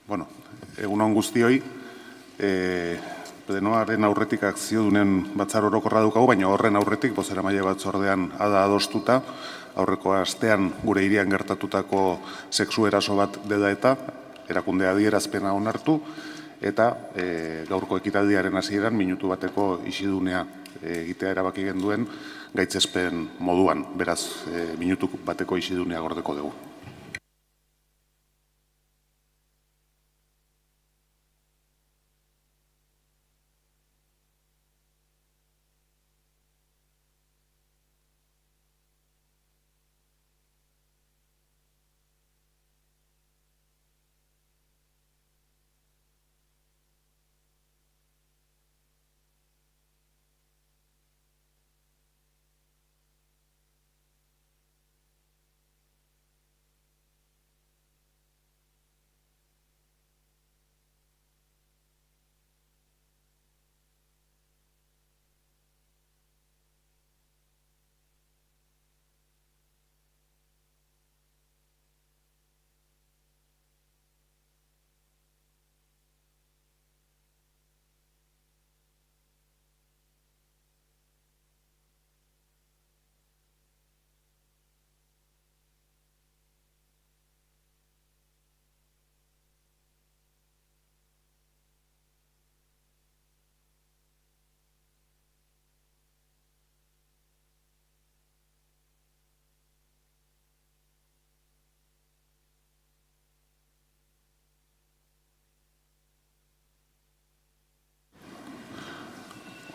Bueno, egun on guztioi, plenoaren aurretik akziodunen batzar orokorra daukagu, baina horren aurretik bozeramaile batzordean adostuta, aurreko astean gure hirian gertatutako sexu eraso bat dela eta erakunde adierazpena onartu, eta gaurko ekitaldiaren hasieran minutu bateko isilunea egitea erabaki genduen gaitzespen moduan. Beraz, minutu bateko isilunea gordeko dugu.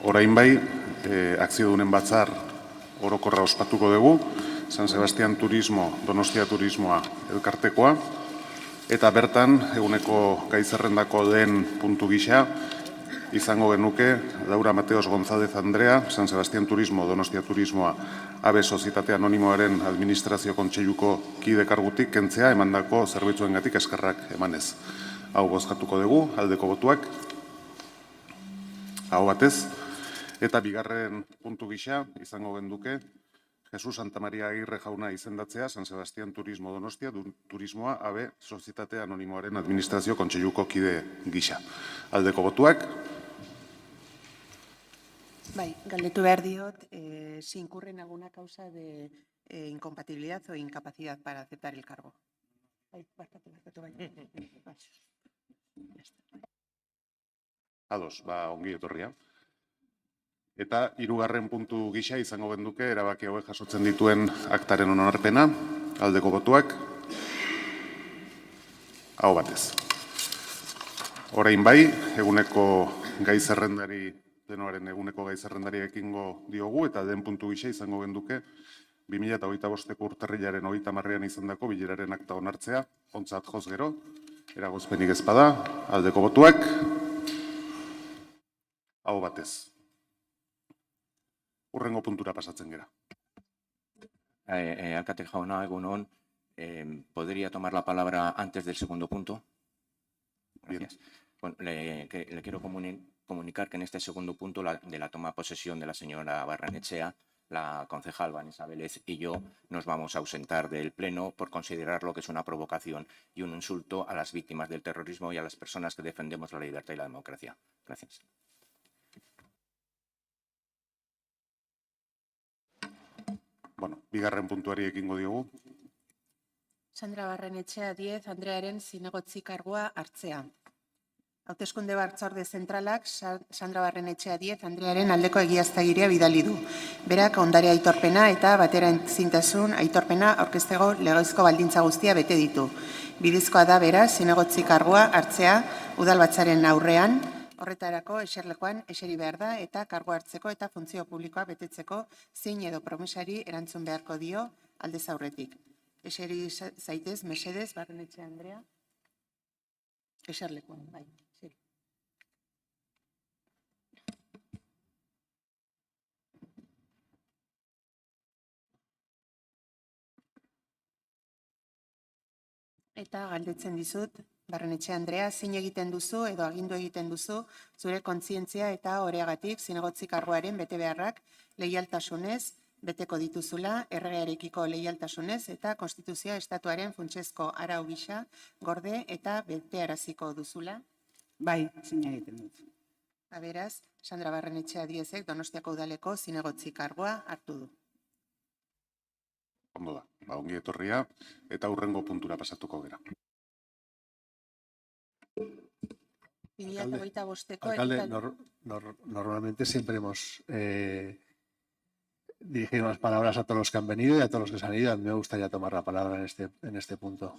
Orain bai, akziodunen batzar orokorra ospatuko dugu, San Sebastian Turismo, Donostia Turismoa elkartekoa, eta bertan, eguneko gai zerrendako den puntu gisa, izango genuke Laura Mateos González Andrea, San Sebastian Turismo, Donostia Turismoa, AB Sozietate Anonimoaren Administrazio Kontseiluko kide kargutik kentzea emandako zerbitzuengatik eskerrak emanez. Hau bozkatuko dugu, aldeko botuak, aho batez. Eta bigarren puntu gisa, izango genduke, Jesus Santamaria Agirre jauna izendatzea, San Sebastian Turismo Donostia, Turismoa, AB Sozietate Anonimoaren Administrazio Kontseiluko kide gisa. Aldeko botuak. Bai, galdetu behar diot, si incurre en alguna causa de incompatibilidad o incapacidad para aceptar el cargo. Bai, barkatu, bai. Ados, ongi etorria. Eta hirugarren puntu gisa izango genduke erabaki hauek jasotzen dituen aktaren onarpena, aldeko botuak, aho batez. Orain bai, eguneko gai zerrendari, plenoaren eguneko gai zerrendari ekingo diogu, eta den puntu gisa izango genduke 2025 urtarrilaren 30ean izandako bileraren akta onartzea, ontzat joz gero, eragozpenik ez bada, aldeko botuak, aho batez. Urrengo puntura pasatzen gera. Alkate jauna, egunon, ¿podría tomar la palabra antes del segundo punto? Gracias. Bueno, le quiero comunicar que en este segundo punto de la toma de posesión de la señora Barrenechea, la concejal Vanessa Vélez y yo nos vamos a ausentar del Pleno por considerarlo que es una provocación y un insulto a las víctimas del terrorismo y a las personas que defendemos la libertad y la democracia. Gracias. Bueno, bigarren puntuari ekingo diogu. Sandra Barrenechea 10, Andrearen zinegotzi kargua hartzea. Hauteskunde batzorde zentralak Sandra Barrenechea 10, Andrearen aldeko egiaztagiria bidali du. Berak ondare aitorpena eta bateraezintasun aitorpena aurkezteko legezko baldintza guztia bete ditu. Bidezkoa da beraz zinegotzi kargua hartzea udalbatzaren aurrean, horretarako eserlekuan eseri behar da eta kargu hartzeko eta funtzio publikoa betetzeko zein edo promesari erantzun beharko dio aldez aurretik. Eseri zaitez, mesedez, Barrenechea Andrea. Eserlekuan, bai. Eta galdetzen dizut, Barrenechea Andrea, zein egiten duzu edo agindu egiten duzu zure kontzientzia eta oreagatik zinegotzi karguaren bete beharrak leialtasunez beteko dituzula erregearekiko leialtasunez eta konstituzioa estatuaren funtsezko arau gisa gorde eta betearaziko duzula. Bai, zin egiten dut. Beraz, Sandra Barrenetxea Diezek Donostiako udaleko zinegotzi kargua hartu du. Ondo da, ongi etorria eta hurrengo puntura pasatuko gera. 2025ko Alcalde, normalmente siempre hemos dirigido unas palabras a todos los que han venido y a todos los que se han ido. A mí me gustaría tomar la palabra en este punto.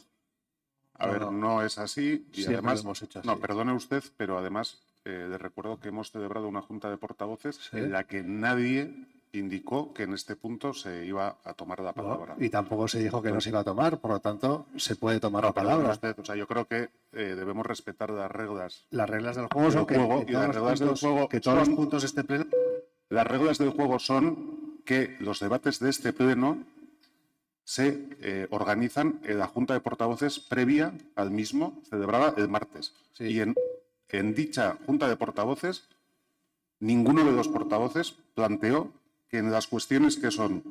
A ver, no es así y Siempre además, lo hemos hecho así. no, perdone usted, pero además le recuerdo que hemos celebrado una junta de portavoces Sí. en la que nadie indicó que en este punto se iba a tomar la ¿no? palabra. Y tampoco se dijo que no se iba a tomar, por lo tanto, se puede tomar la Perdone palabra. usted, o sea, yo creo que debemos respetar las reglas. Las reglas del juego son Y las reglas del juego que todos los son- puntos de este pleno. Las reglas del juego son que los debates de este pleno se organizan en la Junta de Portavoces previa al mismo, celebrada el martes. Sí. Y en dicha Junta de Portavoces, ninguno de los portavoces planteó que en las cuestiones que son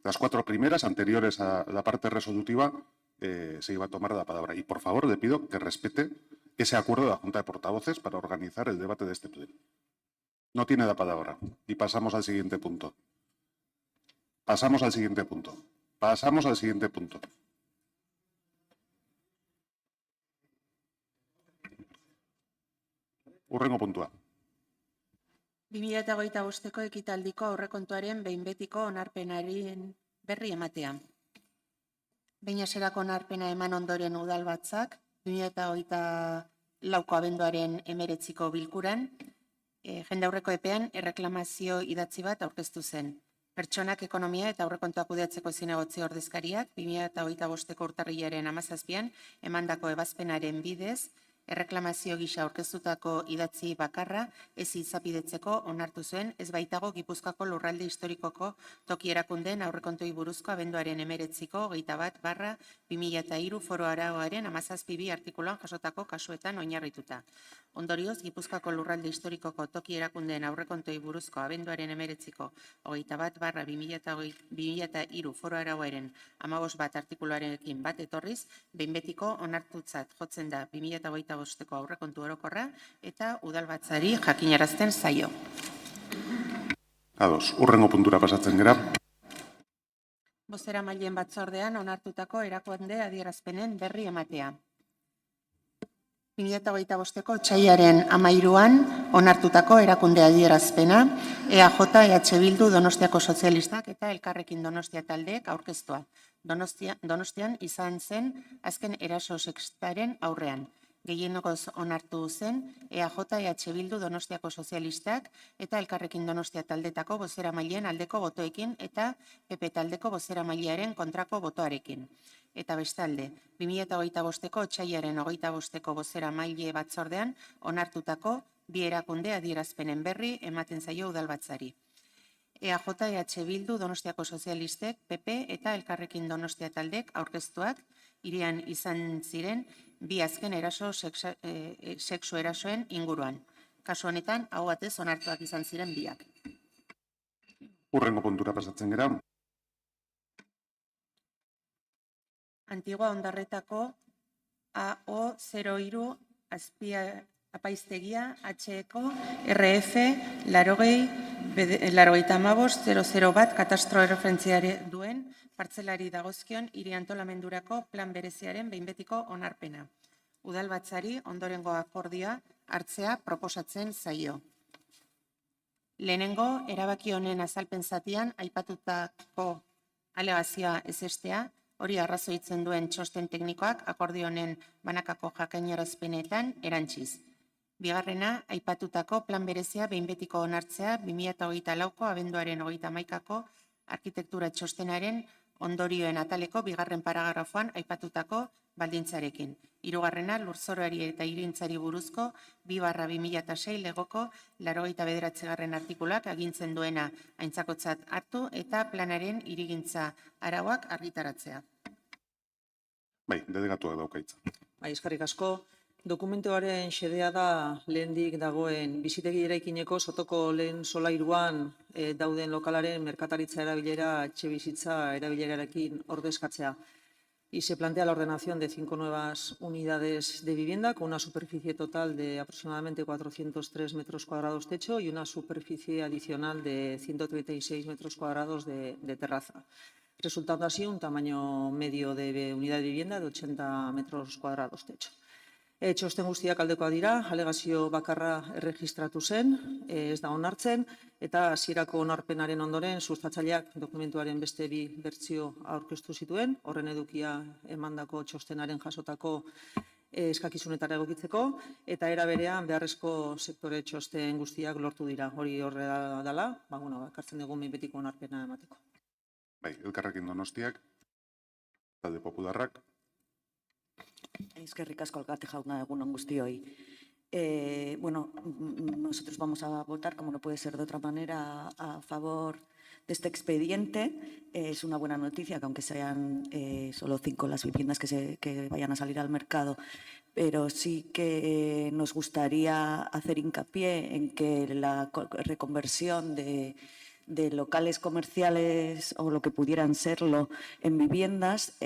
las 4 primeras, anteriores a la parte resolutiva, se iba a tomar la palabra. Y por favor, le pido que respete ese acuerdo de la Junta de Portavoces para organizar el debate de este pleno. No tiene la palabra. Y pasamos al siguiente punto. Pasamos al siguiente punto. Pasamos al siguiente punto. Hurrengo puntua. 2025ko ekitaldiko aurrekontuaren behin betiko onarpenaren berri ematea. Behin hasierako onarpena eman ondoren udalbatzak 2024ko abenduaren 19ko bilkuran jendaurreko epean erreklamazio idatzi bat aurkeztu zen. Pertsonak ekonomia eta aurrekontuak kudeatzeko zinegotzi ordezkariak 2025ko urtarrilaren 17an emandako ebazpenaren bidez erreklamazio gisa aurkeztutako idatzi bakarra ez izapidetzeko onartu zuen, ez baitago Gipuzkoako lurralde historikoko toki erakundeen aurrekontui buruzko abenduaren 19ko 21/2003 foro arauaren 17.2 artikuluan jasotako kasuetan oinarrituta. Ondorioz, Gipuzkoako lurralde historikoko toki erakundeen aurrekontui buruzko abenduaren 19ko 21/2003 foro arauaren 15.1 artikuluarekin bat etorriz, behin betiko onartutzat jotzen da 2025ko aurrekontu orokorra eta udalbatzari jakinarazten zaio. Ados, hurrengo puntura pasatzen gera. Bozeramaileen batzordean onartutako erakunde adierazpenen berri ematea. 2025ko otsailaren 13an onartutako erakunde adierazpena EAJ, EH Bildu, Donostiako Sozialistak eta Elkarrekin Donostia taldeek aurkeztua. Donostian izan zen azken eraso sexistaren aurrean. Gehienogoz onartu zen EAJ, EH Bildu, Donostiako Sozialistak eta Elkarrekin Donostia taldetako bozeramaileen aldeko botoekin eta PP taldeko bozeramailearen kontrako botoarekin. Eta bestalde, 2025ko otsailaren 25ko bozeramaile batzordean onartutako bi erakunde adierazpenen berri ematen zaio udalbatzari. EAJ, EH Bildu, Donostiako Sozialistek, PP eta Elkarrekin Donostia taldek aurkeztuak hirian izan ziren bi azken eraso sexu erasoen inguruan. Kasu honetan, hau batez onartuak izan ziren biak. Hurrengo puntura pasatzen gera. Antigua Ondarretako AO03 apaiztegia HEko RF 8015-001 katastro erreferentziare duen partzelari dagozkion hiri antolamendurako plan bereziaren behin betiko onarpena. Udalbatzari ondorengo akordioa hartzea proposatzen zaio. Lehenengo, erabaki honen azalpen zatian aipatutako alegazioa ezestea, hori arrazoitzen duen txosten teknikoak akordio honen banakako jakinarazpenetan erantziz. Bigarrena, aipatutako plan berezia behin betiko onartzea 2024ko abenduaren 31ko arkitektura txostenaren ondorioen ataleko bigarren paragrafoan aipatutako baldintzarekin. Hirugarrena, lurzoroari eta hirintzari buruzko 2/2006 legoko 89. artikuluak agintzen duena aintzakotzat hartu eta planaren hirigintza arauak argitaratzea. Bai, delegatuak dauka hitza. Bai, eskerrik asko. Dokumentuaren xedea da lehendik dagoen bizitegi eraikineko sotoko lehen solairuan dauden lokalaren merkataritza erabilera etxebizitza erabilerarekin ordezkatzea. Y se plantea la ordenación de 5 nuevas unidades de vivienda con una superficie total de aproximadamente 403 metros cuadrados techo y una superficie adicional de 136 metros cuadrados de terraza, resultando así un tamaño medio de unidad de vivienda de 80 metros cuadrados techo. Txosten guztiak aldekoak dira, alegazio bakarra erregistratu zen, ez da onartzen, eta hasierako onarpenaren ondoren sustatzaileak dokumentuaren beste bi bertsio aurkeztu zituen, horren edukia emandako txostenaren jasotako eskakizunetara egokitzeko, eta era berean beharrezko sektore txosten guztiak lortu dira. Hori horrela dela, ekartzen dugu behin betiko onarpena emateko. Bai, Elkarrekin Donostiak, Talde Popularrak. Eskerrik asko alkate jauna, egun on guztioi. Nosotros vamos a votar, como no puede ser de otra manera, a favor de este expediente. Es una buena noticia que aunque sean solo 5 las viviendas que vayan a salir al mercado, pero sí que nos gustaría hacer hincapié en que la reconversión de locales comerciales o lo que pudieran serlo en viviendas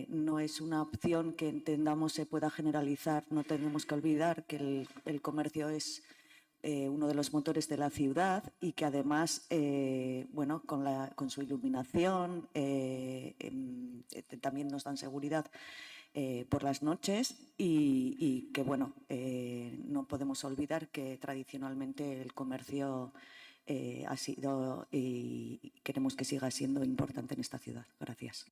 no es una opción que entendamos se pueda generalizar. No tenemos que olvidar que el comercio es uno de los motores de la ciudad y que además, con su iluminación también nos dan seguridad por las noches y que, no podemos olvidar que tradicionalmente el comercio ha sido y queremos que siga siendo importante en esta ciudad. Gracias.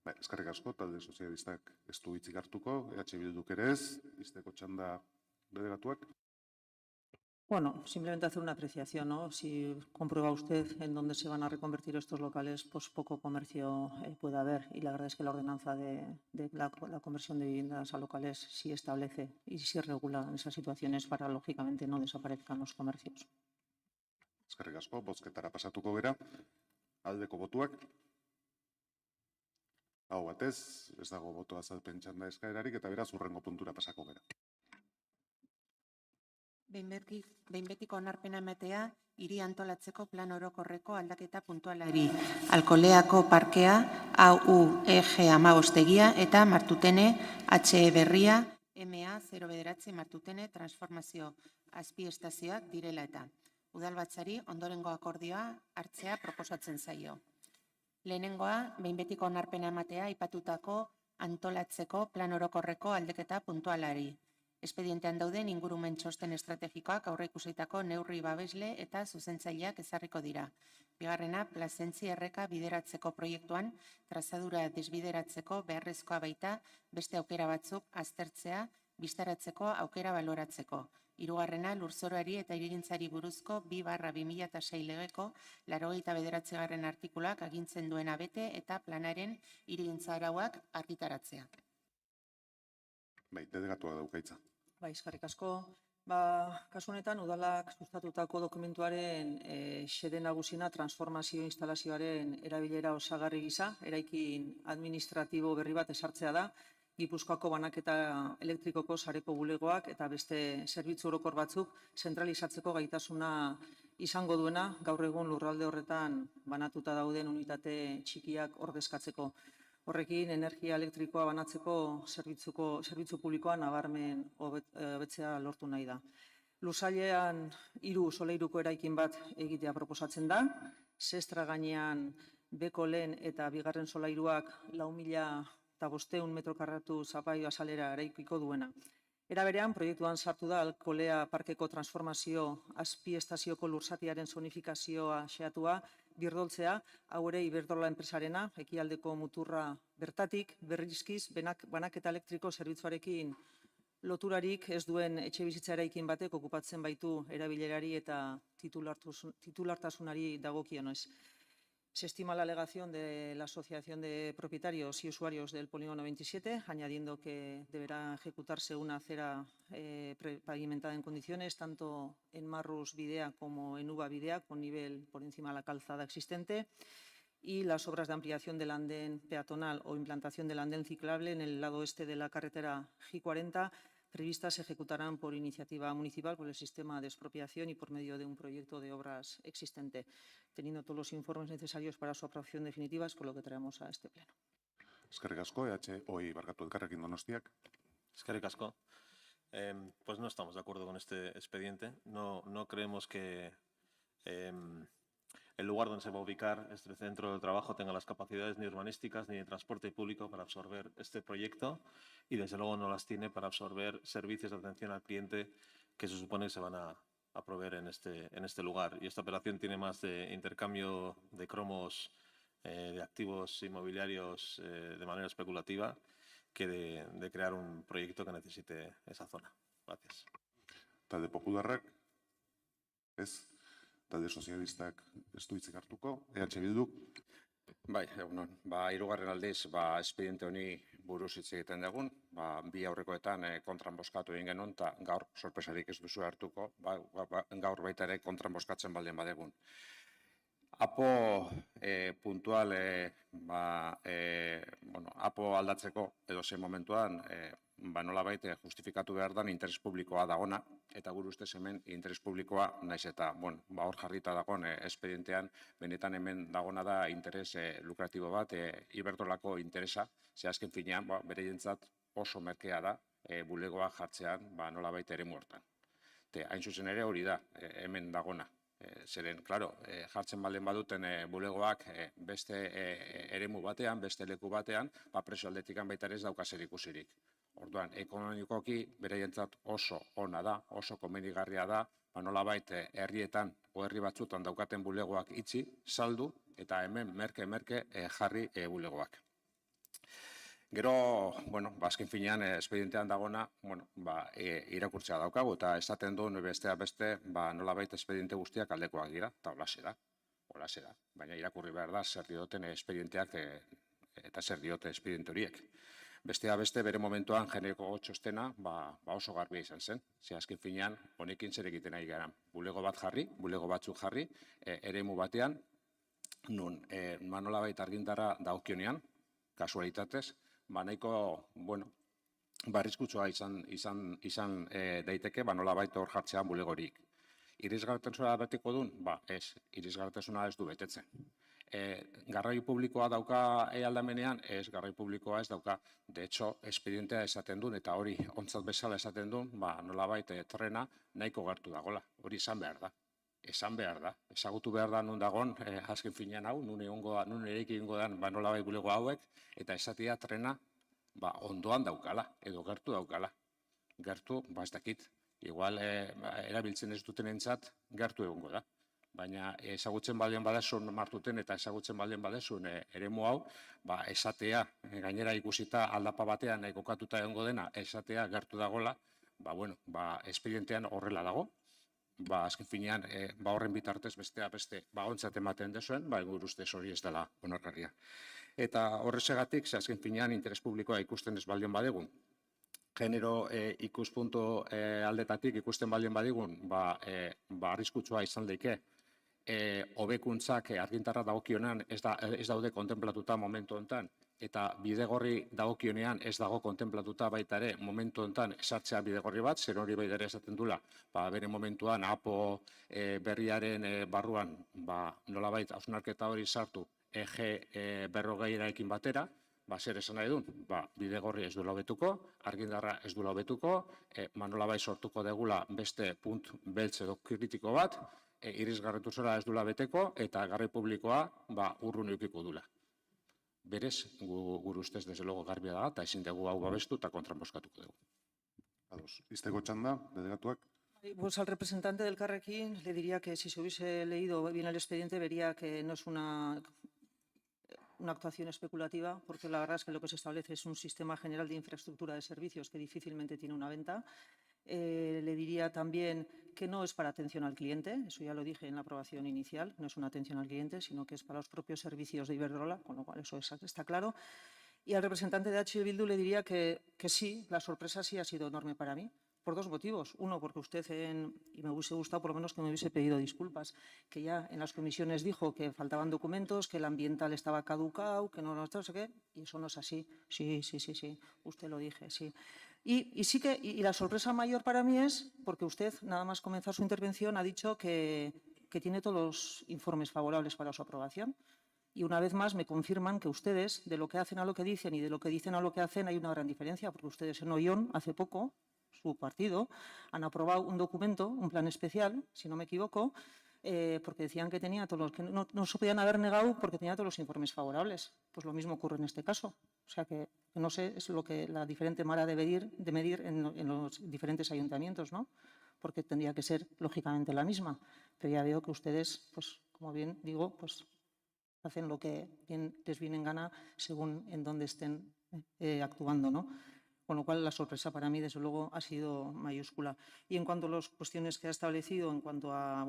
Eskerrik asko, Talde Sozialistak ez du hitzik hartuko, Bilduk ere ez, izteko txanda delegatuak. Bueno, simplemente hacer una apreciación, ¿no? Si comprueba usted en dónde se van a reconvertir estos locales, pues poco comercio puede haber. Y la verdad es que la ordenanza de la conversión de viviendas a locales sí establece y sí regula en esas situaciones para, lógicamente, no desaparezcan los comercios. Eskerrik asko, bozketara pasatuko gera. Aldeko botuak. Hau batez, ez dago boto azalpen txanda eskaerarik, eta beraz hurrengo puntura pasako gera. Behin betiko onarpena ematea, hiri antolatzeko plan orokorreko aldaketa puntualari. Alkoleako parkea, AUEG 15 eta Martutene HE berria, MA 09 Martutene transformazio azpiestazioak direla eta. Udalbatzari ondorengo akordioa hartzea proposatzen zaio. Lehenengoa, behin betiko onarpena ematea aipatutako antolatzeko plan orokorreko aldaketa puntualari. Espedientean dauden ingurumen txosten estrategikoak aurreikusitako neurri babesle eta zuzentzaileak ezarriko dira. Bigarrena, plazentzi erreka bideratzeko proiektuan trazadura desbideratzeko beharrezkoa baita beste aukera batzuk aztertzea, bistaratzeko aukera baloratzeko. Hirugarrena, lurzoroari eta hirigintzari buruzko 2/2006 legeko 89. artikuluak agintzen duena bete eta planaren hirigintza arauak argitaratzea. Bai, delegatuak daukaitza. Bai, eskerrik asko. Kasu honetan, udalak sustatutako dokumentuaren xede nagusina transformazio instalazioaren erabilera osagarri gisa, eraikin administratibo berri bat esartzea da, Gipuzkoako banaketa elektrikoko sareko bulegoak eta beste zerbitzu orokor batzuk zentralizatzeko gaitasuna izango duena, gaur egun lurralde horretan banatuta dauden unitate txikiak ordezkatzeko. Horrekin, energia elektrikoa banatzeko zerbitzu publikoa nabarmen hobetzea lortu nahi da. Lursailean 3 solairuko eraikin bat egitea proposatzen da, zestra gainean beko lehen eta bigarren solairuak 4.500 metro karratu zapaio azalera eraikiko duena. Era berean, proiektuan sartu da Alkolea Parkeko transformazio azpiestazioko lursatiaren zonifikazioa xeatua birdoltzea, hau ere Iberdrola enpresarena, ekialdeko muturra bertatik, berrizkiz, banaketa elektriko zerbitzuarekin loturarik ez duen etxe bizitza eraikin batek okupatzen baitu erabilerari eta titulartasunari dagokionez. Se estima la alegación de la Asociación de Propietarios y Usuarios del Polígono 27, añadiendo que deberá ejecutarse una acera pavimentada en condiciones, tanto en Marrus Bidea como en Uva Bidea, con nivel por encima de la calzada existente, y las obras de ampliación del andén peatonal o implantación del andén ciclable en el lado oeste de la carretera G40 previstas se ejecutarán por iniciativa municipal, por el sistema de expropiación y por medio de un proyecto de obras existente, teniendo todos los informes necesarios para su aprobación definitiva, es por lo que traemos a este pleno. Eskerrik asko, Elkarrekin Donostiak. Eskerrik asko. Pues no estamos de acuerdo con este expediente. No creemos que el lugar donde se va a ubicar este centro de trabajo tenga las capacidades ni urbanísticas ni de transporte público para absorber este proyecto y desde luego no las tiene para absorber servicios de atención al cliente que se supone que se van a proveer en este lugar. Y esta operación tiene más de intercambio de cromos de activos inmobiliarios de manera especulativa que de crear un proyecto que necesite esa zona. Gracias. Talde Popularrak, ez? Talde Sozialistak ez du hitzik hartuko. Bilduk, Bai, egunon. Hirugarren aldiz, espediente honi buruz hitz egiten dugun. Bi aurrekoetan kontran bozkatu egin genuen, eta gaur sorpresarik ez duzu hartuko, gaur baita ere kontran bozkatzen baldin badegun. APO puntual, APO aldatzeko edo zein momentuan, nolabait justifikatu behar dan interes publikoa dagona, eta gure ustez hemen interes publikoa naiz eta, hor jarrita dagoen expedientean, benetan hemen dagona da interes lukratibo bat, Iberdrolako interesa, ze azken finean, bereientzat oso merkea da, bulegoa jartzean, nolabait ere muertan. Hain zuzen ere hori da, hemen dagona. Zeren, klaro, jartzen baldin baduten bulegoak beste eremu batean, beste leku batean, presio aldetikan baita ere ez dauka zer ikusirik. Orduan, ekonomikoki beraientzat oso ona da, oso komenigarria da, nolabait herrietan o herri batzutan daukaten bulegoak itxi, saldu, eta hemen merke jarri bulegoak. Gero, azken finean, expedientean dagona, irakurtzea daukagu, eta esaten duen bestea beste, nolabait expediente guztiak aldekoak dira, eta holaxe da. Baina irakurri behar da, zer dioten expedienteak eta zer diote expediente horiek. Bestea beste, bere momentuan generiko txostena oso garbia izan zen. Ze azken finean, honekin zer egiten ari gara. Bulego batzuk jarri, eremu batean, nun nolabait argindarra dagokionean, kasualitatez, nahiko, arriskutsua izan daiteke, nolabait hor jartzean bulegorik. Irisgartasuna beteko duen? Ez, irisgartasuna ez du betetzen. Garraio publikoa dauka aldamenean, ez, garraio publikoa ez dauka. De hecho, expedientea esaten duen, eta hori ontzat bezala esaten duen, nolabait trena nahiko gertu dagoela. Hori esan behar da. Ezagutu behar da nun dagoen, azken finean hau, nun ereik egingo den nolabait bulego hauek, eta esatea trena ondoan daukala, edo gertu daukala. Gertu, ez dakit. Igual, erabiltzen ez duten entzat, gertu egongo da. Baina ezagutzen baldin badezun martuten eta ezagutzen baldin badezun eremu hau, esatea, gainera ikusita aldapa batean kokatuta egongo dena, esatea gertu dagoela, expedientean horrela dago. Azken finean, horren bitartez beste ontzat ematen dezuen, gure ustez hori ez dela onargarria. Eta horrezegatik, azken finean, interes publikoa ikusten ez baldin badegun, genero ikuspuntu aldetatik ikusten baldin badigun, arriskutsua izan daike, hobekuntzak argintarra dagokionean ez daude kontemplatuta momentu honetan, eta bidegorri dagokionean ez dago kontemplatuta baita ere momentu honetan esartzea bidegorri bat, zer hori baita ere esaten dula, bere momentuan APO berriaren barruan nolabait hausnarketa hori sartu EG40ekin batera, zer esan nahi duen, bidegorri ez duela hobetuko, argindarra ez duela hobetuko, nolabait sortuko degula beste punt beltz edo kritiko bat, irisgarritasuna ez duela beteko, eta garraio publikoa urrun edukiko dula. Berez, gure ustez desde luego garbia da, eta ezin dugu hau babestu eta kontran bozkatuko dugu. Izteko txanda, delegatuak. Pues al representante del Carrequín le diría que si se hubiese leído bien el expediente vería que no es una actuación especulativa, porque la verdad es que lo que se establece es un sistema general de infraestructura de servicios que difícilmente tiene una venta. Le diría también que no es para atención al cliente, eso ya lo dije en la aprobación inicial, no es una atención al cliente, sino que es para los propios servicios de Iberdrola, con lo cual eso está claro. Y al representante de H. Bildu le diría que sí, la sorpresa sí ha sido enorme para mí, por dos motivos. Uno, porque usted, y me hubiese gustado por lo menos que me hubiese pedido disculpas, que ya en las comisiones dijo que faltaban documentos, que el ambiental estaba caducado, que no sé qué, y eso no es así. Sí, usted lo dije, sí. Y sí que, y la sorpresa mayor para mí es porque usted, nada más comenzar su intervención, ha dicho que tiene todos los informes favorables para su aprobación. Y una vez más me confirman que ustedes, de lo que hacen a lo que dicen y de lo que dicen a lo que hacen, hay una gran diferencia, porque ustedes en Oyón, hace poco, su partido, han aprobado un documento, un plan especial, si no me equivoco, porque decían que tenía todos los, que no se podían haber negado porque tenía todos los informes favorables. Pues lo mismo ocurre en este caso. O sea que no sé, es lo que la diferente manera de medir en los diferentes ayuntamientos, ¿no? Porque tendría que ser lógicamente la misma. Pero ya veo que ustedes, pues como bien digo, pues hacen lo que les viene en gana según en dónde estén actuando, ¿no? Con lo cual, la sorpresa para mí, desde luego, ha sido mayúscula. Y en cuanto a las cuestiones que ha establecido, en cuanto a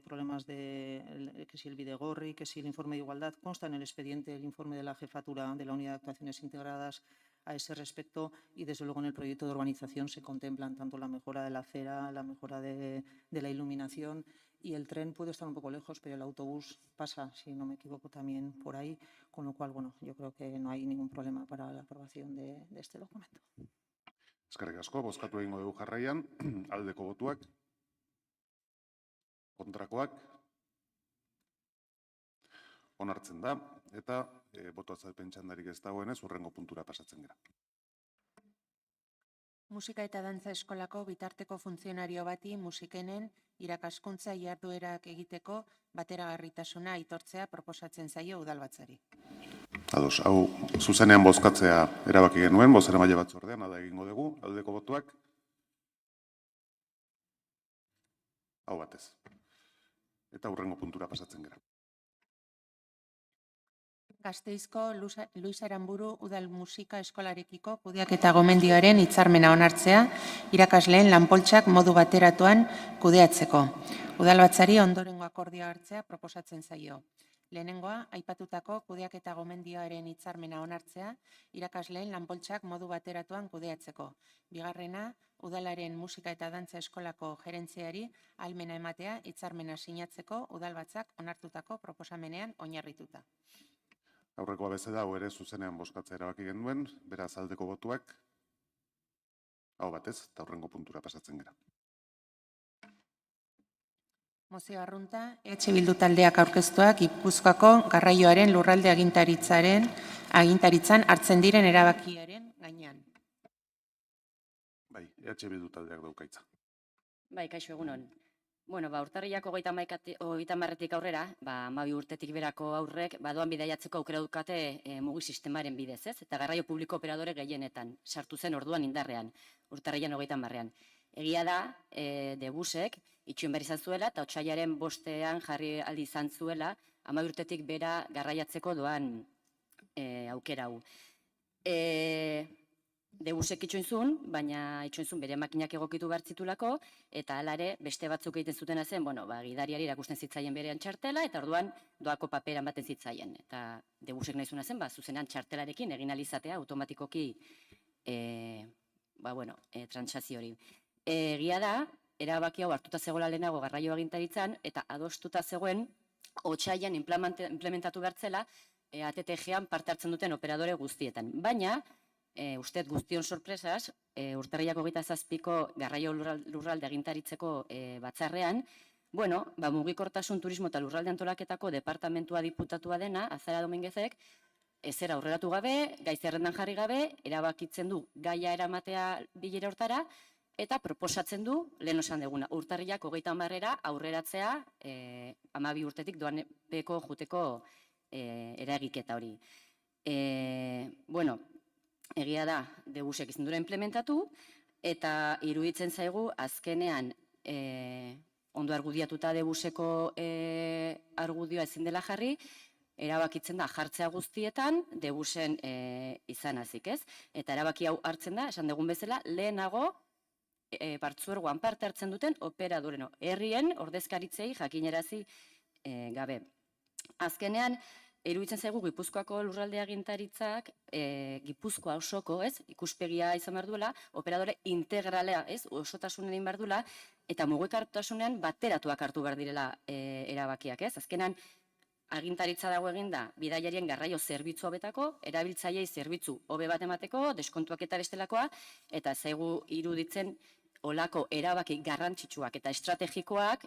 problemas de que si el Bidegorri, que si el informe de igualdad, consta en el expediente el informe de la jefatura de la Unidad de Actuaciones Integradas a ese respecto y, desde luego, en el proyecto de urbanización se contemplan tanto la mejora de la acera, la mejora de la iluminación y el tren puede estar un poco lejos, pero el autobús pasa, si no me equivoco, también por ahí, con lo cual, bueno, yo creo que no hay ningún problema para la aprobación de este documento. Eskerrik asko, bozkatu egingo dugu jarraian, aldeko botuak, kontrakoak, onartzen da, eta boto azalpen txandarik ez dagoenez, hurrengo puntura pasatzen gara. Musika eta dantza eskolako bitarteko funtzionario bati musikenen irakaskuntza jarduerak egiteko bateragarritasuna aitortzea proposatzen zaio udalbatzari. Ados, hau zuzenean bozkatzea erabaki genuen, bozeramaile batzordean, ada egingo dugu, aldeko botuak. Hau batez. Eta hurrengo puntura pasatzen gara. Gasteizko Luis Aranburu udal musika eskolarekiko kudeaketa gomendioaren hitzarmena onartzea irakasleen lanpoltsak modu bateratuan kudeatzeko. Udalbatzari ondorengo akordioa hartzea proposatzen zaio. Lehenengoa, aipatutako kudeaketa gomendioaren hitzarmena onartzea irakasleen lanpoltsak modu bateratuan kudeatzeko. Bigarrena, udalaren musika eta dantza eskolako gerentziari ahalmena ematea hitzarmena sinatzeko udalbatzak onartutako proposamenean oinarrituta. Aurrekoa bezala, hau ere zuzenean bozkatzea erabaki genuen, beraz aldeko botuak, hau batez, eta hurrengo puntura pasatzen gara. Mozio arrunta, Bildu taldeak aurkeztuak Gipuzkoako garraioaren lurralde agintaritzan hartzen diren erabakiaren gainean. Bai, Bildu taldeak daukaitza. Bai, kaixo egunon. Bueno, urtarrilak 30-tik aurrera, 12 urtetik berako aurrek, doan bidaiatzeko aukera dukate mugi sistemaren bidez, ez? Eta garraio publiko operadore gehienetan, sartu zen orduan indarrean, urtarrilan 30. Egia da, debusek, itxuen behar izan zuela, eta otsailaren 5ean jarri aldi izan zuela, 12 urtetik bera garraiatzeko doan aukera hau. Debusek itxoin baina itxoin bere makinak egokitu behar zitulako, eta alare beste batzuk egiten zutena zen, gidariari erakusten zitzaien berean txartela, eta orduan doako paperan baten zitzaien. Eta debusek nahi zuena zen, zuzenean txartelarekin egin alizatea automatikoki transazio hori. Egia da, erabaki hau hartuta zegoela lehenago garraio agintaritzan, eta adostuta zegoen, otsailean implementatu bertzela, ATTG-an parte hartzen duten operadore guztietan. Baina, usted guztion sorpresaz, urtarrilak 27ko garraio lurralde agintaritzeko batzarrean, mugikortasun turismo eta lurralde antolaketako departamentua diputatua dena, Azara Domingezek, ezer aurreratu gabe, gai zerrendan jarri gabe, erabakitzen du gaia eramatea bilera hortara, eta proposatzen du, lehen osan deguna, urtarrilak 30 aurreratzea 12 urtetik doan peko juteko eragiketa hori. Egia da, debusek izan dura implementatu, eta iruditzen zaigu azkenean ondo argudiatuta debuseko argudioa ezin dela jarri, erabakitzen da jartzea guztietan debusen izanazik, ez? Eta erabaki hau hartzen da, esan dugun bezala, lehenago partzuergoan parte hartzen duten operadoren herrien ordezkaritzei jakinerazi gabe. Azkenean, iruditzen zaigu Gipuzkoako lurralde agintaritzak Gipuzkoa osoko, ez, ikuspegia izan behar duela, operadore integralea, ez, osotasunen egin behar duela, eta mugikortasunean bateratuak hartu behar direla erabakiak, ez. Azkenan, agintaritza dago eginda bidaiarien garraio zerbitzu hobetako, erabiltzaileei zerbitzu hobe bat emateko, deskontuak eta bestelakoa, eta ez zaigu iruditzen olako erabaki garrantzitsuak eta estrategikoak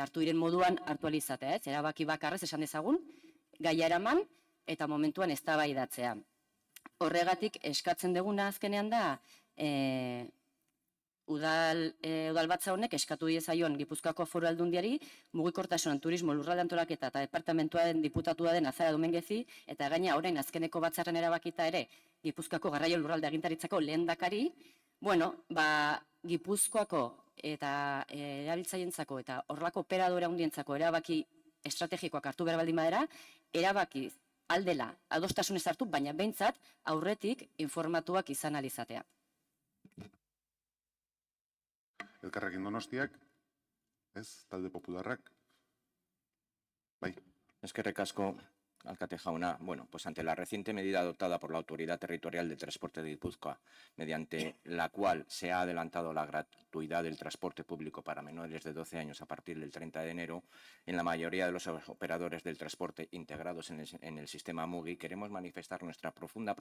hartu diren moduan hartu ahal izatea, ez? Erabaki bakarrez esan dezagun, gaia eraman eta momentuan eztabaidatzea. Horregatik eskatzen duguna azkenean da udalbatza honek eskatu diezaion Gipuzkoako Foru Aldundiari mugikortasunan turismo lurralde antolaketa eta departamentuaren diputatua den Azara Domengezi eta gaina orain azkeneko batzarren erabakita ere Gipuzkoako garraio lurralde agintaritzako lehendakari, Gipuzkoako eta erabiltzaientzako eta horrelako operadore handientzako erabaki estrategikoak hartu behar baldin badera, erabaki aldela adostasunez hartu, baina behintzat aurretik informatuak izan ahal izatea. Elkarrekin Donostiak, ez, talde popularrak. Bai. Eskerrik asko, alkate jauna. Bueno, pues ante la reciente medida adoptada por la Autoridad Territorial de Transporte de Guipúzcoa, mediante la cual se ha adelantado la gratuidad del transporte público para menores de 12 años a partir del 30 de enero, en la mayoría de los operadores del transporte integrados en el sistema MUGI, queremos manifestar nuestra profunda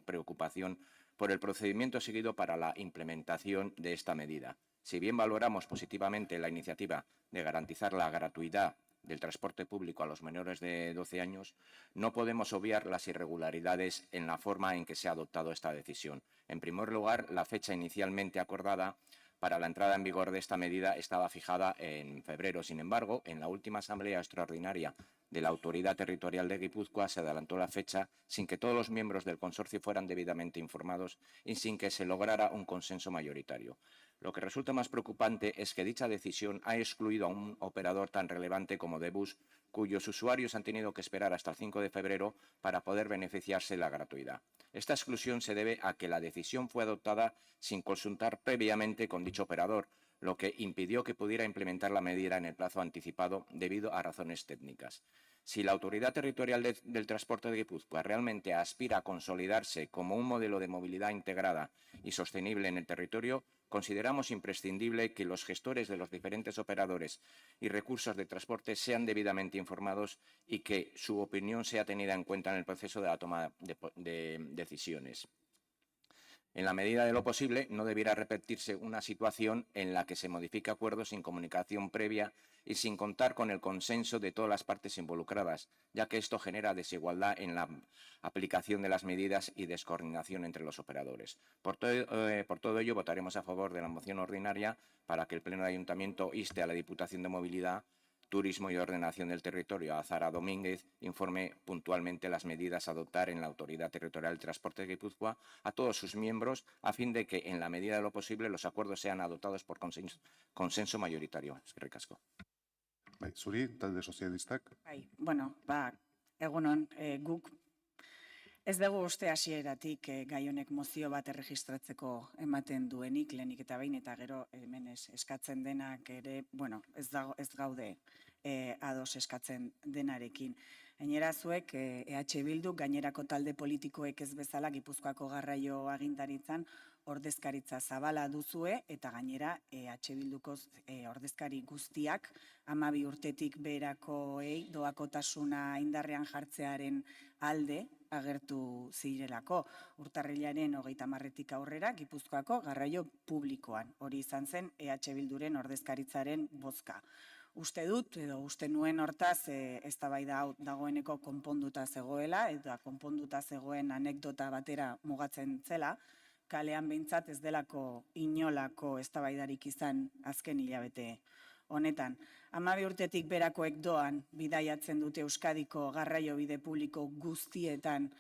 preocupación por el procedimiento seguido para la implementación de esta medida. Si bien valoramos positivamente la iniciativa de garantizar la gratuidad del transporte público a los menores de 12 años, no podemos obviar las irregularidades en la forma en que se ha adoptado esta decisión. En primer lugar, la fecha inicialmente acordada para la entrada en vigor de esta medida estaba fijada en febrero. Sin embargo, en la última asamblea extraordinaria de la Autoridad Territorial de Guipúzcoa se adelantó la fecha sin que todos los miembros del consorcio fueran debidamente informados y sin que se lograra un consenso mayoritario. Lo que resulta más preocupante es que dicha decisión ha excluido a un operador tan relevante como Debus, cuyos usuarios han tenido que esperar hasta el 5 de febrero para poder beneficiarse de la gratuidad. Esta exclusión se debe a que la decisión fue adoptada sin consultar previamente con dicho operador, lo que impidió que pudiera implementar la medida en el plazo anticipado debido a razones técnicas. Si la Autoridad Territorial del Transporte de Guipúzcoa realmente aspira a consolidarse como un modelo de movilidad integrada y sostenible en el territorio, consideramos imprescindible que los gestores de los diferentes operadores y recursos de transporte sean debidamente informados y que su opinión sea tenida en cuenta en el proceso de la toma de decisiones. En la medida de lo posible, no debiera repetirse una situación en la que se modifique acuerdos sin comunicación previa y sin contar con el consenso de todas las partes involucradas, ya que esto genera desigualdad en la aplicación de las medidas y descoordinación entre los operadores. Por todo ello, votaremos a favor de la moción ordinaria para que el Pleno de Ayuntamiento inste a la Diputación de Movilidad, Turismo y Ordenación del Territorio, a Azara Domínguez, informe puntualmente las medidas a adoptar en la Autoridad Territorial del Transporte de Guipúzcoa a todos sus miembros, a fin de que, en la medida de lo posible, los acuerdos sean adoptados por consenso mayoritario. Eskerrik asko. Bai, zuri, talde sozialistak. Bai, bueno, egunon, guk ez dugu uste hasieratik gai honek mozio bat erregistratzeko ematen duenik, lehenik eta behin, eta gero hemen eskatzen denak ere, bueno, ez gaude ados eskatzen denarekin. Gainera zuek, EH Bildu, gainerako talde politikoek ez bezala Gipuzkoako garraio agintaritzan ordezkaritza zabala duzue, eta gainera EH Bilduko ordezkari guztiak 12 urtetik beherakoei doakotasuna indarrean jartzearen alde agertu zirelako. Urtarrilaren 30-tik aurrera Gipuzkoako garraio publikoan. Hori izan zen EH Bilduren ordezkaritzaren bozka. Uste dut, edo uste nuen hortaz, eztabaida hau dagoeneko konponduta zegoela, eta konponduta zegoen anekdota batera mugatzen zela, kalean behintzat ez delako inolako eztabaidarik izan azken hilabete honetan. 12 urtetik berakoek doan bidaiatzen dute Euskadiko garraio bide publiko guztietan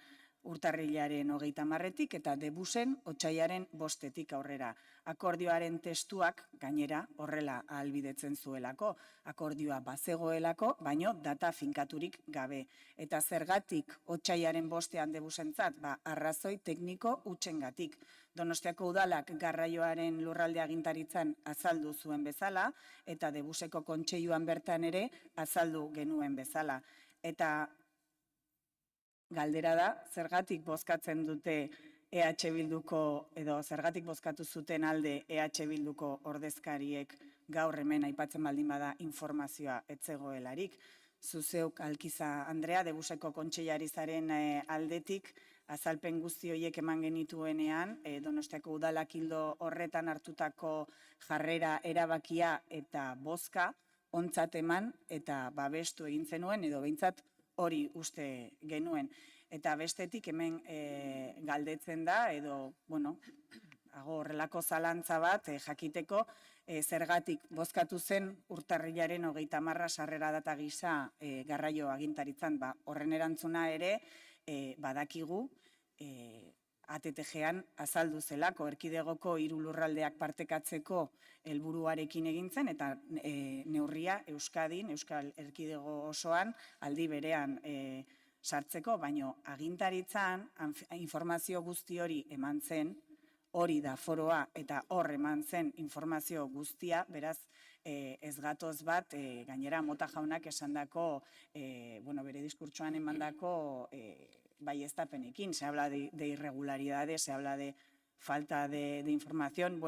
urtarrilaren 30-tik eta Debusen otsailaren 5-tik aurrera. Akordioaren testuak gainera horrela ahalbidetzen zuelako. Akordioa bazegoelako, baino data finkaturik gabe. Eta zergatik otsailaren 5ean Debusentzat, arrazoi tekniko hutsengatik. Donostiako udalak garraioaren lurralde agintaritzan azaldu zuen bezala, eta Debuseko kontseiluan bertan ere azaldu genuen bezala. Eta galdera da, zergatik bozkatzen dute EH Bilduko, edo zergatik bozkatu zuten alde EH Bilduko ordezkariek gaur hemen aipatzen baldin bada informazioa etzegoelarik. zuzeuk Alkiza Andrea, Debuseko kontseilari zaren aldetik, azalpen guzti horiek eman genituenean, Donostiako udalak ildo horretan hartutako jarrera erabakia eta bozka ontzat eman eta babestu egin zenuen, edo behintzat hori uste genuen. Eta bestetik hemen galdetzen da, edo, bueno, horrelako zalantza bat jakiteko, zergatik bozkatu zen urtarrilaren 30 sarrera data gisa garraio agintaritzan. Horren erantzuna ere badakigu ATTG-an azaldu zelako erkidegoko 3 lurraldeak partekatzeko helburuarekin egin zen, eta neurria Euskadin, Euskal Erkidego osoan aldi berean sartzeko, baino agintaritzan informazio guzti hori eman zen, hori da foroa eta hor eman zen informazio guztia, beraz ez gatoz bat, gainera Mota jaunak esandako, bere diskurtsoan emandako baieztapenekin, se habla de irregularidades, se habla de falta de información,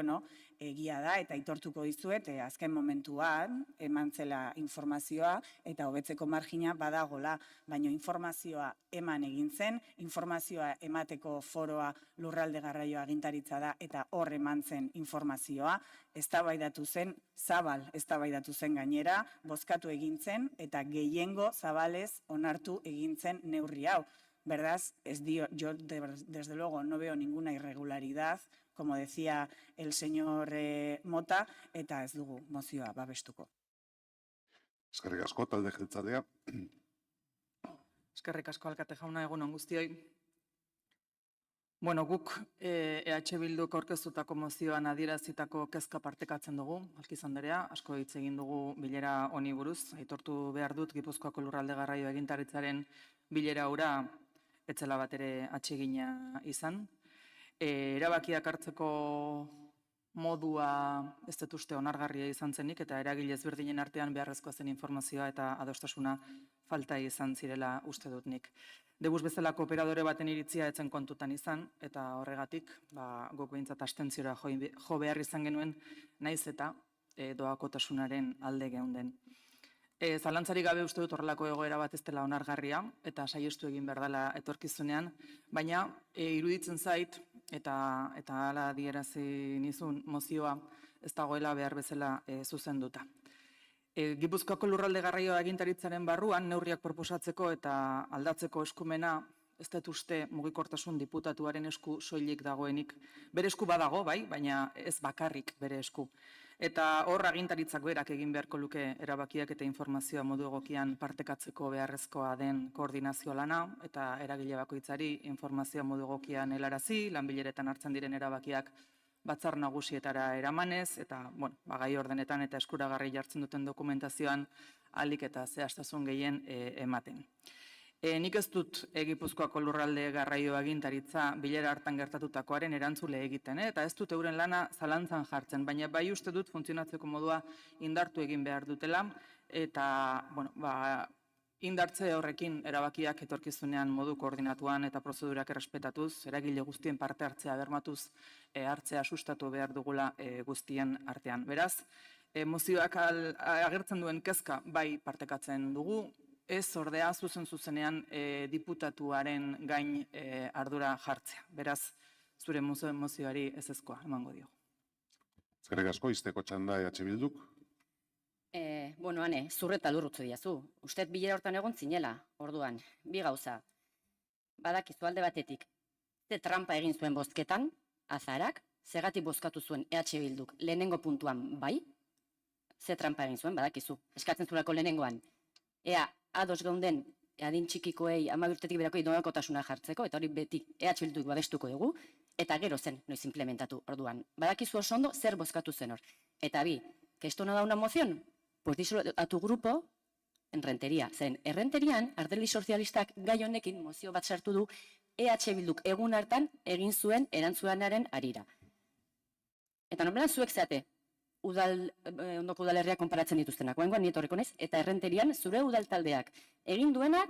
egia da eta aitortuko dizuet, azken momentuan eman zela informazioa eta hobetzeko margina badagola, baina informazioa eman egin zen, informazioa emateko foroa lurralde garraio agintaritza da eta hor eman zen informazioa, eztabaidatu zen, zabal eztabaidatu zen gainera, bozkatu egin zen eta gehiengo zabalez onartu egin zen neurri hau. Verdad, yo desde luego no veo ninguna irregularidad, como decía el señor Mota, eta ez dugu mozioa babestuko. Eskerrik asko, talde jeltzalea. Eskerrik asko alkate jauna, egun on guztioi. Guk EH Bilduk aurkeztutako mozioan adierazitako kezka partekatzen dugu, Alkiza Andrea, asko hitz egin dugu bilera honi buruz, aitortu behar dut Gipuzkoako lurralde garraio agintaritzaren bilera hura etzela bat ere atsegina izan. Erabakiak hartzeko modua ez dut uste onargarria izan zenik eta eragile ezberdinen artean beharrezkoa zen informazioa eta adostasuna falta izan zirela uste dut nik. Debus bezalako operadore baten iritzia etzen kontutan izan eta horregatik guk behintzat abstentziora jo behar izan genuen naiz eta doakotasunaren alde geunden. Zalantzarik gabe uste dut horrelako egoera bat ez dela onargarria eta saiestu egin behar dela etorkizunean, baina iruditzen zait eta hala adierazi nizun mozioa ez dagoela behar bezala zuzenduta. Gipuzkoako lurralde garraio agintaritzaren barruan neurriak proposatzeko eta aldatzeko eskumena ez dut uste mugikortasun diputatuaren esku soilik dagoenik. Bere esku badago, bai, baina ez bakarrik bere esku. Eta hor agintaritzak berak egin beharko luke erabakiak eta informazioa modu egokian partekatzeko beharrezkoa den koordinazio lana eta eragile bakoitzari informazioa modu egokian helarazi, lanbileretan hartzen diren erabakiak batzar nagusietara eramanez eta gai ordenetan eta eskuragarri jartzen duten dokumentazioan ahalik eta zehaztasun gehien ematen. Nik ez dut Gipuzkoako lurralde garraio agintaritza bilera hartan gertatutakoaren erantzule egiten, eta ez dut euren lana zalantzan jartzen, baina bai uste dut funtzionatzeko modua indartu egin behar dutela, eta indartze horrekin erabakiak etorkizunean modu koordinatuan eta prozedurak errespetatuz, eragile guztien parte hartzea bermatuz, hartzea sustatu behar dugula guztien artean. Beraz, mozioak agertzen duen kezka bai partekatzen dugu, ez ordea zuzenean diputatuaren gain ardura jartzea. Beraz, zure mozioari ezezkoa emango diogu. Eskerrik asko, izteko txanda EH Bilduk. Hane, zurreta lurrutzu diazu. Usted bilera hortan egon zinela, orduan, bi gauza. Badakizu alde batetik, ze trampa egin zuen bozketan, azarak, zegatik bozkatu zuen EH Bilduk lehenengo puntuan bai, ze trampa egin zuen, badakizu, eskatzen zuelako lehenengoan. Ea, ados geunden, adin txikikoei, 12 urtetik berakoi doakotasuna jartzeko, eta hori beti EH Bilduk babestuko dugu, eta gero zen noiz implementatu orduan. Badakizu oso ondo zer bozkatu zen hor. Eta bi, que esto no da una moción, pues díselo a tu grupo en Rentería. Zen, errenterian, Alderdi Sozialistak gai honekin mozio bat sartu du EH Bilduk egun hartan egin zuen erantzuanaren harira. Eta normalan zuek zeate, ondoko udalerriak konparatzen dituztenak, oengoan nieto horreko nez, eta errenterian zure udaltaldeak egin duenak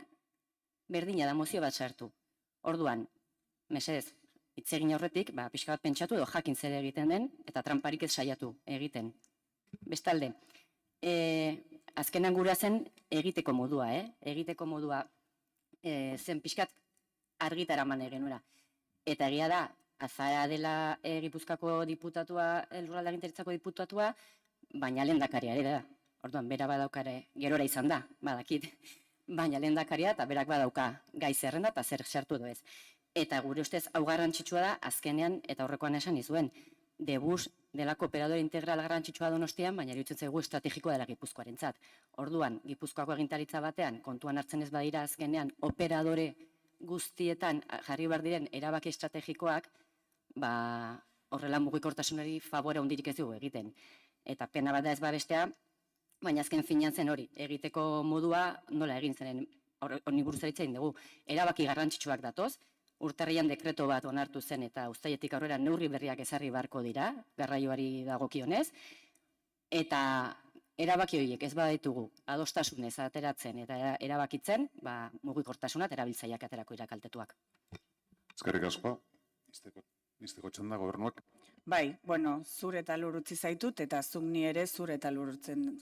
berdina da mozio bat sartu. Orduan, mesedez, hitz egin horretik, pixka bat pentsatu edo jakin zer egiten den, eta tramparik ez saiatu egiten. Bestalde, azkenan gura zen egiteko modua, egiteko modua zen pixkat argitara eman genuela. Eta egia da, Azara dela Gipuzkoako diputatua, lurralde agintaritzako diputatua, baina lehendakaria ere da. Orduan, bera badaukare, gerora izan da, badakit, baina lehendakaria eta berak badauka gai zerrenda eta zer sartu edo ez. Eta gure ustez, hau garrantzitsua da, azkenean, eta horrekoan esan izuen, Debus delako operadore integral garrantzitsua Donostian, baina iruditzen zaigu estrategikoa dela Gipuzkoarentzat. Orduan, Gipuzkoako agintaritza batean, kontuan hartzen ez badira azkenean, operadore guztietan jarri behar diren erabaki estrategikoak, horrela mugikortasunari favore handirik ez dugu egiten. Eta pena bat da ez babestea, baina azken finean zen hori, egiteko modua nola egin zenen, honi buruz ere hitz egin dugu, erabaki garrantzitsuak datoz, urtarrian dekreto bat onartu zen eta uztailetik aurrera neurri berriak ezarri beharko dira, garraioari dagokionez, eta erabaki horiek ez baditugu adostasunez ateratzen eta erabakitzen, mugikortasuna eta erabiltzaileak aterako dira kaltetuak. Eskerrik asko. Izteko txanda gobernuak. Bai, zure eta lur utzi zaitut, eta zuk ni ere zure eta lur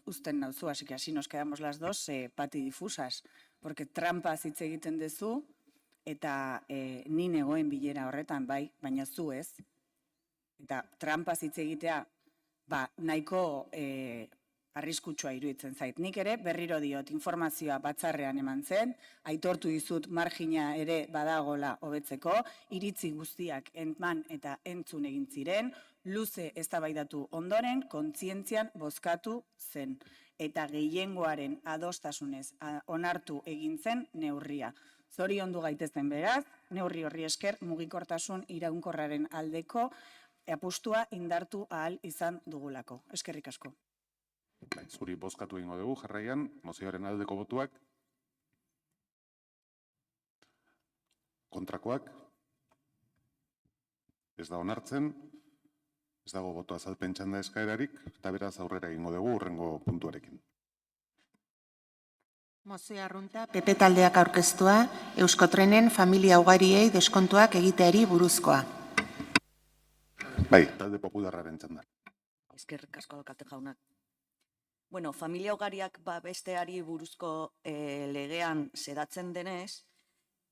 uzten nauzu, así que así nos quedamos las dos pati difusas, porque trampaz hitz egiten dezu, eta ni negoen bilera horretan, bai, baina zu ez. Eta trampaz hitz egitea, nahiko arriskutsua iruditzen zait. Nik ere berriro diot informazioa batzarrean eman zen, aitortu dizut margina ere badagola hobetzeko, iritzi guztiak eman eta entzun egin ziren, luze eztabaidatu ondoren, kontzientzian bozkatu zen. Eta gehiengoaren adostasunez onartu egin zen neurria. Zoriondu gaitezen beraz, neurri horri esker mugikortasun iraunkorraren aldeko apustua indartu ahal izan dugulako. Eskerrik asko. Zuri bozkatu egingo dugu, jarraian, mozioaren aldeko botuak. Kontrakoak. Ez da onartzen, ez dago boto azalpen txanda eskaerarik, eta beraz aurrera egingo dugu hurrengo puntuarekin. Mozio arrunta, PP taldeak aurkeztua, Euskotrenen familia ugariei deskontuak egiteari buruzkoa. Bai, talde popularraren txanda. Eskerrik asko alkate jaunak. Familia ugariak besteari buruzko legean sedatzen denez,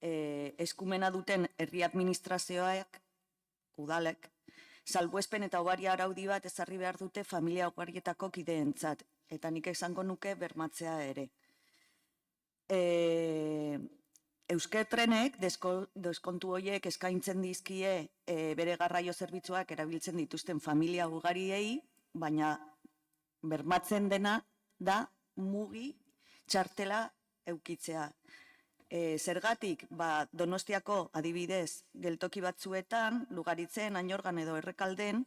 eskumena duten herri administrazioak, udalek, salbuespen eta ugari araudi bat ezarri behar dute familia ugarietako kideentzat, eta nik esango nuke bermatzea ere. Euskotrenek deskontu horiek eskaintzen dizkie bere garraio zerbitzuak erabiltzen dituzten familia ugariei, baina bermatzen dena da mugi txartela eukitzea. Zergatik, Donostiako adibidez geltoki batzuetan, Lugaritzen, Añorgan edo Errekalden,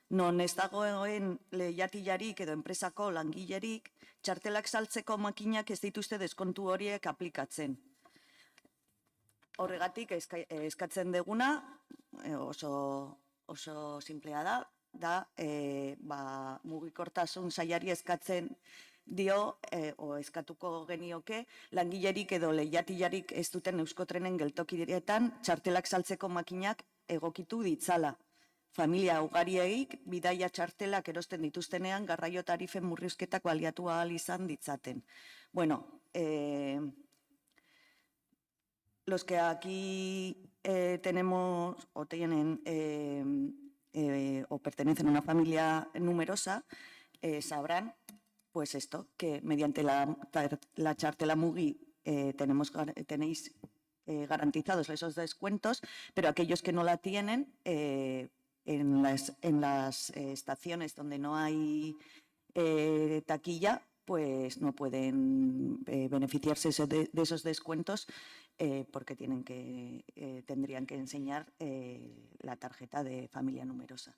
non ez dagoen lehiatilarik edo enpresako langilerik, txartelak saltzeko makinak ez dituzte deskontu horiek aplikatzen. Horregatik eskatzen deguna, oso simplea da, mugikortasun sailari eskatzen dio, o eskatuko genioke, langilerik edo lehiatilarik ez duten Euskotrenen geltokietan txartelak saltzeko makinak egokitu ditzala. Familia ugariegik bidaia txartelak erosten dituztenean garraio tarifen murrizketak baliatu ahal izan ditzaten. Los que aquí tenemos o tienen o pertenecen a una familia numerosa sabrán pues esto, que mediante la chartela Mugi tenéis garantizados esos descuentos, pero aquellos que no la tienen, en las estaciones donde no hay taquilla, pues no pueden beneficiarse de esos descuentos porque tendrían que enseñar la tarjeta de familia numerosa.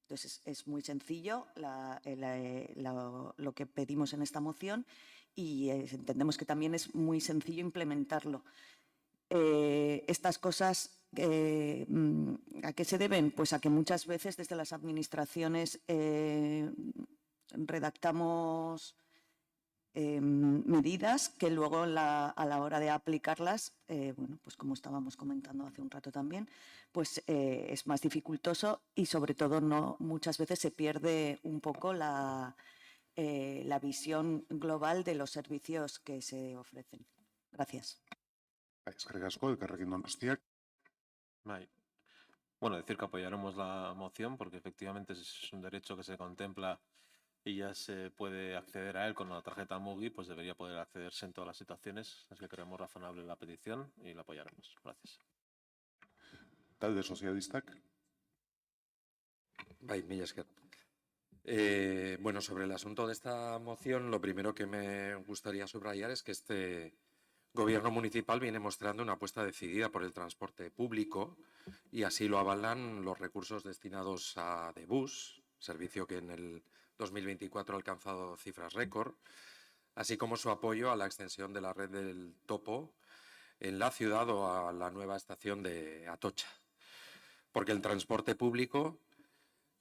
Entonces, es muy sencillo lo que pedimos en esta moción y entendemos que también es muy sencillo implementarlo. Estas cosas, ¿a qué se deben? Pues a que muchas veces desde las administraciones redactamos medidas que luego a la hora de aplicarlas, pues como estábamos comentando hace un rato también, pues es más dificultoso y sobre todo muchas veces se pierde un poco la visión global de los servicios que se ofrecen. Gracias. Eskerrik asko, Elkarrekin Donostiak. Bai. Bueno, decir que apoyaremos la moción porque efectivamente es un derecho que se contempla y ya se puede acceder a él con la tarjeta Mugi, pues debería poder accederse en todas las situaciones. Es que creemos razonable la petición y la apoyaremos. Gracias. Talde Sozialistak. Bai, mila esker. Bueno, sobre el asunto de esta moción, lo primero que me gustaría subrayar es que este Gobierno municipal viene mostrando una apuesta decidida por el transporte público y así lo avalan los recursos destinados a Debus, servicio que en el 2024 ha alcanzado cifras récord, así como su apoyo a la extensión de la red del Topo en la ciudad o a la nueva estación de Atocha. Porque el transporte público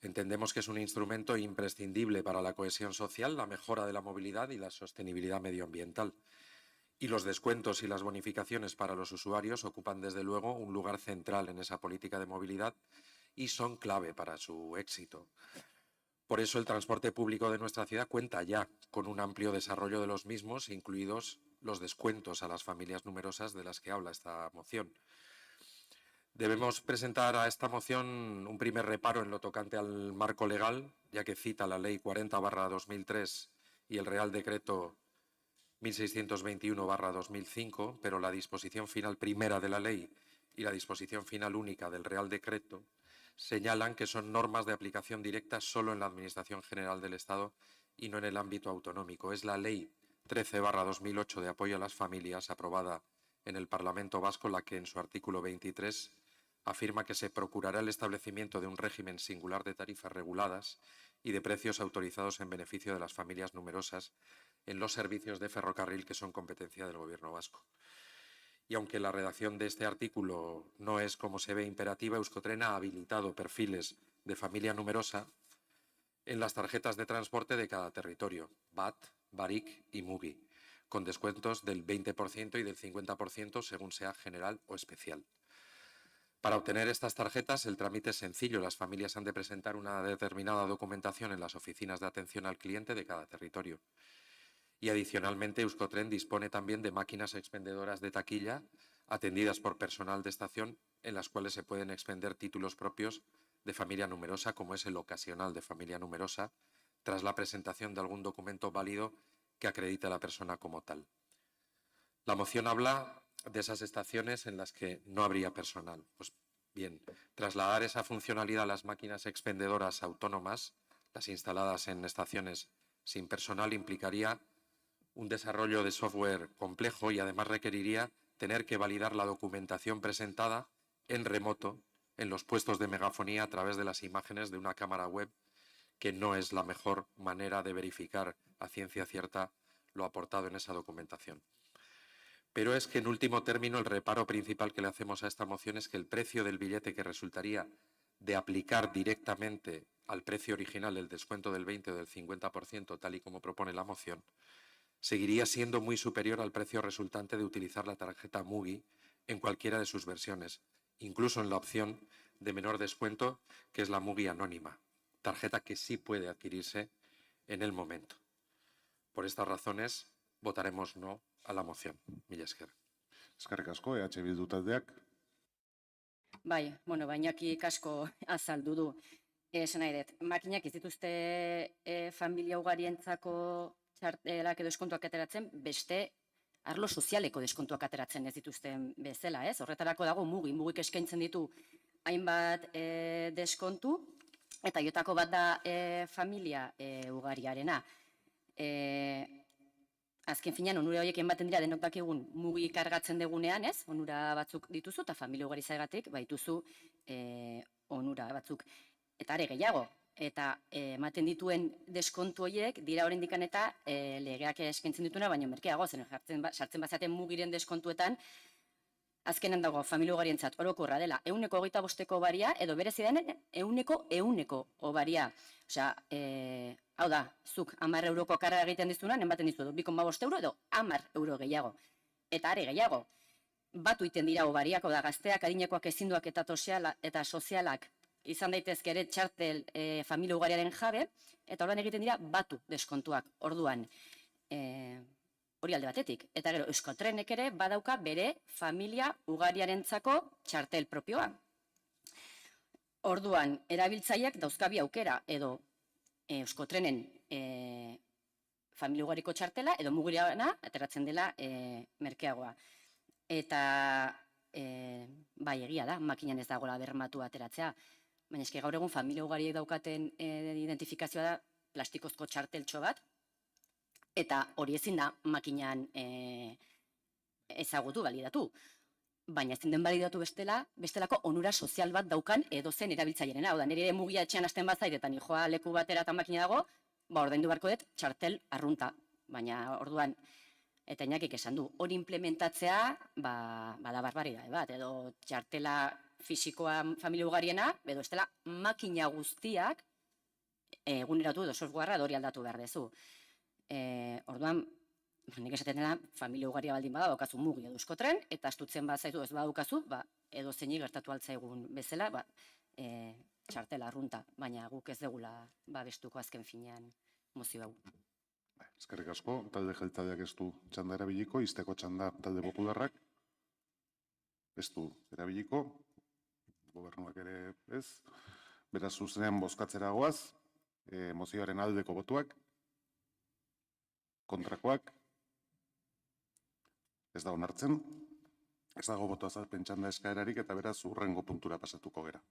entendemos que es un instrumento imprescindible para la cohesión social, la mejora de la movilidad y la sostenibilidad medioambiental. Y los descuentos y las bonificaciones para los usuarios ocupan desde luego un lugar central en esa política de movilidad y son clave para su éxito. Por eso el transporte público de nuestra ciudad cuenta ya con un amplio desarrollo de los mismos, incluidos los descuentos a las familias numerosas de las que habla esta moción. Debemos presentar a esta moción un primer reparo en lo tocante al marco legal, ya que cita la Ley 40/2003 y el Real Decreto 1621/2005, pero la disposición final primera de la ley y la disposición final única del Real Decreto señalan que son normas de aplicación directa solo en la Administración General del Estado y no en el ámbito autonómico. Es la Ley 13/2008 de apoyo a las familias, aprobada en el Parlamento Vasco, la que en su artículo 23 afirma que se procurará el establecimiento de un régimen singular de tarifas reguladas y de precios autorizados en beneficio de las familias numerosas en los servicios de ferrocarril que son competencia del Gobierno vasco. Y aunque la redacción de este artículo no es, como se ve, imperativa, Euskotren ha habilitado perfiles de familia numerosa en las tarjetas de transporte de cada territorio, BAT, Barik y Mugi, con descuentos del 20% y del 50% según sea general o especial. Para obtener estas tarjetas, el trámite es sencillo. Las familias han de presentar una determinada documentación en las oficinas de atención al cliente de cada territorio. Y adicionalmente, Euskotren dispone también de máquinas expendedoras de taquilla atendidas por personal de estación en las cuales se pueden expender títulos propios de familia numerosa, como es el ocasional de familia numerosa, tras la presentación de algún documento válido que acredite a la persona como tal. La moción habla de esas estaciones en las que no habría personal. Pues bien, trasladar esa funcionalidad a las máquinas expendedoras autónomas, las instaladas en estaciones sin personal, implicaría un desarrollo de software complejo y además requeriría tener que validar la documentación presentada en remoto en los puestos de megafonía a través de las imágenes de una cámara web, que no es la mejor manera de verificar a ciencia cierta lo aportado en esa documentación. Pero es que, en último término, el reparo principal que le hacemos a esta moción es que el precio del billete que resultaría de aplicar directamente al precio original el descuento del 20 o del 50%, tal y como propone la moción, seguiría siendo muy superior al precio resultante de utilizar la tarjeta Mugi en cualquiera de sus versiones, incluso en la opción de menor descuento, que es la Mugi anónima, tarjeta que sí puede adquirirse en el momento. Por estas razones, votaremos no a la moción. Mila esker. Eskerrik asko, EH Bildu taldeak. Bai, bueno, bainaki asko azaldu du. Esan nahi dut, makinak ez dituzte familia ugarientzako txartelak edo deskontuak ateratzen, beste arlo sozialeko deskontuak ateratzen ez dituzten bezala, ez? Horretarako dago Mugik eskaintzen ditu hainbat deskontu, eta jotako bat da familia ugariarena. Azken finean, onura horiek ematen dira denok dakigun Mugi kargatzen degunean, ez? Onura batzuk dituzu eta familia ugari zaigatik baituzu onura batzuk. Eta are gehiago, eta ematen dituen deskontu horiek dira oraindik eta legeak eskaintzen dituna, baina merkeago, zen sartzen bazaten Mugiren deskontuetan, azkenan dago familia ugarientzat orokorra dela 125 obaria, edo berezi den 100 obaria. Osea, hau da, zuk 10 euroko karga egiten dizunan, ematen dizu 2,5 euro edo 10 euro gehiago. Eta are gehiago, batu iten dira obariak, da gazteak, adinekoak, ezinduak eta sozialak izan daitezke ere txartel familia ugariaren jabe, eta orduan egiten dira batu deskontuak. Orduan, hori alde batetik. Eta gero, Euskotrenek ere badauka bere familia ugariarentzako txartel propioa. Orduan, erabiltzaileak dauzkabi aukera edo Euskotrenen familia ugariko txartela edo mugiriana ateratzen dela merkeagoa. Eta bai, egia da, makinan ez dagoela bermatu ateratzea. Baina eski gaur egun familia ugariek daukaten identifikazioa da plastikozko txarteltxo bat, eta hori ezin da makinan ezagutu, balidatu. Baina ezin den balidatu bestelako onura sozial bat daukan edozen erabiltzailerena. Hau da, nire mugia etxean hasten bazait eta nijoa leku batera eta makina dago, ordaindu beharko dut txartel arrunta. Baina orduan, eta Iñakik esan du, hori implementatzea bada barbaridade bat, edo txartela fisikoa familia ugariena, edo estela makina guztiak eguneratu edo softwarea hori aldatu behar dezu. Orduan, nik esaten dena, familia ugaria baldin bada, daukazu mugi edo Euskotren, eta astutzen bat zaitu ez badukazu, edo zeini gertatu altzaigun bezala, txartela arrunta, baina guk ez degula babestuko azken finean mozio hau. Eskerrik asko, talde jeltzaleak ez du txanda erabiliko, izteko txanda talde popularrak ez du erabiliko, gobernuak ere ez, beraz zuzenean bozkatzera goaz, mozioaren aldeko botuak, kontrakoak, ez da onartzen, ez dago boto azalpen txanda eskaerarik eta beraz hurrengo puntura pasatuko gera.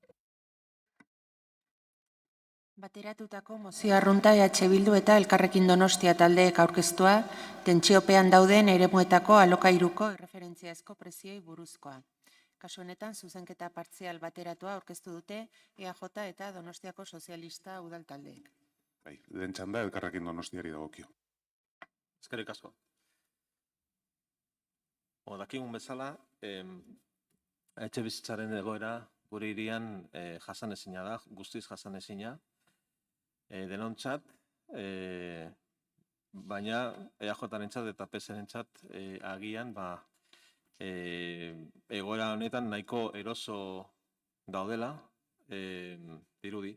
Bateratutako mozio arrunta EH Bildu eta Elkarrekin Donostia taldeek aurkeztua, tentsiopean dauden eremuetako alokairuko erreferentziazko prezioi buruzkoa. Kasu honetan, zuzenketa partzial bateratua aurkeztu dute EAJ eta Donostiako sozialista udal taldeek. Lehen txanda Elkarrekin Donostiari dagokio. Eskerrik asko. Dakigun bezala, etxebizitzaren egoera gure hirian jasanezina da, guztiz jasanezina, denontzat, baina EAJ-rentzat eta PS-rentzat agian egoera honetan nahiko eroso daudela, dirudi.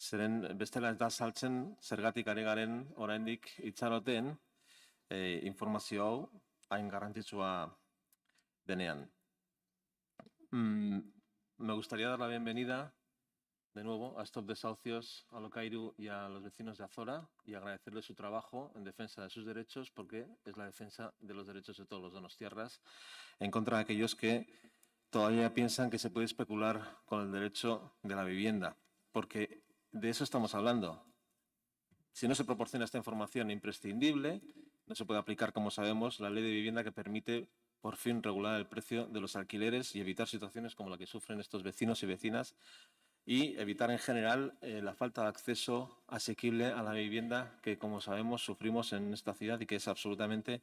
Zeren bestela ez da saltzen zergatik ari garen oraindik itxaroten informazio hau hain garrantzitsua denean. Me gustaría dar la bienvenida de nuevo a Stop Desahucios, a Alokairu y a los vecinos de Azora y agradecerles su trabajo en defensa de sus derechos porque es la defensa de los derechos de todos los donostiarras en contra de aquellos que todavía piensan que se puede especular con el derecho de la vivienda, porque de eso estamos hablando. Si no se proporciona esta información imprescindible, no se puede aplicar, como sabemos, la ley de vivienda que permite por fin regular el precio de los alquileres y evitar situaciones como la que sufren estos vecinos y vecinas y evitar en general la falta de acceso asequible a la vivienda que, como sabemos, sufrimos en esta ciudad y que es absolutamente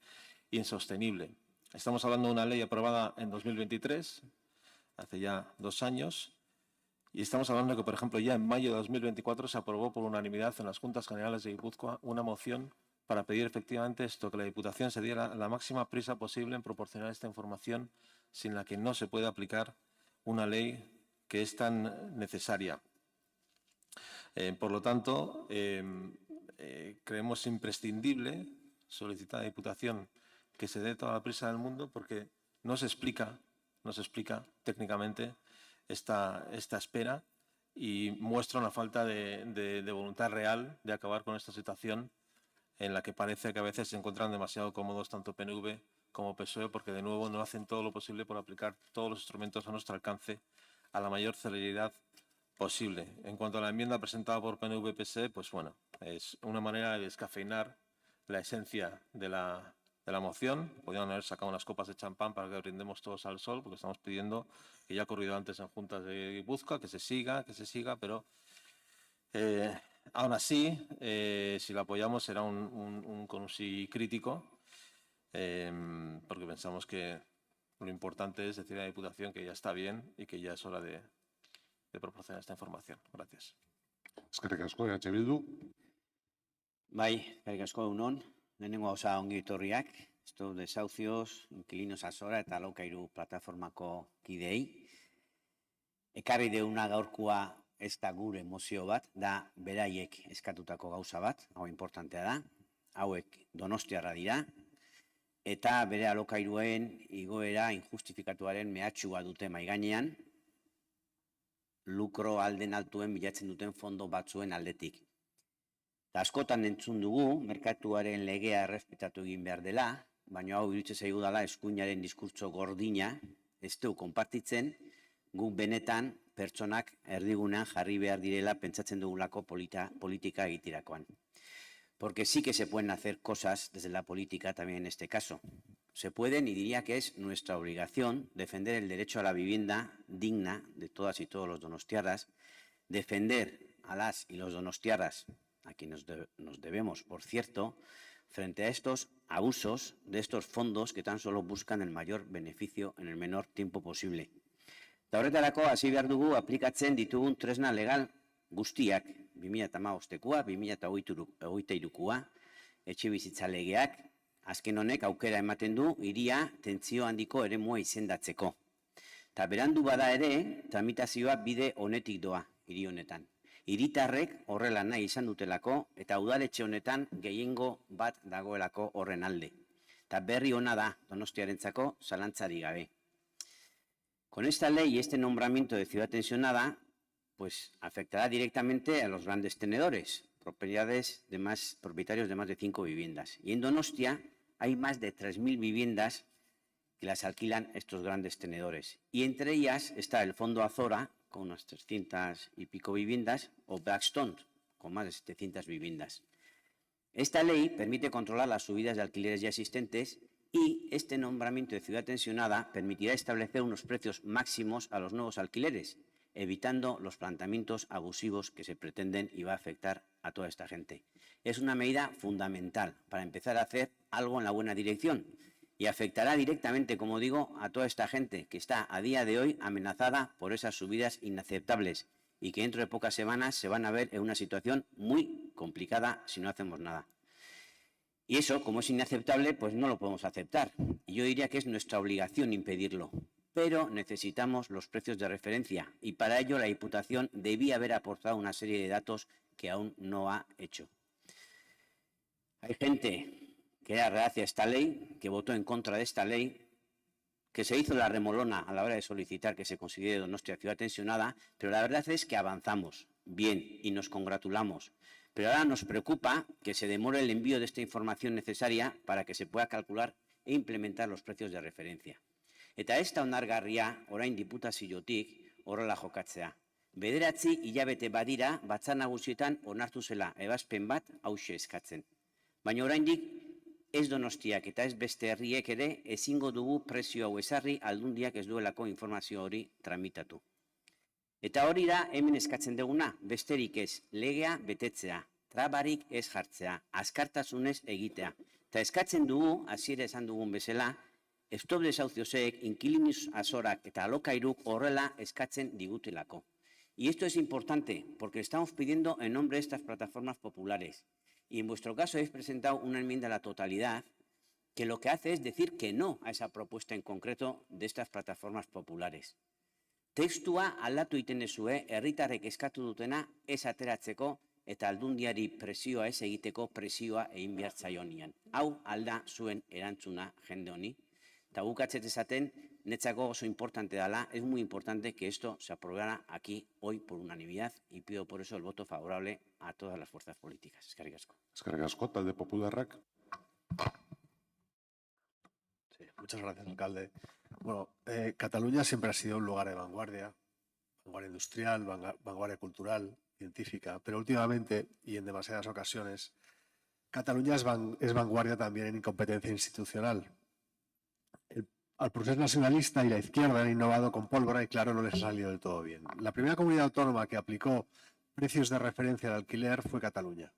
insostenible. Estamos hablando de una ley aprobada en 2023, hace ya 2 años, y estamos hablando de que, por ejemplo, ya en mayo de 2024 se aprobó por unanimidad en las Juntas Generales de Guipúzcoa una moción para pedir efectivamente esto, que la Diputación se diera la máxima prisa posible en proporcionar esta información sin la que no se puede aplicar una ley que es tan necesaria. Por lo tanto, creemos imprescindible solicitar a la Diputación que se dé toda la prisa del mundo porque no se explica técnicamente esta espera y muestra una falta de voluntad real de acabar con esta situación en la que parece que a veces se encuentran demasiado cómodos tanto PNV como PSOE porque de nuevo no hacen todo lo posible por aplicar todos los instrumentos a nuestro alcance a la mayor celeridad posible. En cuanto a la enmienda presentada por PNV-PSE, pues bueno, es una manera de descafeinar la esencia de la moción. Podrían haber sacado unas copas de champán para que brindemos todos al sol, porque estamos pidiendo, que ya ha ocurrido antes en juntas de Guipúzcoa, que se siga, pero aún así, si la apoyamos será un conusí crítico, porque pensamos que lo importante es decir a la Diputación que ya está bien y que ya es hora de proporcionar esta información. Gracias. Eskerrik asko, EH Bildu. Bai, eskerrik asko, egunon. Lehenengo gauza ongi etorriak, Stop Desahucios, Inquilinos Azora eta Alokairu plataformako kideei. Ekarri deuna gaurkoa ez da gure mozio bat, da beraiek eskatutako gauza bat, hau importantea da, hauek donostiarra dira, eta bere alokairuen igoera injustifikatuaren mehatxua dute maigainean, lukro alden altuen bilatzen duten fondo batzuen aldetik. Eta askotan entzun dugu, merkatuaren legea errespetatu egin behar dela, baina hau iruditzen zaigu dela eskuinaren diskurtso gordina, ez du konpartitzen, guk benetan pertsonak erdigunean jarri behar direla pentsatzen dugulako politika egiterakoan. Porque sí que se pueden hacer cosas desde la política también en este caso. Se pueden, y diría que es nuestra obligación, defender el derecho a la vivienda digna de todas y todos los donostiarras, defender a las y los donostiarras, a quienes nos debemos, por cierto, frente a estos abusos de estos fondos que tan solo buscan el mayor beneficio en el menor tiempo posible. Eta horretarako, hasi behar dugu aplikatzen ditugun tresna legal guztiak, 2015koa, 2023koa, etxebizitza legeak, azken honek aukera ematen du hiria tentsio handiko eremua izendatzeko. Eta berandu bada ere, tramitazioa bide honetik doa hiri honetan. Hiritarrek horrela nahi izan dutelako eta udaletxe honetan gehiengo bat dagoelako horren alde. Eta berri ona da Donostiarentzako zalantzari gabe. Con esta ley y este nombramiento de ciudad tensionada, pues afectará directamente a los grandes tenedores, propietarios de más de 5 viviendas. Y en Donostia hay más de 3.000 viviendas que las alquilan estos grandes tenedores. Y entre ellas está el Fondo Azora, con unas 300 y pico viviendas, o Blackstone, con más de 700 viviendas. Esta ley permite controlar las subidas de alquileres ya existentes y este nombramiento de ciudad tensionada permitirá establecer unos precios máximos a los nuevos alquileres, evitando los planteamientos abusivos que se pretenden y va a afectar a toda esta gente. Es una medida fundamental para empezar a hacer algo en la buena dirección y afectará directamente, como digo, a toda esta gente que está a día de hoy amenazada por esas subidas inaceptables y que dentro de pocas semanas se van a ver en una situación muy complicada si no hacemos nada. Y eso, como es inaceptable, pues no lo podemos aceptar. Y yo diría que es nuestra obligación impedirlo. Pero necesitamos los precios de referencia y para ello la Diputación debía haber aportado una serie de datos que aún no ha hecho. Hay gente que era reacia a esta ley, que votó en contra de esta ley, que se hizo la remolona a la hora de solicitar que se considere Donostia ciudad tensionada, pero la verdad es que avanzamos bien y nos congratulamos. Pero ahora nos preocupa que se demore el envío de esta información necesaria para que se pueda calcular e implementar los precios de referencia. Eta ez da onargarria orain diputaziotik horrela jokatzea. Bederatzi hilabete badira batzar nagusietan onartu zela ebazpen bat hauxe eskatzen. Baina oraindik ez Donostiak eta ez beste herriek ere ezingo dugu prezio hau ezarri Aldundiak ez duelako informazio hori tramitatu. Eta hori da hemen eskatzen duguna, besterik ez, legea betetzea, trabarik ez jartzea, azkartasunez egitea. Eta eskatzen dugu, hasiera esan dugun bezala, Stop Desahuciosek, Inquilinos Azorak eta Alokairuk horrela eskatzen digutelako. Y esto es importante porque estamos pidiendo en nombre de estas plataformas populares. Y en vuestro caso habéis presentado una enmienda a la totalidad que lo que hace es decir que no a esa propuesta en concreto de estas plataformas populares. Testua aldatu egiten duzue, herritarrek eskatu dutena ez ateratzeko eta Aldundiari presioa ez egiteko presioa egin behar zaionian. Hau alda zuen erantzuna jende honi. Eta bukatzet esaten, netzako oso importante dela, es muy importante que esto se aprobara aquí hoy por unanimidad y pido por eso el voto favorable a todas las fuerzas políticas. Eskerrik asko. Eskerrik asko, talde popularrak. Sí, muchas gracias, alcalde. Bueno, Cataluña siempre ha sido un lugar de vanguardia industrial, vanguardia cultural, científica, pero últimamente y en demasiadas ocasiones, Cataluña es vanguardia también en incompetencia institucional. Al procés nacionalista y la izquierda han innovado con pólvora y claro, no les ha salido del todo bien. La primera comunidad autónoma que aplicó precios de referencia al alquiler fue Cataluña.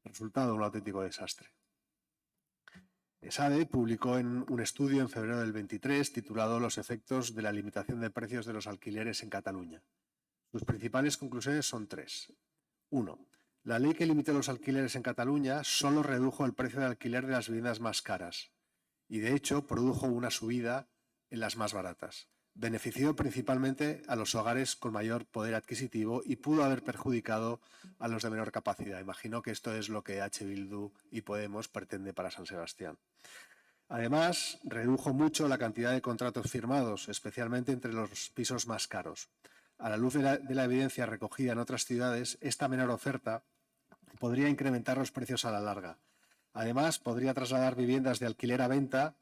Resultado, un auténtico desastre. ESADE publicó un estudio en febrero del 23 titulado Los efectos de la limitación de precios de los alquileres en Cataluña. Sus principales conclusiones son 3. 1. La ley que limitó los alquileres en Cataluña solo redujo el precio de alquiler de las viviendas más caras y, de hecho, produjo una subida en las más baratas. benefició principalmente a los hogares con mayor poder adquisitivo y pudo haber perjudicado a los de menor capacidad. Imagino que esto es lo que H. Bildu y Podemos pretende para San Sebastián. Además, redujo mucho la cantidad de contratos firmados, especialmente entre los pisos más caros. A la luz de la evidencia recogida en otras ciudades, esta menor oferta podría incrementar los precios a la larga. Además, podría trasladar viviendas de alquiler a venta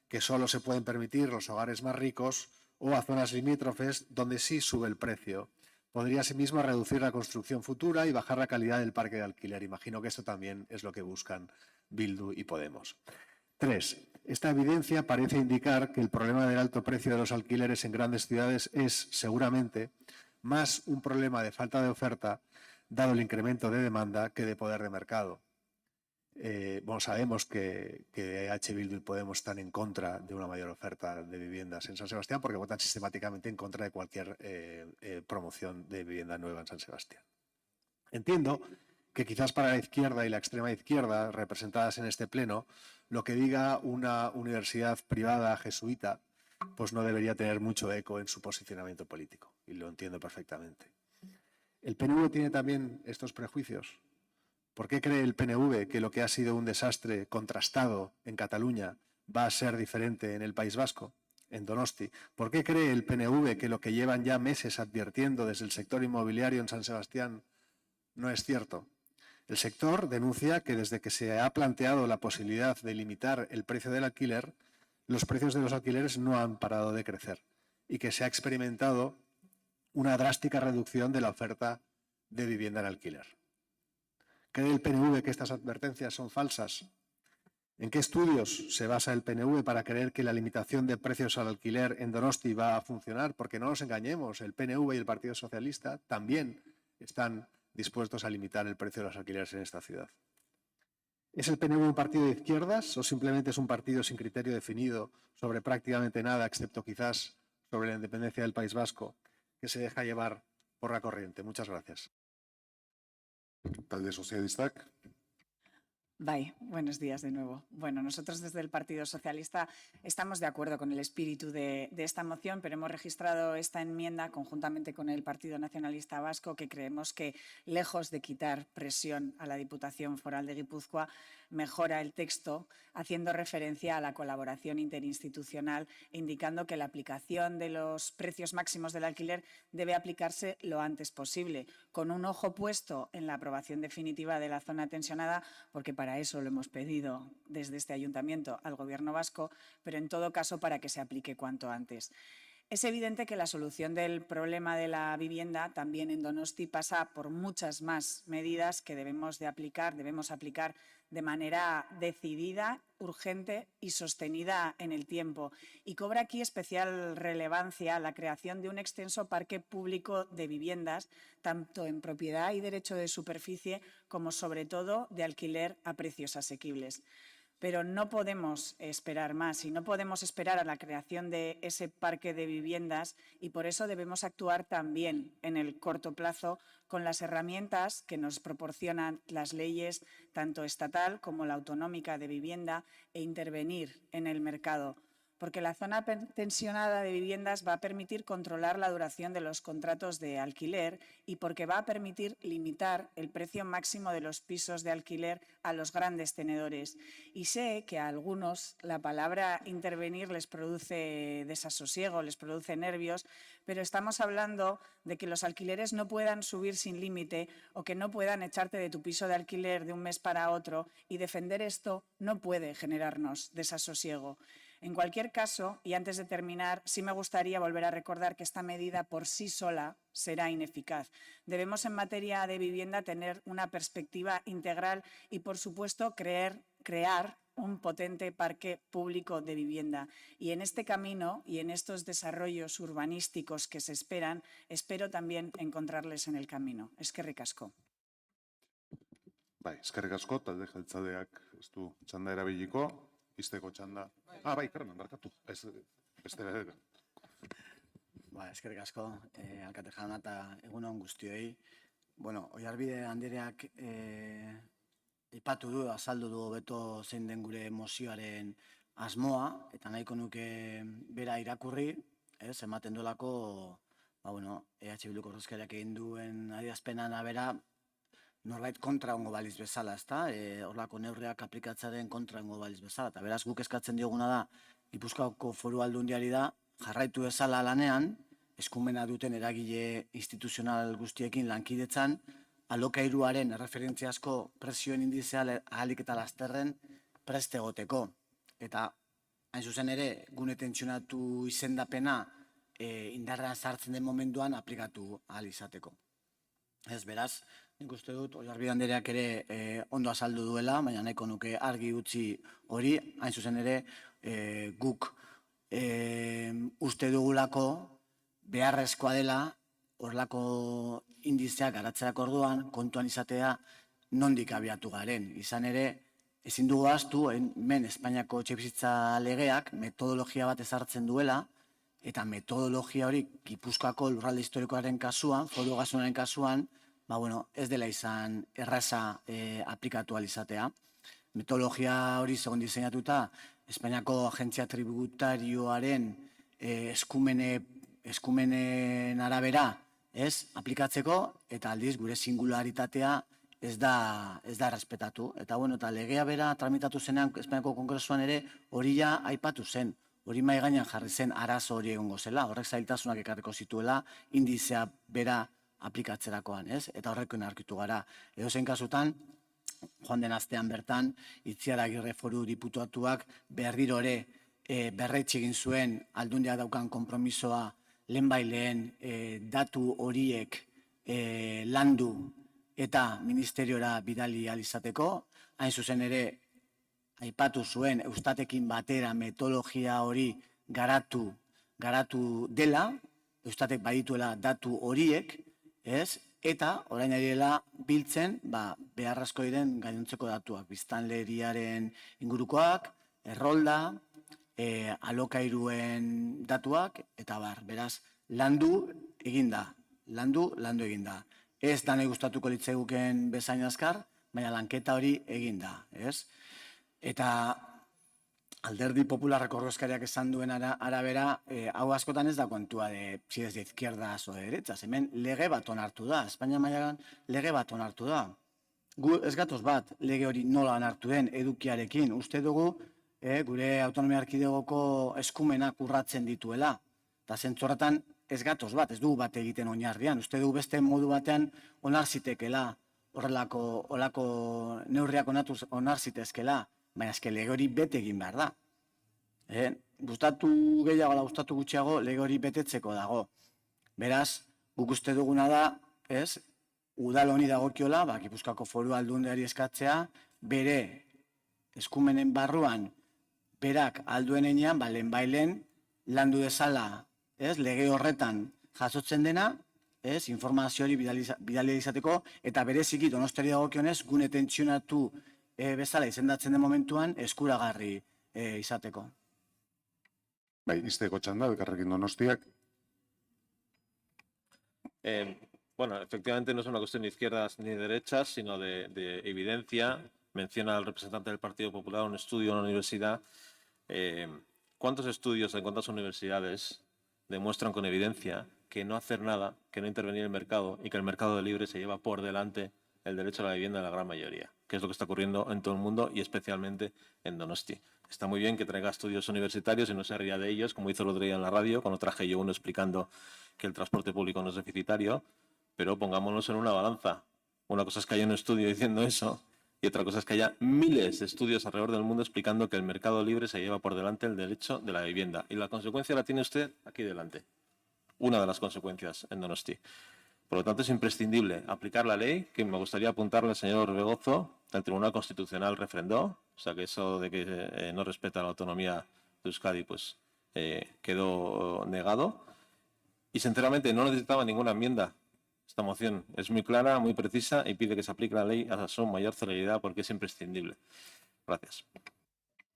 que solo se pueden permitir los hogares más ricos o a zonas limítrofes donde sí sube el precio. Podría asimismo reducir la construcción futura y bajar la calidad del parque de alquiler. Imagino que esto también es lo que buscan Bildu y Podemos. 3. Esta evidencia parece indicar que el problema del alto precio de los alquileres en grandes ciudades es, seguramente, más un problema de falta de oferta, dado el incremento de demanda, que de poder de mercado. Sabemos que H. Bildu y Podemos están en contra de una mayor oferta de viviendas en San Sebastián porque votan sistemáticamente en contra de cualquier promoción de vivienda nueva en San Sebastián. Entiendo que quizás para la izquierda y la extrema izquierda, representadas en este pleno, lo que diga una universidad privada jesuita pues no debería tener mucho eco en su posicionamiento político, y lo entiendo perfectamente. ¿El PNV tiene también estos prejuicios? ¿Por qué cree el PNV que lo que ha sido un desastre contrastado en Cataluña va a ser diferente en el País Vasco, en Donosti? ¿Por qué cree el PNV que lo que llevan ya meses advirtiendo desde el sector inmobiliario en San Sebastián no es cierto? El sector denuncia que desde que se ha planteado la posibilidad de limitar el precio del alquiler, los precios de los alquileres no han parado de crecer y que se ha experimentado una drástica reducción de la oferta de vivienda en alquiler. ¿Cree el PNV que estas advertencias son falsas? ¿En qué estudios se basa el PNV para creer que la limitación de precios al alquiler en Donosti va a funcionar? Porque no nos engañemos, el PNV y el Partido Socialista también están dispuestos a limitar el precio de los alquileres en esta ciudad. ¿Es el PNV un partido de izquierdas o simplemente es un partido sin criterio definido sobre prácticamente nada, excepto quizás sobre la independencia del País Vasco, que se deja llevar por la corriente? Muchas gracias. Talde Sozialistak. Buenos días de nuevo. Bueno, nosotros desde el Partido Socialista estamos de acuerdo con el espíritu de esta moción, pero hemos registrado esta enmienda conjuntamente con el Partido Nacionalista Vasco, que creemos que, lejos de quitar presión a la Diputación Foral de Guipúzcoa, mejora el texto, haciendo referencia a la colaboración interinstitucional e indicando que la aplicación de los precios máximos del alquiler debe aplicarse lo antes posible, con un ojo puesto en la aprobación definitiva de la zona tensionada, porque para eso lo hemos pedido desde este ayuntamiento al Gobierno vasco, pero en todo caso para que se aplique cuanto antes. Es evidente que la solución del problema de la vivienda también en Donosti pasa por muchas más medidas que debemos aplicar de manera decidida, urgente y sostenida en el tiempo. Y cobra aquí especial relevancia la creación de un extenso parque público de viviendas, tanto en propiedad y derecho de superficie como, sobre todo, de alquiler a precios asequibles. Pero no podemos esperar más y no podemos esperar a la creación de ese parque de viviendas, y por eso debemos actuar también en el corto plazo con las herramientas que nos proporcionan las leyes, tanto estatal como la autonómica de vivienda, e intervenir en el mercado. Porque la zona tensionada de viviendas va a permitir controlar la duración de los contratos de alquiler y porque va a permitir limitar el precio máximo de los pisos de alquiler a los grandes tenedores. Y sé que a algunos la palabra intervenir les produce desasosiego, les produce nervios, pero estamos hablando de que los alquileres no puedan subir sin límite o que no puedan echarte de tu piso de alquiler de un mes para otro, y defender esto no puede generarnos desasosiego. En cualquier caso, y antes de terminar, sí me gustaría volver a recordar que esta medida por sí sola será ineficaz. Debemos, en materia de vivienda, tener una perspectiva integral y, por supuesto, crear un potente parque público de vivienda. Y en este camino y en estos desarrollos urbanísticos que se esperan, espero también encontrarles en el camino. Eskerrik asko. Eskerrik asko, talde jeltzaleak ez du txanda erabiliko. Izteko txanda. Carmen, barkatu. Eskerrik asko, alkate jauna eta egun on guztioi. Oiarbide Andreak aipatu du, azaldu du hobeto zein den gure mozioaren asmoa, eta nahiko nuke bera irakurri, ez, ematen duelako, EH Bilduko ordezkariak egin duen adierazpenan arabera, norbait kontra ongo baliz bezala, ezta? Horlako neurriak aplikatzearen kontra ongo baliz bezala. Eta beraz, guk eskatzen dioguna da, Gipuzkoako Foru Aldundiari da, jarraitu bezala lanean, eskumena duten eragile instituzional guztiekin lankidetzan, alokairuaren erreferentziazko presioen indizea ahalik eta lasterren preste egoteko. Eta, hain zuzen ere, gune tentsionatu izendapena indarrean sartzen den momentuan aplikatu ahal izateko. Ez, beraz, nik uste dut, Oiarbide Andreak ere ondo azaldu duela, baina nahiko nuke argi utzi hori, hain zuzen ere, guk uste dugulako beharrezkoa dela horlako indizeak garatzerako orduan kontuan izatea nondik abiatu garen. Izan ere, ezin dugu ahaztu, hemen Espainiako etxebizitza legeak metodologia bat ezartzen duela, eta metodologia hori Gipuzkoako lurralde historikoaren kasuan, foru ogasunaren kasuan, ez dela izan erraza aplikatu ahal izatea. Metodologia hori segon diseinatuta, Espainiako agentzia tributarioaren eskumenen arabera aplikatzeko, eta aldiz gure singularitatea ez da errespetatu. Eta legea bera tramitatu zenean Espainiako Kongresuan ere hori ja aipatu zen. Hori mahai gainean jarri zen arazo hori egongo zela, horrek zailtasunak ekarriko zituela indizea bera aplikatzerakoan, eta horrekoen aurkitu gara. Edozein kasutan, joan den astean bertan, Itziaragirre Foru Diputatuak berriro ere berretsi egin zuen Aldundiak daukan konpromisoa lehenbaileen datu horiek landu eta ministeriora bidali ahal izateko, hain zuzen ere aipatu zuen Eustatekin batera metodologia hori garatu dela, Eustatek badituela datu horiek, eta orain ari dela biltzen beharrezko diren gainontzeko datuak, biztanleriaren ingurukoak, errolda, alokairuen datuak, eta beraz, landu eginda. Ez da nahi gustatuko litzaiguken bezain azkar, baina lanketa hori eginda, ez? Eta Alderdi Popularreko ordezkariak esan duen arabera, hau askotan ez da kontua si ez de izquierdas o de derechas, hemen lege bat onartu da, Espainia mailan lege bat onartu da. Gu ez gatoz bat lege hori nola onartu den edukiarekin, uste dugu gure autonomia erkidegoko eskumenak urratzen dituela, eta zentzorretan ez gatoz bat, ez dugu bat egiten oinarrian, uste dugu beste modu batean onar zitekela, horrelako neurriak onar zitezkela, baina eske lege hori bete egin behar da. Gustatu gehiago, gustatu gutxiago, lege hori betetzeko dago. Beraz, guk uste duguna da, udal honi dagokiola, Gipuzkoako Foru Aldundiari eskatzea, bere eskumenen barruan, berak alduen enean, lehenbailen, landu dezala, lege horretan jasotzen dena, informazio hori bidali izateko, eta bereziki Donostiari dagokionez, gune tentsionatu bezala izendatzen den momentuan eskuragarri izateko. Izteko txanda, Elkarrekin Donostiak. Bueno, efectivamente no es una cuestión de izquierdas ni derechas, sino de evidencia. Menciona el representante del Partido Popular un estudio en una universidad. ¿Cuántos estudios en cuántas universidades demuestran con evidencia que no hacer nada, que no intervenir en el mercado y que el mercado libre se lleva por delante el derecho a la vivienda de la gran mayoría, que es lo que está ocurriendo en todo el mundo y especialmente en Donosti? Está muy bien que traiga estudios universitarios y no se ría de ellos, como hizo el otro día en la radio, cuando traje yo uno explicando que el transporte público no es deficitario, pero pongámonos en una balanza. Una cosa es que haya un estudio diciendo eso y otra cosa es que haya miles de estudios alrededor del mundo explicando que el mercado libre se lleva por delante el derecho de la vivienda. Y la consecuencia la tiene usted aquí delante. Una de las consecuencias en Donosti. Por lo tanto, es imprescindible aplicar la ley, que me gustaría apuntarle al señor Orbegozo, el Tribunal Constitucional refrendó, o sea que eso de que no respeta la autonomía de Euskadi pues quedó negado. Y sinceramente no necesitaba ninguna enmienda. Esta moción es muy clara, muy precisa y pide que se aplique la ley a su mayor celeridad porque es imprescindible. Gracias.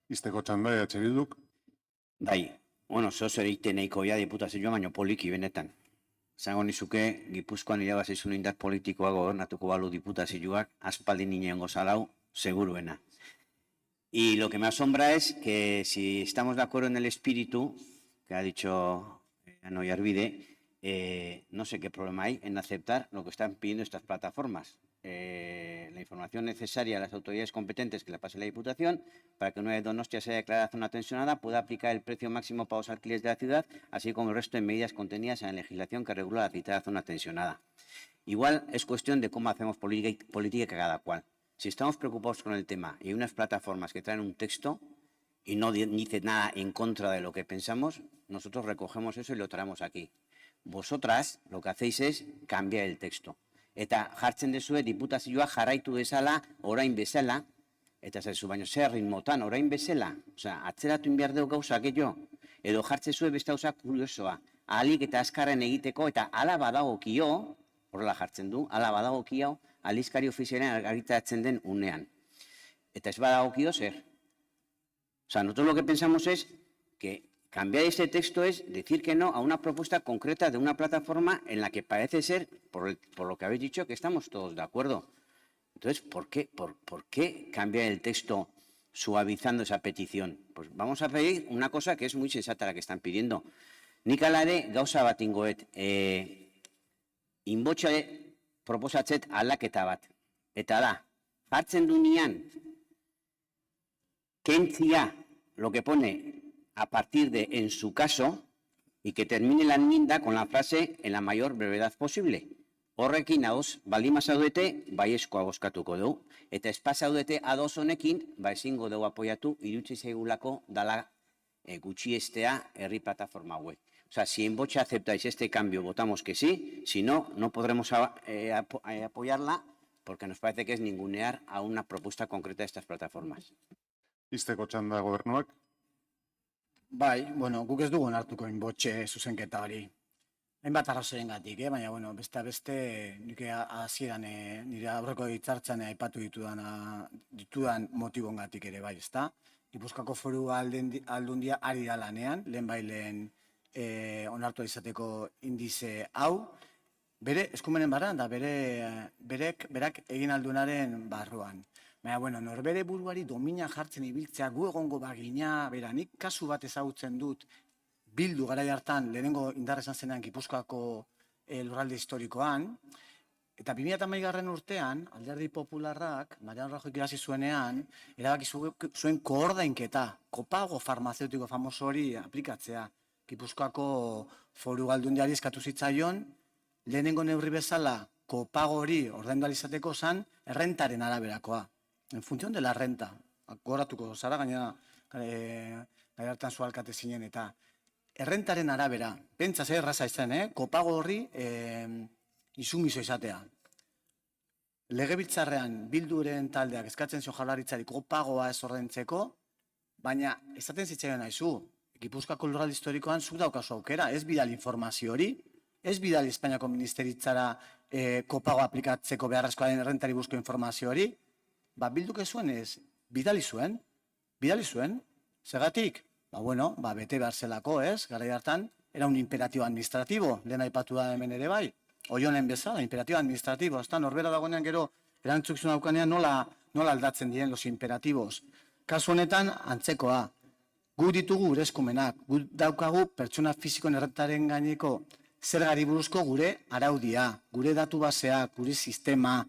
Izteko txanda, EH Bilduk. Zer egiten nahiko diputazioa, baina poliki benetan. Zango nizuke, Gipuzkoan irabazizun indar politikoa gobernatuko balu diputazioak, aspaldi ninen gozalau, seguruena. Y lo que me asombra es que si estamos de acuerdo en el espíritu, que ha dicho Ano y Arvide, no sé qué problema hay en aceptar lo que están pidiendo estas plataformas. La información necesaria a las autoridades competentes que la pase la Diputación para que una de Donostia sea declarada zona tensionada pueda aplicar el precio máximo para los alquileres de la ciudad, así como el resto de medidas contenidas en la legislación que regula la citada zona tensionada. Igual es cuestión de cómo hacemos política cada cual. Si estamos preocupados con el tema y hay unas plataformas que traen un texto y no dice nada en contra de lo que pensamos, nosotros recogemos eso y lo traemos aquí. Vosotras lo que hacéis es cambiar el texto. Eta jartzen dezue diputazioa jarraitu dezala, orain bezala, eta zaizu baino zer ritmotan, orain bezala, osea, atzeratu inbiar dugu gauza gehiago, edo jartzen zue beste gauza kuriosoa, ahalik eta azkarren egiteko, eta ala badagokio, horrela jartzen du, ala badagokio, aldizkari ofizialean argitaratzen den unean. Eta ez badagokio zer. O sea, nosotros lo que pensamos es que cambiar ese texto es decir que no a una propuesta concreta de una plataforma en la que parece ser, por lo que habéis dicho, que estamos todos de acuerdo. Entonces, ¿por qué cambiar el texto suavizando esa petición? Pues vamos a pedir una cosa que es muy sensata la que están pidiendo. Nik hala ere gauza bat ingoet, inbotxa proposatzet aldaketa bat. Eta da, jartzen dunean, kentzia, lo que pone a partir de en su caso, y que termine la enmienda con la frase en la mayor brevedad posible. Horrekin ados, baldin bazaudete, baiezkoa bozkatuko dugu. Eta ez pasaudete ados honekin, ezingo dugu apoiatu, irutsi zaigulako dala gutxiestea herri plataforma hauek. O sea, si en Bocha aceptáis este cambio, votamos que sí. Si no, no podremos apoyarla porque nos parece que es ningunear a una propuesta concreta de estas plataformas. Ixteko txanda gobernuak. Bai, bueno, guk ez dugu onartuko inbotxe zuzenketa hori. Hainbat arrazoiengatik, baina, bueno, beste nik hasieran nire aurreko hitzartzean aipatu ditudan motibongatik ere bai, ezta? Gipuzkoako Foru Aldundia ari da lanean, lehen onartua izateko indize hau, bere eskumenen barran da berak egin aldunaren barruan. Baina, bueno, norbere buruari domina jartzen ibiltzea, gu egongo bagina, nik kasu bat ezagutzen dut, Bildu garai hartan, lehenengo indarra esan zenean Gipuzkoako lurralde historikoan, eta 2008 urtean, Alderdi Popularrak, Mariano Rajoy irasi zuenean, erabaki zuen koordainketa, kopago farmazeutiko famoso hori aplikatzea. Gipuzkoako Foru Aldundiari eskatu zitzaion, lehenengo neurri bezala, kopago hori ordaindu ahal izateko zan, errentaren araberakoa. En función de la renta. Gogoratuko zara, gaina gai hartan zu alkate zinen eta errentaren arabera, pentsa zer erraza izan, kopago horri insumiso izatea. Legebiltzarrean Bilduren taldeak eskatzen zio Jaurlaritzari kopagoa ez ordaintzeko, baina esaten zitzaion aizu, Gipuzkoako lurralde historikoan zuk daukazu aukera, ez bidali informazio hori, ez bidali Espainiako Ministeritzara kopago aplikatzeko beharrezkoaren errentari buruzko informazio hori, Bilduk ez zuen ez, bidali zuen, zergatik? Bueno, bete behar zelako, ez, garai hartan, era un imperatibo administratibo, lehen aipatu da hemen ere bai, oionen bezala, imperatibo administratibo, ez da, norbera dagoenean gero, erantzukizun daukanean nola aldatzen diren los imperatibos. Kasu honetan, antzekoa, gu ditugu gure eskumenak, gu daukagu pertsona fizikoen errentaren gaineko zergari buruzko gure araudia, gure datu baseak, gure sistema,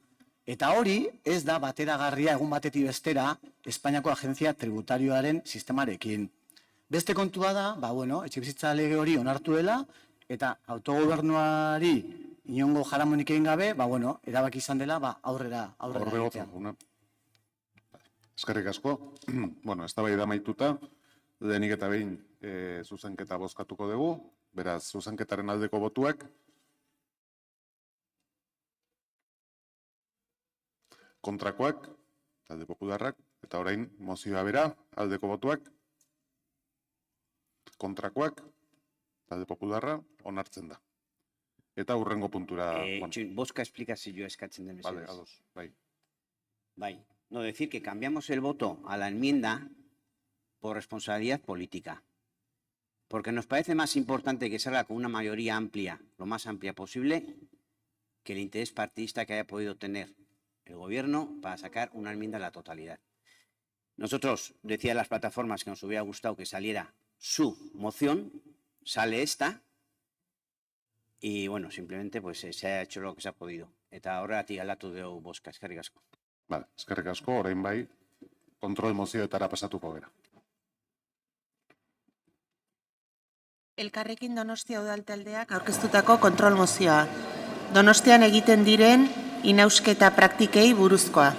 eta hori ez da bateragarria egun batetik bestera Espainiako Agentzia Tributarioaren sistemarekin. Beste kontua da, etxebizitza lege hori onartu dela, eta autogobernuari inongo jaramonik egin gabe, erabaki izan dela aurrera egitea. Eskerrik asko. Eztabaida amaituta, lehenik eta behin zuzenketa bozkatuko dugu, beraz, zuzenketaren aldeko botuak. Kontrakoak, talde popularrak, eta orain mozioa bera, aldeko botuak. Kontrakoak, talde popularra, onartzen da. Eta hurrengo puntura... Bozka esplikazioa eskatzen den mesedez. Vale, ados, bai. Bai, no, decir que cambiamos el voto a la enmienda por responsabilidad política. Porque nos parece más importante que salga con una mayoría amplia, lo más amplia posible, que el interés partidista que haya podido tener el gobierno para sacar una enmienda a la totalidad. Nosotros, decía las plataformas que nos hubiera gustado que saliera su moción, sale esta, Y bueno, simplemente pues se ha hecho lo que se ha podido. Eta horregatik aldatu dugu bozka, eskerrik asko. Vale, eskerrik asko, orain bai, kontrol mozioetara pasatuko gara. Elkarrekin Donostia udaltaldeak aurkeztutako kontrol mozioa. Donostian egiten diren inausketa praktikei buruzkoa.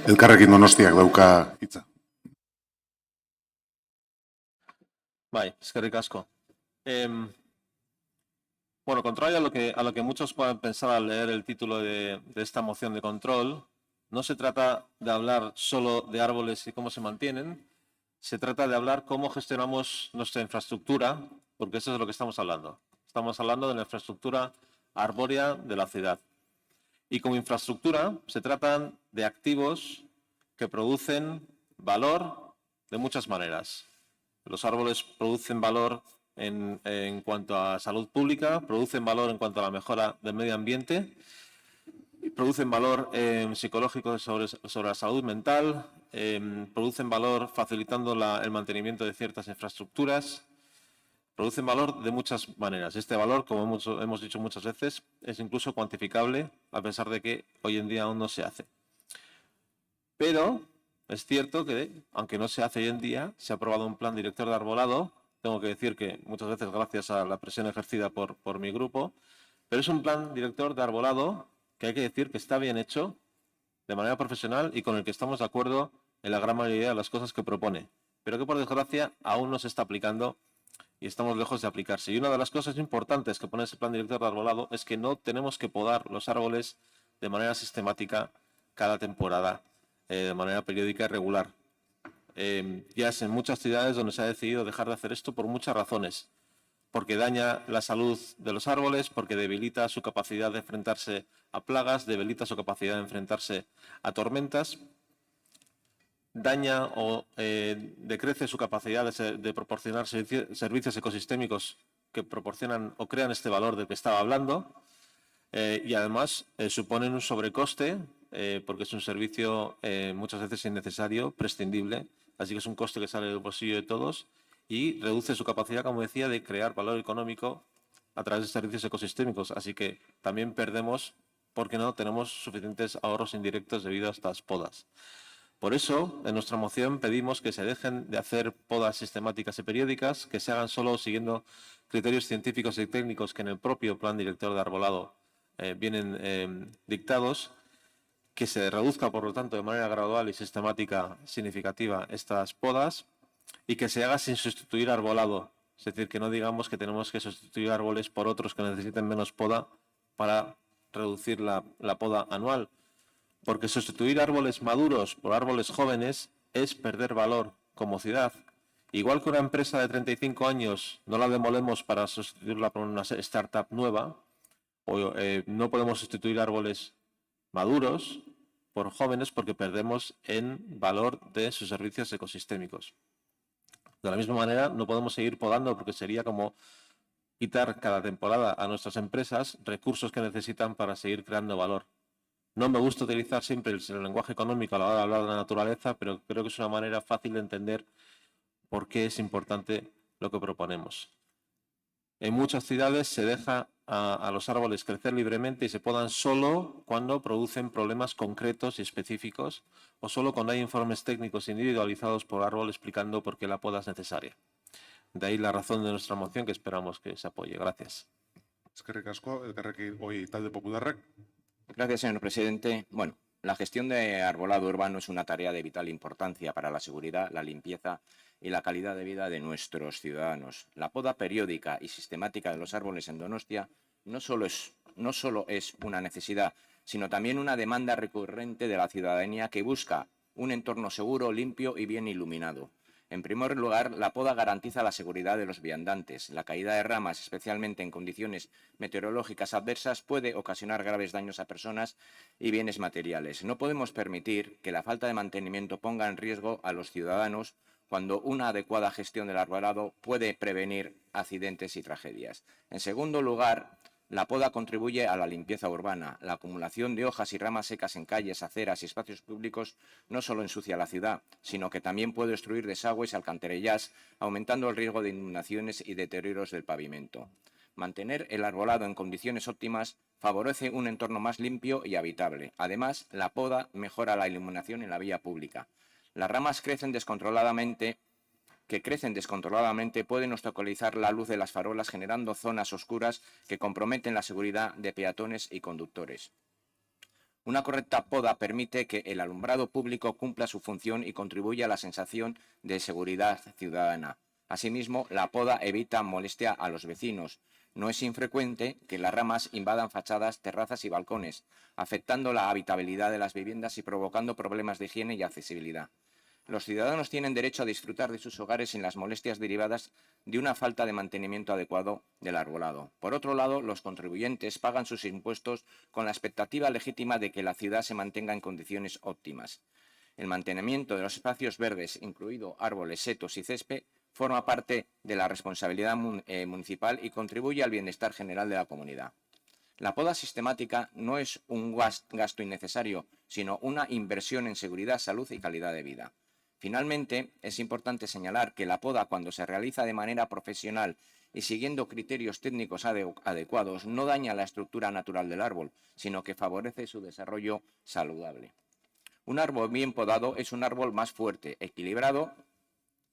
Elkarrekin Donostiak dauka hitza. Bai, eskerrik asko. Bueno, contrario a lo que muchos puedan pensar al leer el título de esta moción de control, no se trata de hablar solo de árboles y cómo se mantienen, se trata de hablar cómo gestionamos nuestra infraestructura, porque eso es de lo que estamos hablando. Estamos hablando de la infraestructura arbórea de la ciudad. Y como infraestructura se tratan de activos que producen valor de muchas maneras. Los árboles producen valor en cuanto a salud pública, producen valor en cuanto a la mejora del medio ambiente, producen valor psicológico sobre la salud mental, producen valor facilitando el mantenimiento de ciertas infraestructuras, producen valor de muchas maneras. Este valor, como hemos dicho muchas veces, es incluso cuantificable, a pesar de que hoy en día aún no se hace. Pero es cierto que, aunque no se hace hoy en día, se ha aprobado un plan director de arbolado. Tengo que decir que muchas veces gracias a la presión ejercida por mi grupo, pero es un plan director de arbolado que hay que decir que está bien hecho, de manera profesional y con el que estamos de acuerdo en la gran mayoría de las cosas que propone, pero que por desgracia aún no se está aplicando y estamos lejos de aplicarse. Y una de las cosas importantes que pone ese plan director de arbolado es que no tenemos que podar los árboles de manera sistemática cada temporada, de manera periódica y regular. Ya es en muchas ciudades donde se ha decidido dejar de hacer esto por muchas razones, porque daña la salud de los árboles, porque debilita su capacidad de enfrentarse a plagas, debilita su capacidad de enfrentarse a tormentas, daña o decrece su capacidad de proporcionar servicios ecosistémicos que proporcionan o crean este valor del que estaba hablando, y además suponen un sobrecoste, porque es un servicio muchas veces innecesario, prescindible, así que es un coste que sale del bolsillo de todos y reduce su capacidad, como decía, de crear valor económico a través de servicios ecosistémicos. Así que también perdemos porque no tenemos suficientes ahorros indirectos debido a estas podas. Por eso, en nuestra moción pedimos que se dejen de hacer podas sistemáticas y periódicas, que se hagan solo siguiendo criterios científicos y técnicos que en el propio plan director de arbolado vienen dictados, que se reduzca, por lo tanto, de manera gradual y sistemática significativa estas podas y que se haga sin sustituir arbolado. Es decir, que no digamos que tenemos que sustituir árboles por otros que necesiten menos poda para reducir la poda anual. Porque sustituir árboles maduros por árboles jóvenes es perder valor como ciudad. Igual que una empresa de 35 años no la demolemos para sustituirla por una startup nueva, o no podemos sustituir árboles maduros por jóvenes porque perdemos en valor de sus servicios ecosistémicos. De la misma manera, no podemos seguir podando porque sería como quitar cada temporada a nuestras empresas recursos que necesitan para seguir creando valor. No me gusta utilizar siempre el lenguaje económico a la hora de hablar de la naturaleza, pero creo que es una manera fácil de entender por qué es importante lo que proponemos. En muchas ciudades se deja a los árboles crecer libremente y se podan solo cuando producen problemas concretos y específicos o solo cuando hay informes técnicos individualizados por árbol explicando por qué la poda es necesaria. De ahí la razón de nuestra moción, que esperamos que se apoye. Gracias. Eskerrik asko, elkarrekin talde popularrak. Gracias, señor presidente. Bueno, la gestión de arbolado urbano es una tarea de vital importancia para la seguridad, la limpieza y la calidad de vida de nuestros ciudadanos. La poda periódica y sistemática de los árboles en Donostia no solo es una necesidad, sino también una demanda recurrente de la ciudadanía que busca un entorno seguro, limpio y bien iluminado. En primer lugar, la poda garantiza la seguridad de los viandantes. La caída de ramas, especialmente en condiciones meteorológicas adversas, puede ocasionar graves daños a personas y bienes materiales. No podemos permitir que la falta de mantenimiento ponga en riesgo a los ciudadanos cuando una adecuada gestión del arbolado puede prevenir accidentes y tragedias. En segundo lugar, la poda contribuye a la limpieza urbana. La acumulación de hojas y ramas secas en calles, aceras y espacios públicos no solo ensucia la ciudad, sino que también puede obstruir desagües y alcantarillas, aumentando el riesgo de inundaciones y deterioros del pavimento. Mantener el arbolado en condiciones óptimas favorece un entorno más limpio y habitable. Además, la poda mejora la iluminación en la vía pública. Las ramas que crecen descontroladamente pueden obstaculizar la luz de las farolas, generando zonas oscuras que comprometen la seguridad de peatones y conductores. Una correcta poda permite que el alumbrado público cumpla su función y contribuya a la sensación de seguridad ciudadana. Asimismo, la poda evita molestia a los vecinos. No es infrecuente que las ramas invadan fachadas, terrazas y balcones, afectando la habitabilidad de las viviendas y provocando problemas de higiene y accesibilidad. Los ciudadanos tienen derecho a disfrutar de sus hogares sin las molestias derivadas de una falta de mantenimiento adecuado del arbolado. Por otro lado, los contribuyentes pagan sus impuestos con la expectativa legítima de que la ciudad se mantenga en condiciones óptimas. El mantenimiento de los espacios verdes, incluido árboles, setos y césped, forma parte de la responsabilidad municipal y contribuye al bienestar general de la comunidad. La poda sistemática no es un gasto innecesario, sino una inversión en seguridad, salud y calidad de vida. Finalmente, es importante señalar que la poda, cuando se realiza de manera profesional y siguiendo criterios técnicos adecuados, no daña la estructura natural del árbol, sino que favorece su desarrollo saludable. Un árbol bien podado es un árbol más fuerte, equilibrado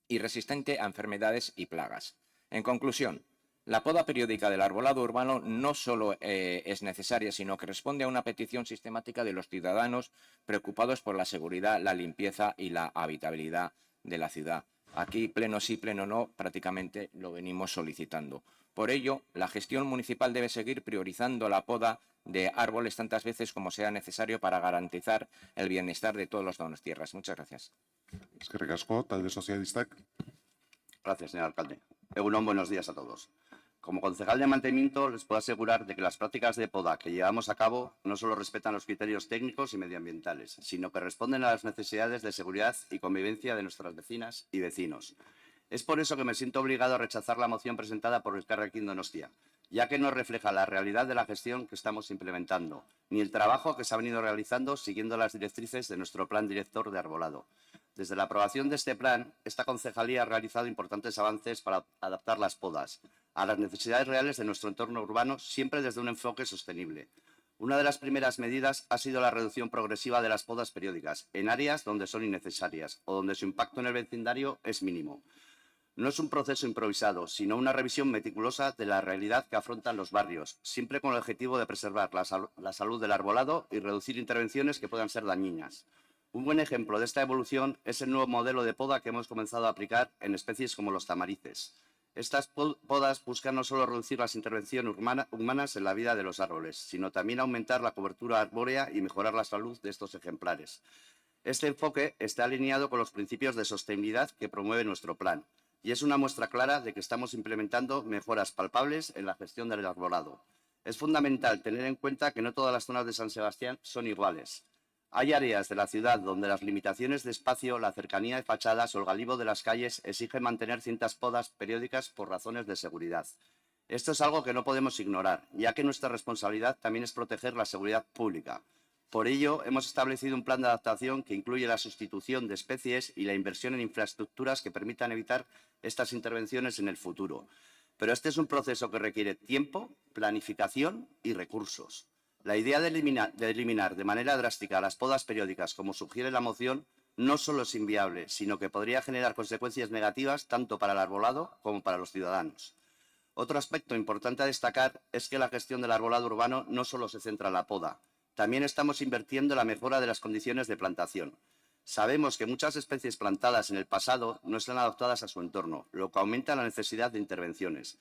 y resistente a enfermedades y plagas. En conclusión, la poda periódica del arbolado urbano no solo es necesaria, sino que responde a una petición sistemática de los ciudadanos preocupados por la seguridad, la limpieza y la habitabilidad de la ciudad. Aquí, pleno sí, pleno no, prácticamente lo venimos solicitando. Por ello, la gestión municipal debe seguir priorizando la poda de árboles tantas veces como sea necesario para garantizar el bienestar de todos los donostiarras. Muchas gracias. Eskerrik asko, talde sozialistak. Gracias, señor alcalde. Egunon, buenos días a todos. Como concejal de mantenimiento, les puedo asegurar de que las prácticas de poda que llevamos a cabo no solo respetan los criterios técnicos y medioambientales, sino que responden a las necesidades de seguridad y convivencia de nuestras vecinas y vecinos. Es por eso que me siento obligado a rechazar la moción presentada por Elkarrekin Donostia, ya que no refleja la realidad de la gestión que estamos implementando, ni el trabajo que se ha venido realizando siguiendo las directrices de nuestro plan director de arbolado. Desde la aprobación de este plan, esta concejalía ha realizado importantes avances para adaptar las podas a las necesidades reales de nuestro entorno urbano, siempre desde un enfoque sostenible. Una de las primeras medidas ha sido la reducción progresiva de las podas periódicas en áreas donde son innecesarias o donde su impacto en el vecindario es mínimo. No es un proceso improvisado, sino una revisión meticulosa de la realidad que afrontan los barrios, siempre con el objetivo de preservar la salud del arbolado y reducir intervenciones que puedan ser dañinas. Un buen ejemplo de esta evolución es el nuevo modelo de poda que hemos comenzado a aplicar en especies como los tamarices. Estas podas buscan no solo reducir las intervenciones humanas en la vida de los árboles, sino también aumentar la cobertura arbórea y mejorar la salud de estos ejemplares. Este enfoque está alineado con los principios de sostenibilidad que promueve nuestro plan y es una muestra clara de que estamos implementando mejoras palpables en la gestión del arbolado. Es fundamental tener en cuenta que no todas las zonas de San Sebastián son iguales. Hay áreas de la ciudad donde las limitaciones de espacio, la cercanía de fachadas o el galivo de las calles exigen mantener ciertas podas periódicas por razones de seguridad. Esto es algo que no podemos ignorar, ya que nuestra responsabilidad también es proteger la seguridad pública. Por ello, hemos establecido un plan de adaptación que incluye la sustitución de especies y la inversión en infraestructuras que permitan evitar estas intervenciones en el futuro. Pero este es un proceso que requiere tiempo, planificación y recursos. La idea de eliminar de manera drástica las podas periódicas, como sugiere la moción, no solo es inviable, sino que podría generar consecuencias negativas tanto para el arbolado como para los ciudadanos. Otro aspecto importante a destacar es que la gestión del arbolado urbano no solo se centra en la poda, también estamos invirtiendo en la mejora de las condiciones de plantación. Sabemos que muchas especies plantadas en el pasado no están adaptadas a su entorno, lo que aumenta la necesidad de intervenciones.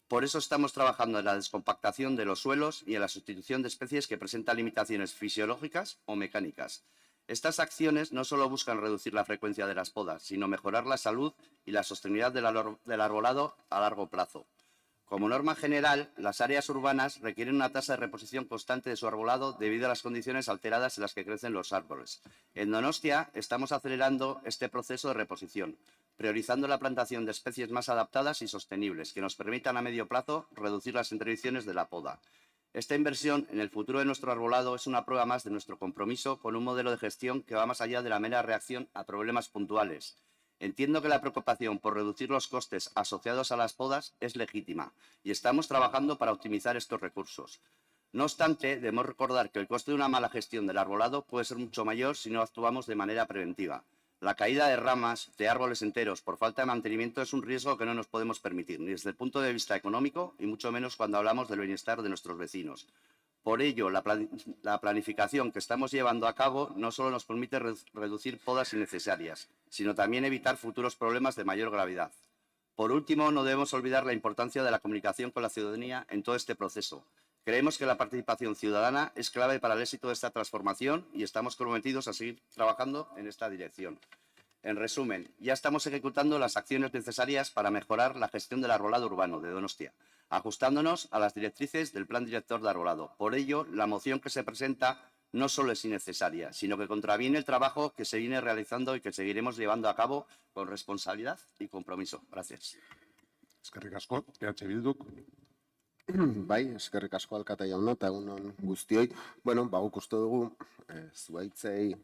Por eso estamos trabajando en la descompactación de los suelos y en la sustitución de especies que presentan limitaciones fisiológicas o mecánicas. Estas acciones no solo buscan reducir la frecuencia de las podas, sino mejorar la salud y la sostenibilidad del arbolado a largo plazo. Como norma general, las áreas urbanas requieren una tasa de reposición constante de su arbolado debido a las condiciones alteradas en las que crecen los árboles. En Donostia estamos acelerando este proceso de reposición, priorizando la plantación de especies más adaptadas y sostenibles, que nos permitan a medio plazo reducir las intervenciones de la poda. Esta inversión en el futuro de nuestro arbolado es una prueba más de nuestro compromiso con un modelo de gestión que va más allá de la mera reacción a problemas puntuales. Entiendo que la preocupación por reducir los costes asociados a las podas es legítima y estamos trabajando para optimizar estos recursos. No obstante, debemos recordar que el coste de una mala gestión del arbolado puede ser mucho mayor si no actuamos de manera preventiva. La caída de ramas de árboles enteros por falta de mantenimiento es un riesgo que no nos podemos permitir, ni desde el punto de vista económico y mucho menos cuando hablamos del bienestar de nuestros vecinos. Por ello, la planificación que estamos llevando a cabo no solo nos permite reducir podas innecesarias, sino también evitar futuros problemas de mayor gravedad. Por último, no debemos olvidar la importancia de la comunicación con la ciudadanía en todo este proceso. Creemos que la participación ciudadana es clave para el éxito de esta transformación y estamos comprometidos a seguir trabajando en esta dirección. En resumen, ya estamos ejecutando las acciones necesarias para mejorar la gestión del arbolado urbano de Donostia, ajustándonos a las directrices del Plan Director de Arbolado. Por ello, la moción que se presenta no solo es innecesaria, sino que contraviene el trabajo que se viene realizando y que seguiremos llevando a cabo con responsabilidad y compromiso. Gracias. Eskerrik asko, Bilduk. Bai, eskerrik asko alkate jauna eta egun on guztioi. Bueno, guk uste dugu zuhaitzei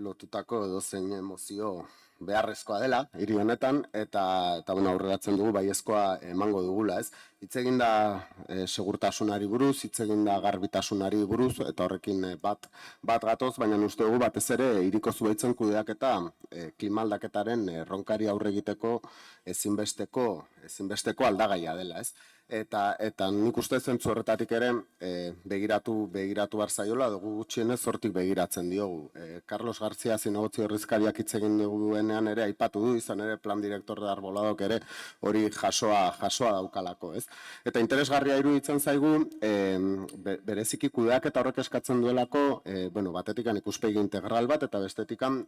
lotutako edozein emozio beharrezkoa dela hiri honetan eta aurreratzen dugu baiezkoa emango dugula, ez? Hitz egin da segurtasunari buruz, hitz egin da garbitasunari buruz eta horrekin bat gatoz, baina uste dugu batez ere hiriko zuhaitzen kudeaketa klima aldaketaren erronkari aurre egiteko ezinbesteko aldagaia dela, ez? Eta nik uste zentzu horretatik ere begiratu behar zaiola, dugu gutxienez hortik begiratzen diogu. Carlos García zinegotzi horrizkariak hitz egin duguenean ere aipatu du, izan ere plan director de arboladok ere hori jasoa daukalako, ez? Eta interesgarria iruditzen zaigu, bereziki kudeaketa horrek eskatzen duelako, batetikan ikuspegi integral bat, eta bestetikan,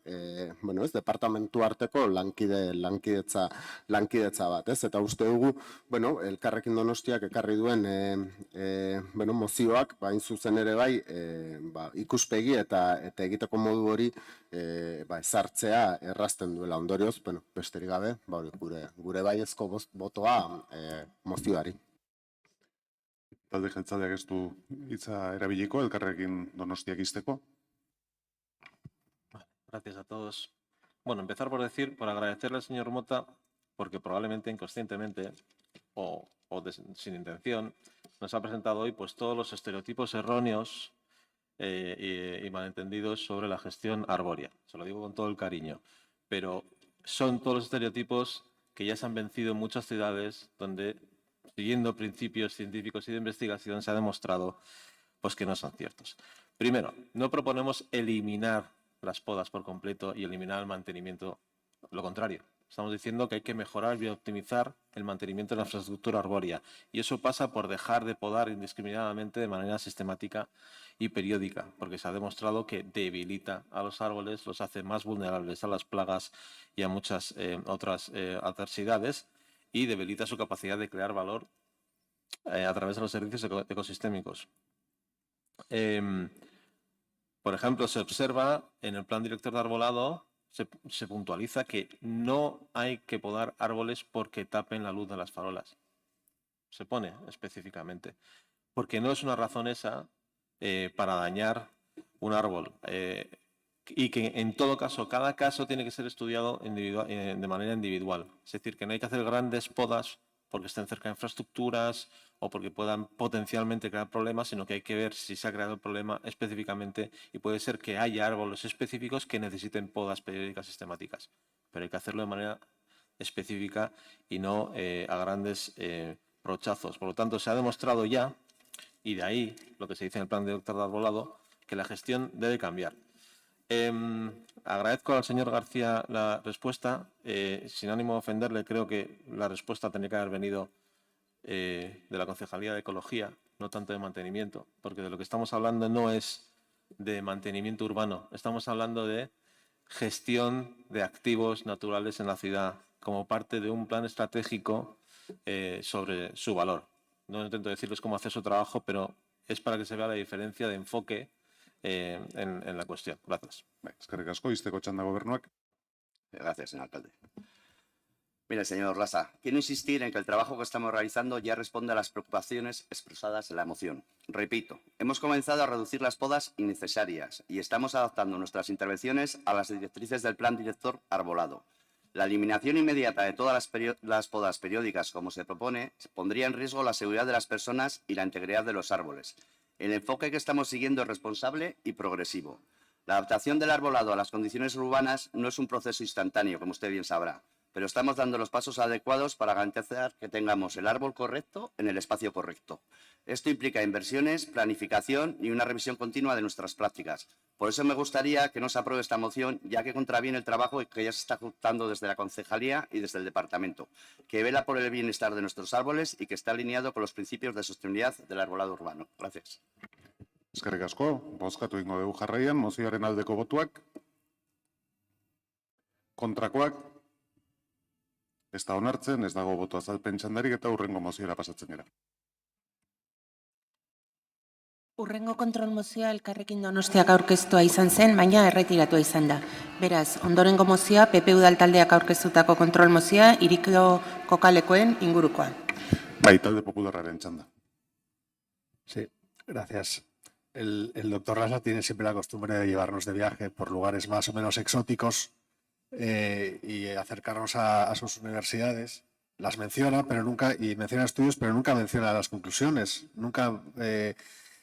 departamentu arteko lankidetza bat, ez? Eta uste dugu, Elkarrekin Donostiak ekarri duen mozioak, hain zuzen ere bai, ikuspegi eta egiteko modu hori ezartzea errazten duela ondorioz, besterik gabe, gure baiezko botoa mozioari. Talde jeltzaleak ez du hitza erabiliko, Elkarrekin Donostiak izteko. Gracias a todos. Bueno, empezar por agradecerle al señor Mota, porque probablemente inconscientemente o sin intención, nos ha presentado hoy pues todos los estereotipos erróneos y malentendidos sobre la gestión arbórea. Se lo digo con todo el cariño, pero son todos los estereotipos que ya se han vencido en muchas ciudades donde, siguiendo principios científicos y de investigación, se ha demostrado pues que no son ciertos. Primero, no proponemos eliminar las podas por completo y eliminar el mantenimiento, lo contrario. Estamos diciendo que hay que mejorar y optimizar el mantenimiento de la infraestructura arbórea. Y eso pasa por dejar de podar indiscriminadamente de manera sistemática y periódica, porque se ha demostrado que debilita a los árboles, los hace más vulnerables a las plagas y a muchas otras adversidades, y debilita su capacidad de crear valor a través de los servicios ecosistémicos. Por ejemplo, se observa en el Plan Director de Arbolado, se puntualiza que no hay que podar árboles porque tapen la luz de las farolas. Se pone específicamente. Porque no es una razón esa para dañar un árbol. Y que en todo caso, cada caso tiene que ser estudiado de manera individual. Es decir, que no hay que hacer grandes podas porque estén cerca de infraestructuras o porque puedan potencialmente crear problemas, sino que hay que ver si se ha creado el problema específicamente y puede ser que haya árboles específicos que necesiten podas periódicas sistemáticas. Pero hay que hacerlo de manera específica y no a grandes brochazos. Por lo tanto, se ha demostrado ya, y de ahí lo que se dice en el Plan Director de Arbolado, que la gestión debe cambiar. Agradezco al señor García la respuesta. Sin ánimo de ofenderle, creo que la respuesta tendría que haber venido de la Concejalía de Ecología, no tanto de mantenimiento, porque de lo que estamos hablando no es de mantenimiento urbano, estamos hablando de gestión de activos naturales en la ciudad como parte de un plan estratégico sobre su valor. No intento decirles cómo hacer su trabajo, pero es para que se vea la diferencia de enfoque en la cuestión. Gracias. Eskerrik asko, izteko txanda gobernuak. Gracias, señor alcalde. Mire, señor Lasa, quiero insistir en que el trabajo que estamos realizando ya responde a las preocupaciones expresadas en la moción. Repito, hemos comenzado a reducir las podas innecesarias y estamos adaptando nuestras intervenciones a las directrices del Plan Director Arbolado. La eliminación inmediata de todas las podas periódicas, como se propone, pondría en riesgo la seguridad de las personas y la integridad de los árboles. El enfoque que estamos siguiendo es responsable y progresivo. La adaptación del arbolado a las condiciones urbanas no es un proceso instantáneo, como usted bien sabrá, pero estamos dando los pasos adecuados para garantizar que tengamos el árbol correcto en el espacio correcto. Esto implica inversiones, planificación y una revisión continua de nuestras prácticas. Por eso me gustaría que no se apruebe esta moción, ya que contraviene el trabajo que ya se está ejecutando desde la Concejalía y desde el Departamento, que vela por el bienestar de nuestros árboles y que está alineado con los principios de sostenibilidad del arbolado urbano. Gracias. Eskerrik asko, bozkatu egingo dugu jarraian, mozioaren aldeko botuak. Kontrakoak, ez da onartzen, ez dago boto azalpen txandarik eta hurrengo moziora pasatzen gara. Hurrengo kontrol mozioa Elkarrekin Donostiak aurkeztua izan zen, baina erretiratua izan da. Beraz, ondorengo mozioa PP Udal taldeak aurkeztutako kontrol mozioa Iriko kokalekoen ingurukoa. Bai, talde popularraren txanda. Sí, gracias. El doctor Lasa tiene siempre la costumbre de llevarnos de viaje por lugares más o menos exóticos y acercarnos a sus universidades. Las menciona, pero nunca, y menciona estudios, pero nunca menciona las conclusiones, nunca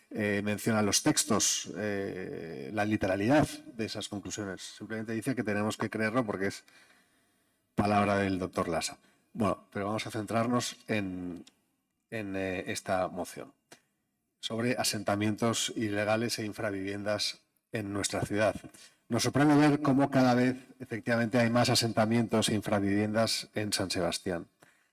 menciona los textos, la literalidad de esas conclusiones. Simplemente dice que tenemos que creerlo porque es palabra del doctor Lasa. Bueno, pero vamos a centrarnos en esta moción sobre asentamientos ilegales e infraviviendas en nuestra ciudad. Nos sorprende ver cómo cada vez efectivamente hay más asentamientos e infraviviendas en San Sebastián.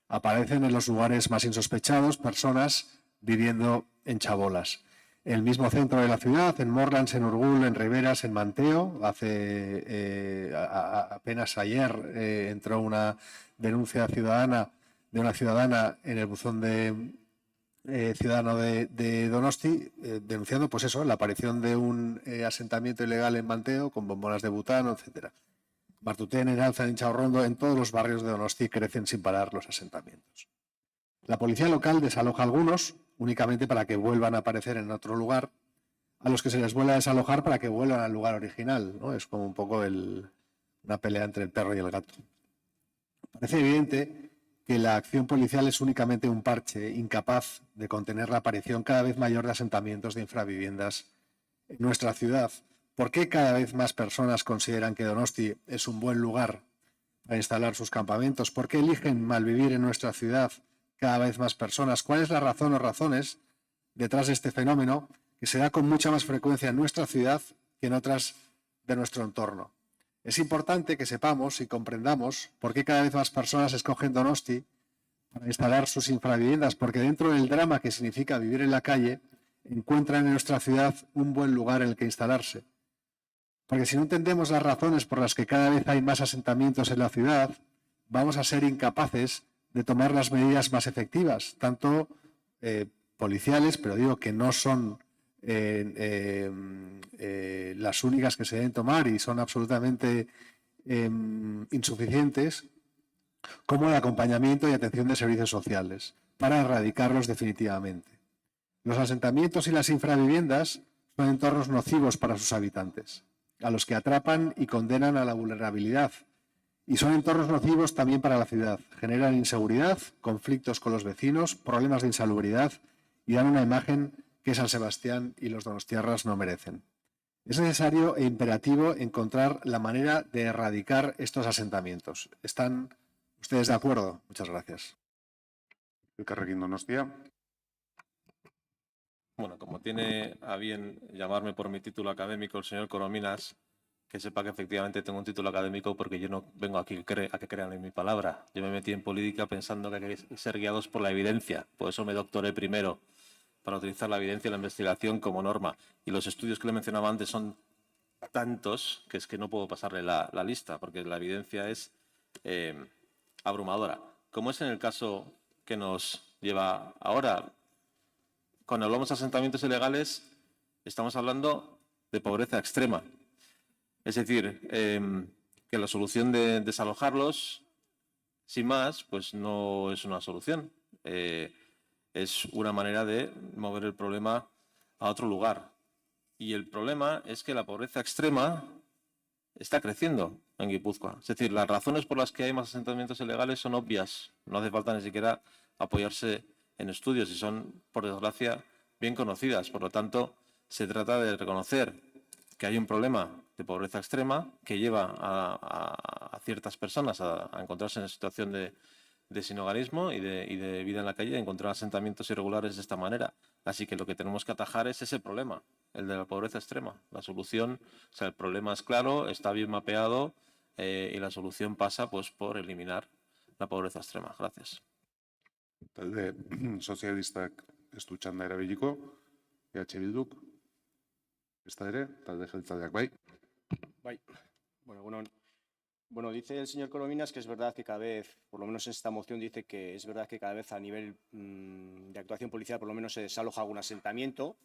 Aparecen en los lugares más insospechados personas viviendo en chabolas. En el mismo centro de la ciudad, en Morlans, en Urgul, en Riberas, en Manteo, apenas ayer entró una denuncia ciudadana de una ciudadana en el buzón de ciudadano de Donosti, denunciando pues eso, la aparición de un asentamiento ilegal en Manteo con bombonas de butano, etc. Martutén, en Alza, en Chaurrondo, en todos los barrios de Donosti crecen sin parar los asentamientos. La policía local desaloja algunos únicamente para que vuelvan a aparecer en otro lugar, a los que se les vuelve a desalojar para que vuelvan al lugar original, ¿no? Es como un poco una pelea entre el perro y el gato. Parece evidente que la acción policial es únicamente un parche incapaz de contener la aparición cada vez mayor de asentamientos de infraviviendas en nuestra ciudad. ¿Por qué cada vez más personas consideran que Donosti es un buen lugar para instalar sus campamentos? ¿Por qué eligen malvivir en nuestra ciudad cada vez más personas? ¿Cuál es la razón o razones detrás de este fenómeno que se da con mucha más frecuencia en nuestra ciudad que en otras de nuestro entorno? Es importante que sepamos y comprendamos por qué cada vez más personas escogen Donosti para instalar sus infraviviendas, porque dentro del drama que significa vivir en la calle, encuentran en nuestra ciudad un buen lugar en el que instalarse. Porque si no entendemos las razones por las que cada vez hay más asentamientos en la ciudad, vamos a ser incapaces de tomar las medidas más efectivas, tanto policiales, pero digo que no son las únicas que se deben tomar y son absolutamente insuficientes, como el acompañamiento y atención de servicios sociales, para erradicarlos definitivamente. Los asentamientos y las infraviviendas son entornos nocivos para sus habitantes, a los que atrapan y condenan a la vulnerabilidad. Y son entornos nocivos también para la ciudad. Generan inseguridad, conflictos con los vecinos, problemas de insalubridad y dan una imagen que San Sebastián y los donostiarras no merecen. Es necesario e imperativo encontrar la manera de erradicar estos asentamientos. ¿Están ustedes de acuerdo? Muchas gracias. Elkarrekin Donostia. Bueno, como tiene a bien llamarme por mi título académico el señor Corominas, que sepa que efectivamente tengo un título académico porque yo no vengo aquí a que crean en mi palabra. Yo me metí en política pensando que hay que ser guiados por la evidencia. Por eso me doctoré primero, para utilizar la evidencia y la investigación como norma. Y los estudios que le mencionaba antes son tantos que es que no puedo pasarle la lista, porque la evidencia es abrumadora. Como es en el caso que nos lleva ahora. Cuando hablamos de asentamientos ilegales, estamos hablando de pobreza extrema. Es decir, que la solución de desalojarlos, sin más, pues no es una solución. Es una manera de mover el problema a otro lugar. Y el problema es que la pobreza extrema está creciendo en Guipúzcoa. Es decir, las razones por las que hay más asentamientos ilegales son obvias. No hace falta ni siquiera apoyarse en estudios y son, por desgracia, bien conocidas. Por lo tanto, se trata de reconocer que hay un problema de pobreza extrema que lleva a ciertas personas a encontrarse en situación de sinhogarismo y de vida en la calle, a encontrar asentamientos irregulares de esta manera. Así que lo que tenemos que atajar es ese problema, el de la pobreza extrema. La solución, o sea, el problema es claro, está bien mapeado y la solución pasa pues por eliminar la pobreza extrema. Gracias. Talde sozialistak ez du txanda erabiliko, EH Bilduk, ez da ere, talde jeltzaleak bai. Bai. Bueno, dice el señor Corominas que es verdad que cada vez, por lo menos en esta moción dice que es verdad que cada vez a nivel de actuación policial por lo menos se desaloja algún asentamiento,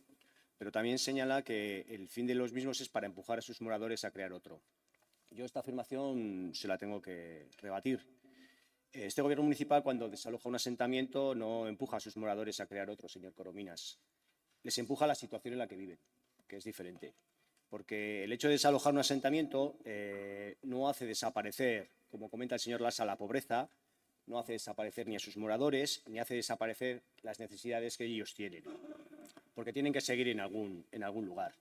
pero también señala que el fin de los mismos es para empujar a sus moradores a crear otro. Yo esta afirmación se la tengo que rebatir. Este gobierno municipal, cuando desaloja un asentamiento, no empuja a sus moradores a crear otro, señor Corominas. Les empuja a la situación en la que viven, que es diferente. Porque el hecho de desalojar un asentamiento no hace desaparecer, como comenta el señor Lasa, la pobreza, no hace desaparecer ni a sus moradores, ni hace desaparecer las necesidades que ellos tienen, porque tienen que seguir en algún lugar.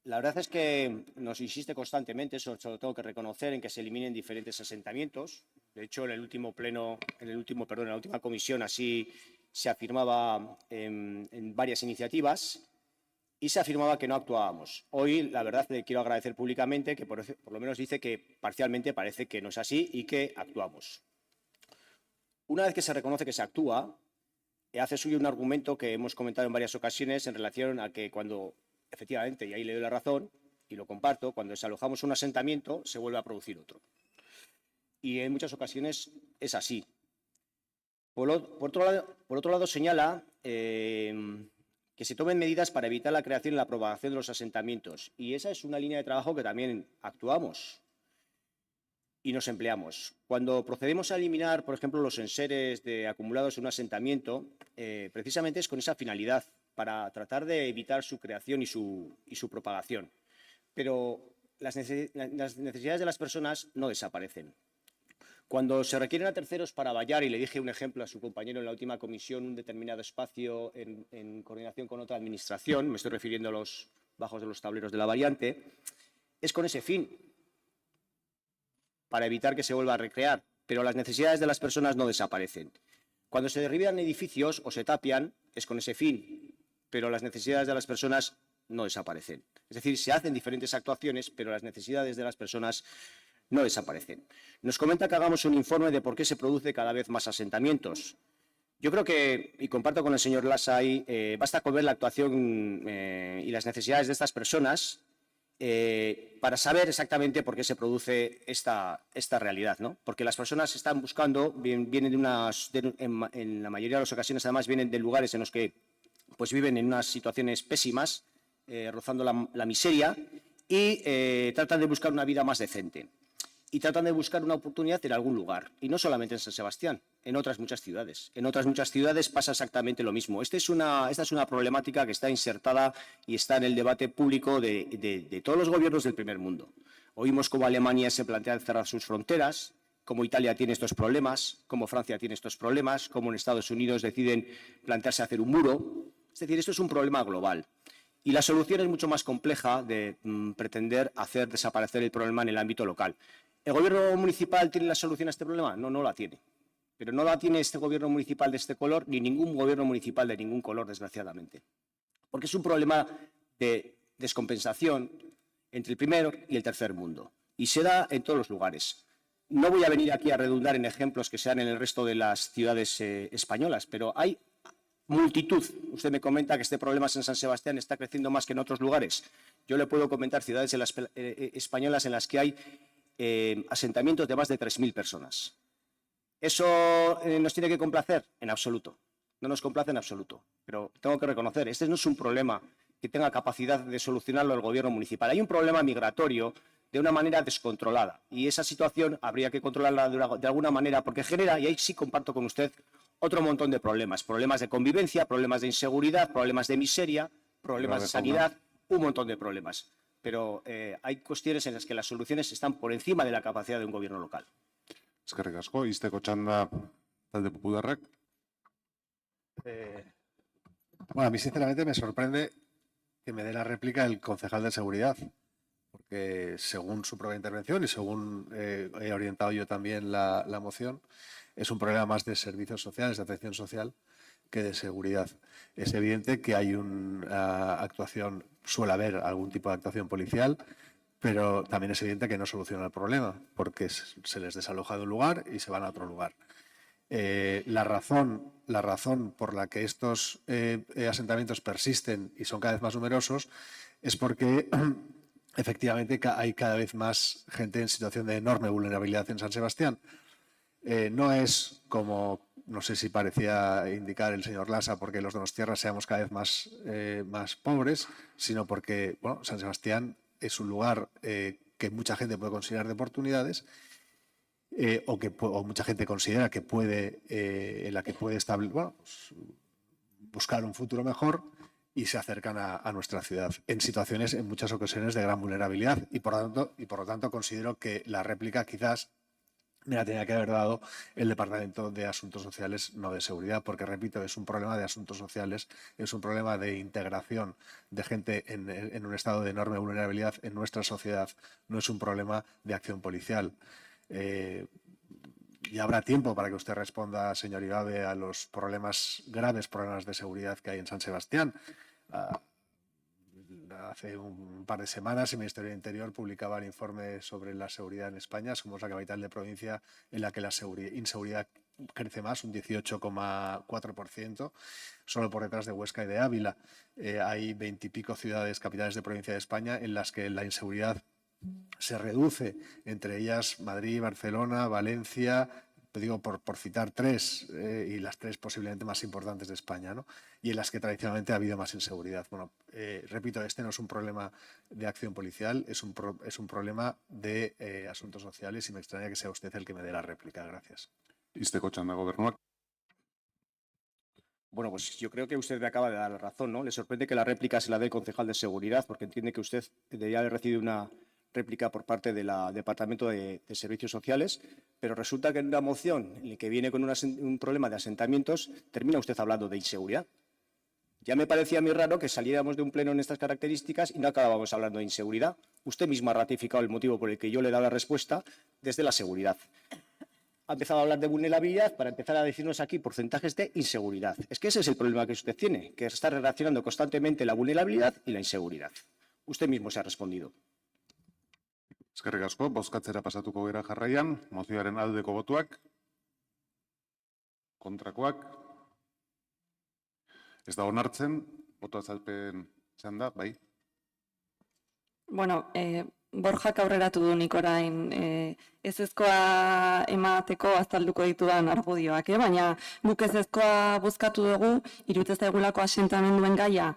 La verdad es que nos insiste constantemente, eso lo tengo que reconocer, en que se eliminen diferentes asentamientos. De hecho, en la última comisión así se afirmaba en varias iniciativas y se afirmaba que no actuábamos. Hoy, la verdad, le quiero agradecer públicamente que por lo menos dice que parcialmente parece que no es así y que actuamos. Una vez que se reconoce que se actúa, hace suyo un argumento que hemos comentado en varias ocasiones en relación a que cuando, efectivamente, y ahí le doy la razón y lo comparto, cuando desalojamos un asentamiento se vuelve a producir otro. Y en muchas ocasiones es así. Por otro lado, señala que se tomen medidas para evitar la creación y la propagación de los asentamientos. Y esa es una línea de trabajo que también actuamos y nos empleamos. Cuando procedemos a eliminar, por ejemplo, los enseres acumulados en un asentamiento, precisamente es con esa finalidad, para tratar de evitar su creación y su propagación. Pero las necesidades de las personas no desaparecen. Cuando se requieren a terceros para vallar, y le dije un ejemplo a su compañero en la última comisión, un determinado espacio en coordinación con otra administración, me estoy refiriendo a los bajos de los tableros de la variante, es con ese fin, para evitar que se vuelva a recrear, pero las necesidades de las personas no desaparecen. Cuando se derriban edificios o se tapian, es con ese fin, pero las necesidades de las personas no desaparecen. Es decir, se hacen diferentes actuaciones, pero las necesidades de las personas no desaparecen. Nos comenta que hagamos un informe de por qué se produce cada vez más asentamientos. Yo creo que, y comparto con el señor Lasa ahí, basta con ver la actuación y las necesidades de estas personas para saber exactamente por qué se produce esta realidad, ¿no? Porque las personas están buscando, vienen en la mayoría de las ocasiones además vienen de lugares en los que pues viven en unas situaciones pésimas, rozando la miseria, y tratan de buscar una vida más decente. Y tratan de buscar una oportunidad en algún lugar. Y no solamente en San Sebastián, en otras muchas ciudades. En otras muchas ciudades pasa exactamente lo mismo. Esta es una problemática que está insertada y está en el debate público de todos los gobiernos del primer mundo. Oímos cómo Alemania se plantea cerrar sus fronteras, cómo Italia tiene estos problemas, cómo Francia tiene estos problemas, cómo en Estados Unidos deciden plantearse hacer un muro. Es decir, esto es un problema global. Y la solución es mucho más compleja de pretender hacer desaparecer el problema en el ámbito local. ¿El gobierno municipal tiene la solución a este problema? No, no la tiene. Pero no la tiene este gobierno municipal de este color, ni ningún gobierno municipal de ningún color, desgraciadamente. Porque es un problema de descompensación entre el primer y el tercer mundo. Y se da en todos los lugares. No voy a venir aquí a redundar en ejemplos que se dan en el resto de las ciudades españolas, pero hay multitud. Usted me comenta que este problema en San Sebastián está creciendo más que en otros lugares. Yo le puedo comentar ciudades españolas en las que hay asentamientos de más de 3.000 personas. ¿Eso nos tiene que complacer? En absoluto. No nos complace en absoluto. Pero tengo que reconocer, este no es un problema que tenga capacidad de solucionarlo el gobierno municipal. Hay un problema migratorio de una manera descontrolada. Y esa situación habría que controlarla de alguna manera porque genera, y ahí sí comparto con usted, otro montón de problemas. Problemas de convivencia, problemas de inseguridad, problemas de miseria, problemas de sanidad, un montón de problemas. pero hay cuestiones en las que las soluciones están por encima de la capacidad de un gobierno local. Eskerrik asko, izteko txanda talde popularrak. Bueno, a mí sinceramente me sorprende que me dé la réplica el concejal de seguridad, porque según su propia intervención y según he orientado yo también la moción, es un problema más de servicios sociales, de atención social, que de seguridad. Es evidente que hay una actuación, suele haber algún tipo de actuación policial, pero también es evidente que no soluciona el problema, porque se les desaloja de un lugar y se van a otro lugar. La razón por la que estos asentamientos persisten y son cada vez más numerosos es porque efectivamente hay cada vez más gente en situación de enorme vulnerabilidad en San Sebastián. No es como, no sé si parecía indicar el señor Lasa, porque los donostiarras seamos cada vez más pobres, sino porque bueno, San Sebastián es un lugar que mucha gente puede considerar de oportunidades o mucha gente considera que puede, en la que puede buscar un futuro mejor y se acercan a nuestra ciudad en situaciones, en muchas ocasiones, de gran vulnerabilidad. Y por lo tanto considero que la réplica quizás me la tenía que haber dado el Departamento de Asuntos Sociales, no de Seguridad, porque, repito, es un problema de asuntos sociales, es un problema de integración de gente en un estado de enorme vulnerabilidad en nuestra sociedad, no es un problema de acción policial. Y habrá tiempo para que usted responda, señor Ibabe, a los graves problemas de seguridad que hay en San Sebastián. Hace un par de semanas el Ministerio del Interior publicaba el informe sobre la seguridad en España. Somos la capital de provincia en la que la inseguridad crece más, un 18,4%, solo por detrás de Huesca y de Ávila. Hay 20 y pico ciudades, capitales de provincia de España, en las que la inseguridad se reduce, entre ellas Madrid, Barcelona, Valencia, digo por citar tres, y las tres posiblemente más importantes de España, ¿no? Y en las que tradicionalmente ha habido más inseguridad. Bueno, repito, este no es un problema de acción policial, es un problema de asuntos sociales y me extraña que sea usted el que me dé la réplica. Gracias. Izteko txanda gobernuak. Bueno, pues yo creo que usted me acaba de dar la razón, ¿no? Le sorprende que la réplica se la dé el concejal de seguridad, porque entiende que usted debería haber recibido una réplica por parte del Departamento de Servicios Sociales, pero resulta que en una moción en la que viene con un problema de asentamientos, termina usted hablando de inseguridad. Ya me parecía muy raro que saliéramos de un pleno en estas características y no acabábamos hablando de inseguridad. Usted mismo ha ratificado el motivo por el que yo le he dado la respuesta desde la seguridad. Ha empezado a hablar de vulnerabilidad para empezar a decirnos aquí porcentajes de inseguridad. Es que ese es el problema que usted tiene, que está relacionando constantemente la vulnerabilidad y la inseguridad. Usted mismo se ha respondido. Eskerrik asko, bozkatzera pasatuko gera jarraian, mozioaren aldeko botuak, kontrakoak, ez da onartzen, boto azalpen txanda, bai. Bueno, Borjak aurreratu du nik orain ezezkoa emateko azalduko ditudan argudioak, baina guk ezezkoa bozkatu dugu, iruditzen zaigulako asentamenduen gaia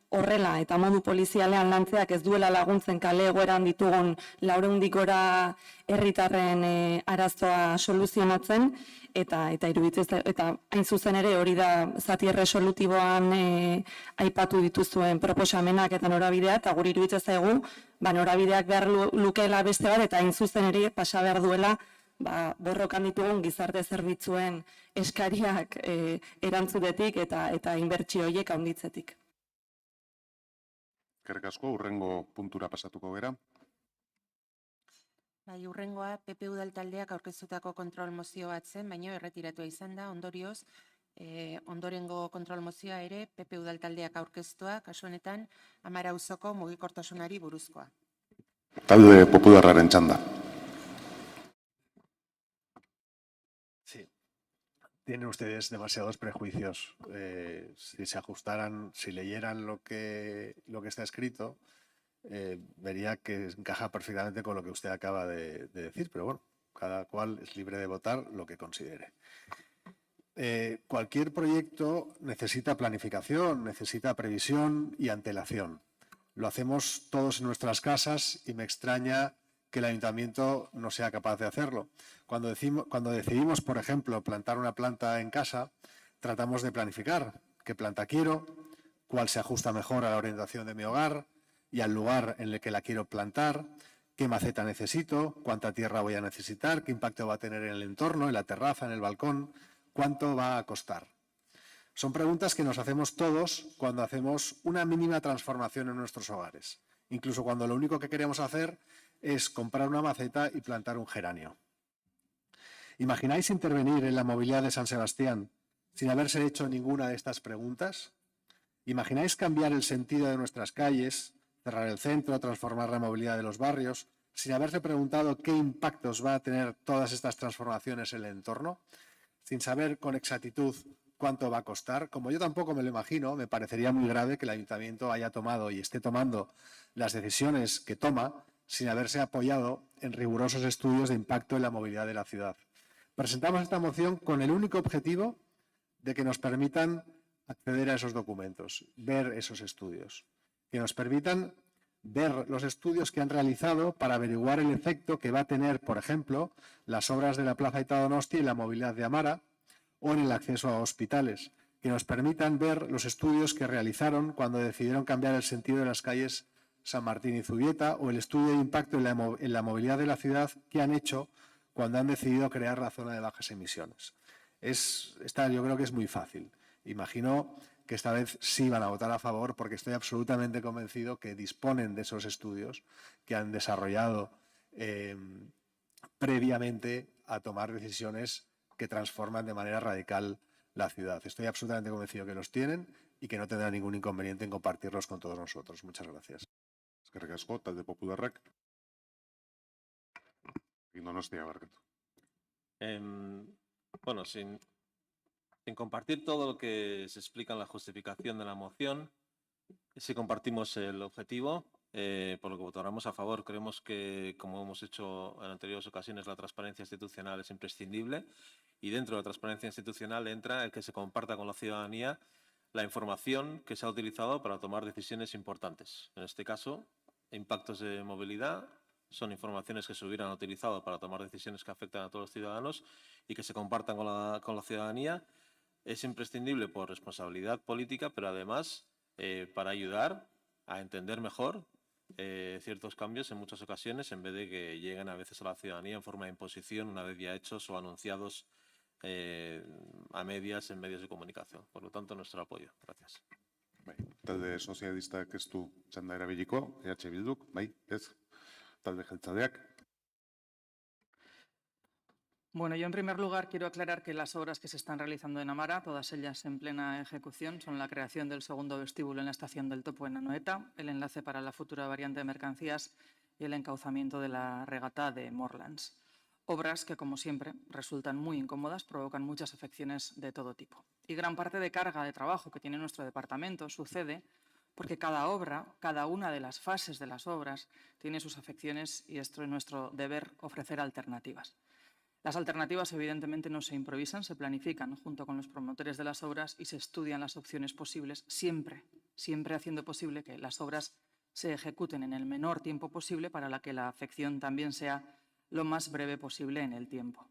horrela eta modu polizialean lantzeak ez duela laguntzen kale egoeran ditugun 400 gora herritarren arazoa soluzionatzen eta iruditzen eta hain zuzen ere hori da zati erresolutiboan aipatu dituzuen proposamenak eta norabidea eta guri iruditzen zaigu norabideak behar lukeela beste bat eta hain zuzen ere pasa behar duela borrokan ditugun gizarte zerbitzuen eskariak erantzutetik eta inbertsio horiek handitzetik. Eskerrik asko, hurrengo puntura pasatuko gera. Bai, hurrengoa PP udal taldeak aurkeztutako kontrol mozio bat zen, baina erretiratua izan da, ondorioz, ondorengo kontrol mozioa ere PP udal taldeak aurkeztua, kasu honetan, Amara auzoko mugikortasunari buruzkoa. Talde popularraren txanda. Tienen ustedes demasiados prejuicios. Si se ajustaran, si leyeran lo que está escrito, vería que encaja perfectamente con lo que usted acaba de decir, pero bueno, cada cual es libre de votar lo que considere. Cualquier proyecto necesita planificación, necesita previsión y antelación. Lo hacemos todos en nuestras casas y me extraña que el ayuntamiento no sea capaz de hacerlo. Cuando decidimos, por ejemplo, plantar una planta en casa, tratamos de planificar qué planta quiero, cuál se ajusta mejor a la orientación de mi hogar, y al lugar en el que la quiero plantar, qué maceta necesito, cuánta tierra voy a necesitar, qué impacto va a tener en el entorno, en la terraza, en el balcón, cuánto va a costar. Son preguntas que nos hacemos todos cuando hacemos una mínima transformación en nuestros hogares, incluso cuando lo único que queremos hacer es comprar una maceta y plantar un geranio. ¿Imagináis intervenir en la movilidad de San Sebastián sin haberse hecho ninguna de estas preguntas? ¿Imagináis cambiar el sentido de nuestras calles, cerrar el centro, transformar la movilidad de los barrios, sin haberse preguntado qué impactos va a tener todas estas transformaciones en el entorno? Sin saber con exactitud cuánto va a costar. Como yo tampoco me lo imagino, me parecería muy grave que el Ayuntamiento haya tomado y esté tomando las decisiones que toma sin haberse apoyado en rigurosos estudios de impacto en la movilidad de la ciudad. Presentamos esta moción con el único objetivo de que nos permitan acceder a esos documentos, ver esos estudios, que nos permitan ver los estudios que han realizado para averiguar el efecto que va a tener, por ejemplo, las obras de la Plaza Aita Donosti en la movilidad de Amara o en el acceso a hospitales, que nos permitan ver los estudios que realizaron cuando decidieron cambiar el sentido de las calles San Martín y Zubieta o el estudio de impacto en la movilidad de la ciudad que han hecho cuando han decidido crear la zona de bajas emisiones. Yo creo que es muy fácil. Imagino que esta vez sí van a votar a favor porque estoy absolutamente convencido que disponen de esos estudios que han desarrollado previamente a tomar decisiones que transforman de manera radical la ciudad. Estoy absolutamente convencido que los tienen y que no tendrán ningún inconveniente en compartirlos con todos nosotros. Muchas gracias. Eskerrik asko, talde popularrak. Donostia, barkatu. Bueno, sin compartir todo lo que se explica en la justificación de la moción, sí compartimos el objetivo, por lo que votaremos a favor. Creemos que, como hemos hecho en anteriores ocasiones, la transparencia institucional es imprescindible y dentro de la transparencia institucional entra el que se comparta con la ciudadanía la información que se ha utilizado para tomar decisiones importantes. En este caso, impactos de movilidad son informaciones que se hubieran utilizado para tomar decisiones que afectan a todos los ciudadanos y que se compartan con la ciudadanía. Es imprescindible por responsabilidad política, pero además para ayudar a entender mejor ciertos cambios en muchas ocasiones, en vez de que lleguen a veces a la ciudadanía en forma de imposición, una vez ya hechos o anunciados a medias en medios de comunicación. Por lo tanto, nuestro apoyo. Gracias. Talde sozialistak ez du txanda erabiliko, Bilduk, bai, ez? Talde jeltzaleak. Bueno, yo en primer lugar quiero aclarar que las obras que se están realizando en Amara, todas ellas en plena ejecución, son la creación del segundo vestíbulo en la estación del Topo en Anoeta, el enlace para la futura variante de mercancías y el encauzamiento de la regata de Morlands. Obras que, como siempre, resultan muy incómodas, provocan muchas afecciones de todo tipo. Y gran parte de carga de trabajo que tiene nuestro departamento sucede porque cada obra, cada una de las fases de las obras, tiene sus afecciones y es nuestro deber ofrecer alternativas. Las alternativas, evidentemente, no se improvisan, se planifican junto con los promotores de las obras y se estudian las opciones posibles, siempre haciendo posible que las obras se ejecuten en el menor tiempo posible para que la afección también sea lo más breve posible en el tiempo.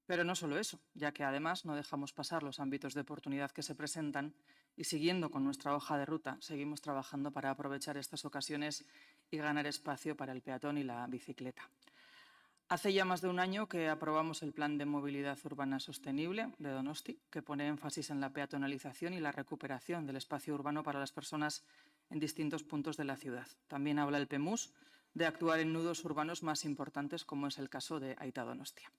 Pero no solo eso, ya que además no dejamos pasar los ámbitos de oportunidad que se presentan y siguiendo con nuestra hoja de ruta, seguimos trabajando para aprovechar estas ocasiones y ganar espacio para el peatón y la bicicleta. Hace ya más de un año que aprobamos el Plan de Movilidad Urbana Sostenible de Donosti, que pone énfasis en la peatonalización y la recuperación del espacio urbano para las personas en distintos puntos de la ciudad. También habla el PEMUS de actuar en nudos urbanos más importantes, como es el caso de Aita Donostia.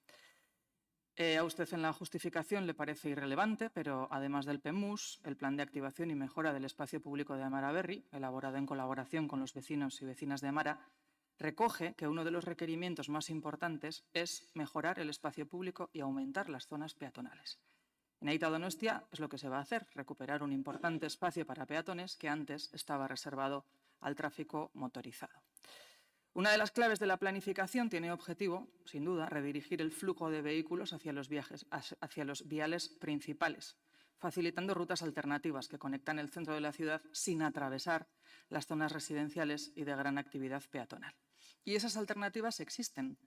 A usted en la justificación le parece irrelevante, pero además del PEMUS, el Plan de Activación y Mejora del Espacio Público de Amara Berri, elaborado en colaboración con los vecinos y vecinas de Amara, recoge que uno de los requerimientos más importantes es mejorar el espacio público y aumentar las zonas peatonales. En Aita Donostia es lo que se va a hacer, recuperar un importante espacio para peatones que antes estaba reservado al tráfico motorizado. Una de las claves de la planificación tiene objetivo, sin duda, redirigir el flujo de vehículos hacia los viales principales, facilitando rutas alternativas que conectan el centro de la ciudad sin atravesar las zonas residenciales y de gran actividad peatonal. Y esas alternativas existen.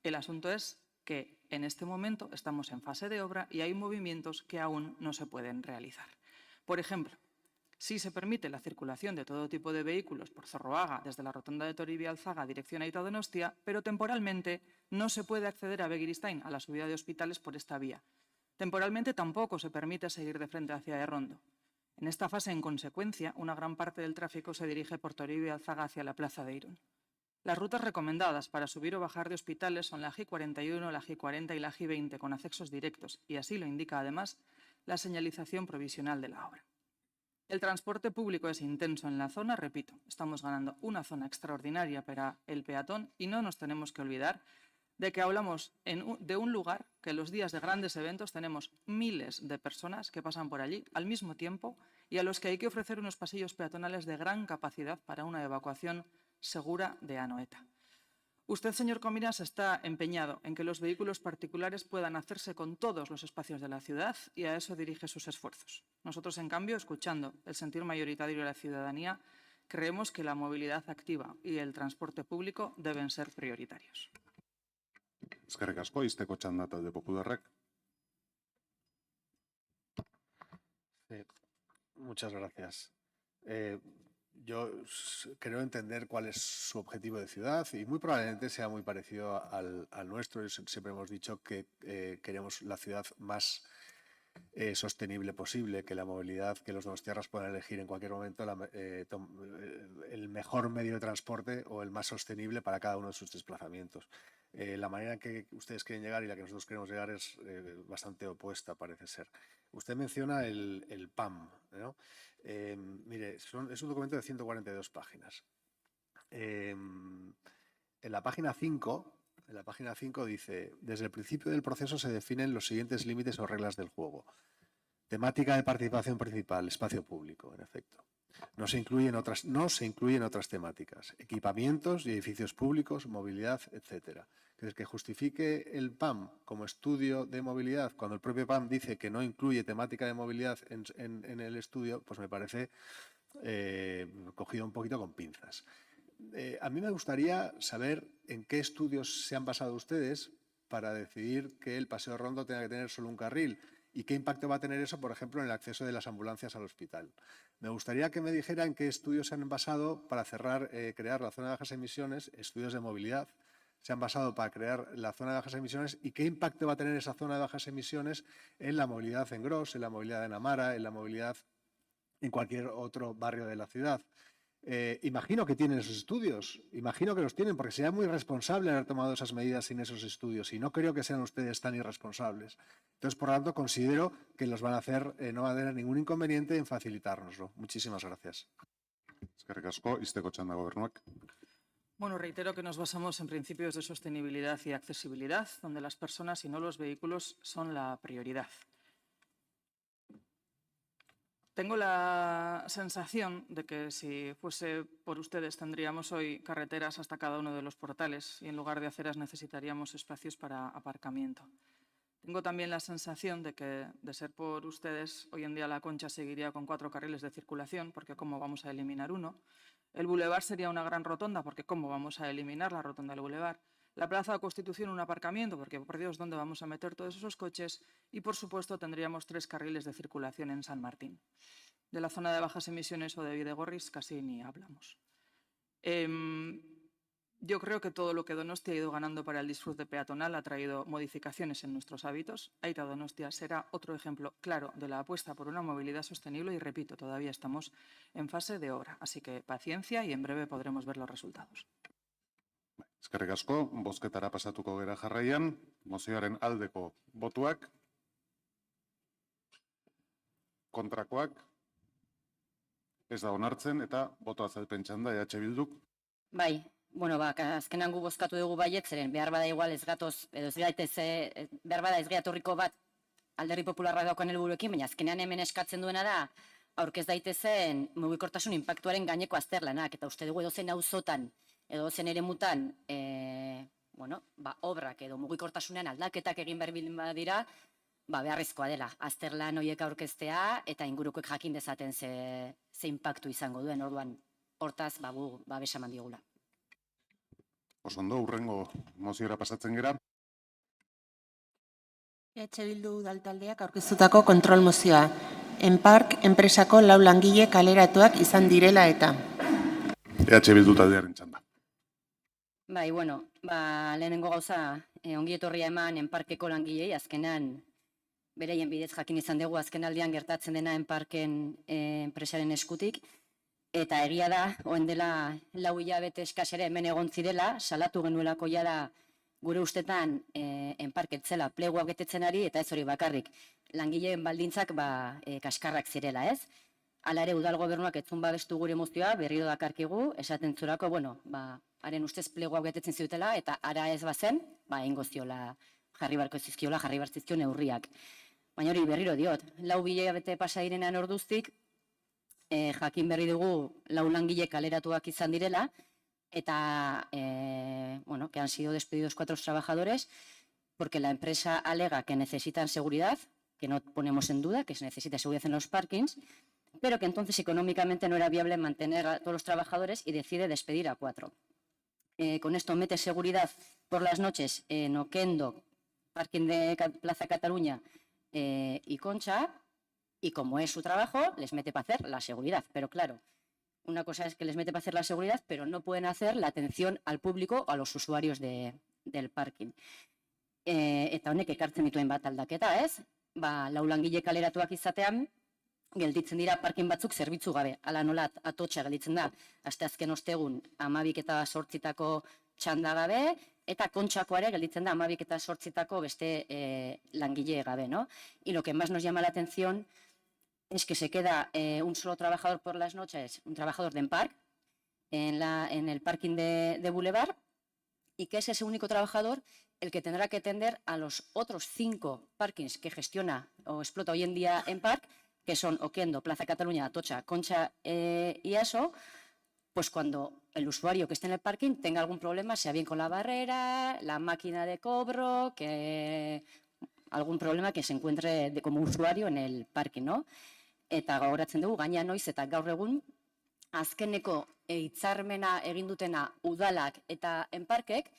El asunto es que en este momento estamos en fase de obra y hay movimientos que aún no se pueden realizar. Por ejemplo, Si se permite la circulación de todo tipo de vehículos por Zorroaga desde la rotonda de Toribio-Alzaga dirección a Donostia, pero temporalmente no se puede acceder a Begiristain, a la subida de Hospitales, por esta vía. Temporalmente tampoco se permite seguir de frente hacia Errondo. En esta fase, en consecuencia, una gran parte del tráfico se dirige por Toribio-Alzaga hacia la plaza de Irún. Las rutas recomendadas para subir o bajar de Hospitales son la G41, la G40 y la G20 con accesos directos, y así lo indica además la señalización provisional de la obra. El transporte público es intenso en la zona, repito, estamos ganando una zona extraordinaria para el peatón y no nos tenemos que olvidar de que hablamos de un lugar que los días de grandes eventos tenemos miles de personas que pasan por allí al mismo tiempo y a los que hay que ofrecer unos pasillos peatonales de gran capacidad para una evacuación segura de Anoeta. Usted, señor Cominas, está empeñado en que los vehículos particulares puedan hacerse con todos los espacios de la ciudad y a eso dirige sus esfuerzos. Nosotros, en cambio, escuchando el sentir mayoritario de la ciudadanía, creemos que la movilidad activa y el transporte público deben ser prioritarios. Eskerrik asko, izteko txanda talde popularrak. Muchas gracias. Yo creo entender cuál es su objetivo de ciudad y muy probablemente sea muy parecido al nuestro. Siempre hemos dicho que queremos la ciudad más sostenible posible, que la movilidad, que los donostiarras puedan elegir en cualquier momento el mejor medio de transporte o el más sostenible para cada uno de sus desplazamientos. La manera en que ustedes quieren llegar y la que nosotros queremos llegar es bastante opuesta, parece ser. Usted menciona el PAM, ¿no? Mire, es un documento de 142 páginas. En la página 5 dice: desde el principio del proceso se definen los siguientes límites o reglas del juego. Temática de participación principal, espacio público, en efecto. No se incluyen otras temáticas, equipamientos y edificios públicos, movilidad, etcétera. Que justifique el PAM como estudio de movilidad cuando el propio PAM dice que no incluye temática de movilidad en el estudio, pues me parece cogido un poquito con pinzas. A mí me gustaría saber en qué estudios se han basado ustedes para decidir que el Paseo Rondo tenga que tener solo un carril y qué impacto va a tener eso, por ejemplo, en el acceso de las ambulancias al hospital. Me gustaría que me dijera en qué estudios se han basado para crear la zona de bajas emisiones, estudios de movilidad, se han basado para crear la zona de bajas emisiones y qué impacto va a tener esa zona de bajas emisiones en la movilidad en Gros, en la movilidad en Amara, en la movilidad en cualquier otro barrio de la ciudad. Imagino que tienen esos estudios, imagino que los tienen, porque sería muy irresponsable haber tomado esas medidas sin esos estudios y no creo que sean ustedes tan irresponsables. Entonces, por lo tanto, considero que los van a hacer, no va a tener ningún inconveniente en facilitárnoslo. Muchísimas gracias. Eskerrik asko, izteko txanda gobernuak. Bueno, reitero que nos basamos en principios de sostenibilidad y accesibilidad, donde las personas y no los vehículos son la prioridad. Tengo la sensación de que si fuese por ustedes tendríamos hoy carreteras hasta cada uno de los portales y en lugar de aceras necesitaríamos espacios para aparcamiento. Tengo también la sensación de que, de ser por ustedes, hoy en día la Concha seguiría con 4 carriles de circulación, porque ¿cómo vamos a eliminar uno? El Boulevard sería una gran rotonda, porque ¿cómo vamos a eliminar la rotonda del Boulevard? La Plaza de Constitución un aparcamiento, porque por Dios, ¿dónde vamos a meter todos esos coches? Y por supuesto tendríamos 3 carriles de circulación en San Martín. De la zona de bajas emisiones o de Bidegorris casi ni hablamos. Yo creo que todo lo que Donostia ha ido ganando para el disfrute peatonal ha traído modificaciones en nuestros hábitos. Aita Donostia será otro ejemplo claro de la apuesta por una movilidad sostenible y, repito, todavía estamos en fase de obra. Así que paciencia y en breve podremos ver los resultados. Eskerrik asko, bozketara pasatuko gera jarraian, mozioaren aldeko botuak, kontrakoak, ez da onartzen eta boto azalpen txanda EH Bilduk. Bai, bueno, azkenan gu bozkatu dugu baietzeren, behar bada igual ez gatoz, edo behar bada ez gehiatorriko bat Alderdi Popularra daukan helburuekin, baina azkenean hemen eskatzen duena da, aurkez daitezen mugikortasun inpaktuaren gaineko azterlanak, eta uste dugu edozen auzotan, edozen eremutan, obrak edo mugikortasunean aldaketak egin behar badira, beharrezkoa dela, azterlan horiek aurkeztea eta ingurukoek jakin dezaten ze inpaktu izango duen, orduan hortaz babesa eman diogula. Oso ondo, hurrengo moziora pasatzen gera. EH Bildu udaltaldeak aurkeztutako kontrol mozioa. Enpark enpresako 4 langile kaleratuak izan direla eta. EH Bildu taldearen txanda. Bai, bueno, lehenengo gauza, ongi etorria eman Enparkeko langilei, azkenan bereien bidez jakin izan dugu azken aldian gertatzen dena Enparken enpresaren eskutik, eta egia da, oen dela 4 hilabete eskas ere hemen egon zirela, salatu genuelako jada gure ustetan Enpark etzela pleguak betetzen ari, eta ez hori bakarrik, langileen baldintzak kaskarrak zirela, ez? Hala ere, udal gobernuak etzun babestu gure mozioa, berriro dakarkigu, esaten zurako, haren ustez pleguak betetzen zutela, eta ara ez bazen, ingo ziola, jarri bartzizkio neurriak. Baina hori berriro diot, 4 hilabete pasa direnean orduztik, jakin berri dugu 4 langile kaleratuak izan direla, eta, que han sido despedidos 4 trabajadores, porque la empresa alega que necesitan seguridad, que no ponemos en duda, que se necesita seguridad en los parkings, pero que entonces económicamente no era viable mantener a todos los trabajadores y decide despedir a 4. Con esto mete seguridad por las noches en Oquendo, parking de Plaza Cataluña y Concha, y como es su trabajo, les mete para hacer la seguridad. Pero claro, una cosa es que les mete para hacer la seguridad, pero no pueden hacer la atención al público o a los usuarios del parking. Eta honek ekartzen dituen bat aldaketa, ez? 4 langile kaleratuak izatean, gelditzen dira parking batzuk zerbitzu gabe. Hala nola atotxa gelditzen da, asteazken ostegun 12:08 txanda gabe, eta Kontxako ere gelditzen da 12:08 beste langile gabe, ¿no? Y lo que más nos llama la atención es que se queda un solo trabajador por las noches, un trabajador de Enpark, en el parking de Boulevard, y que es ese único trabajador el que tendrá que atender a los otros 5 parkings que gestiona o explota hoy en día Enpark, que son Oquendo, Plaza Cataluña, Atocha, Concha y ASO, pues cuando el usuario que esté en el parking tenga algún problema, sea bien con la barrera, la máquina de cobro, que algún problema que se encuentre como usuario en el parking, ¿no? Eta gogoratzen dugu, gaina noiz eta gaur egun, azkeneko hitzarmena egin dutena udalak eta Enparkek,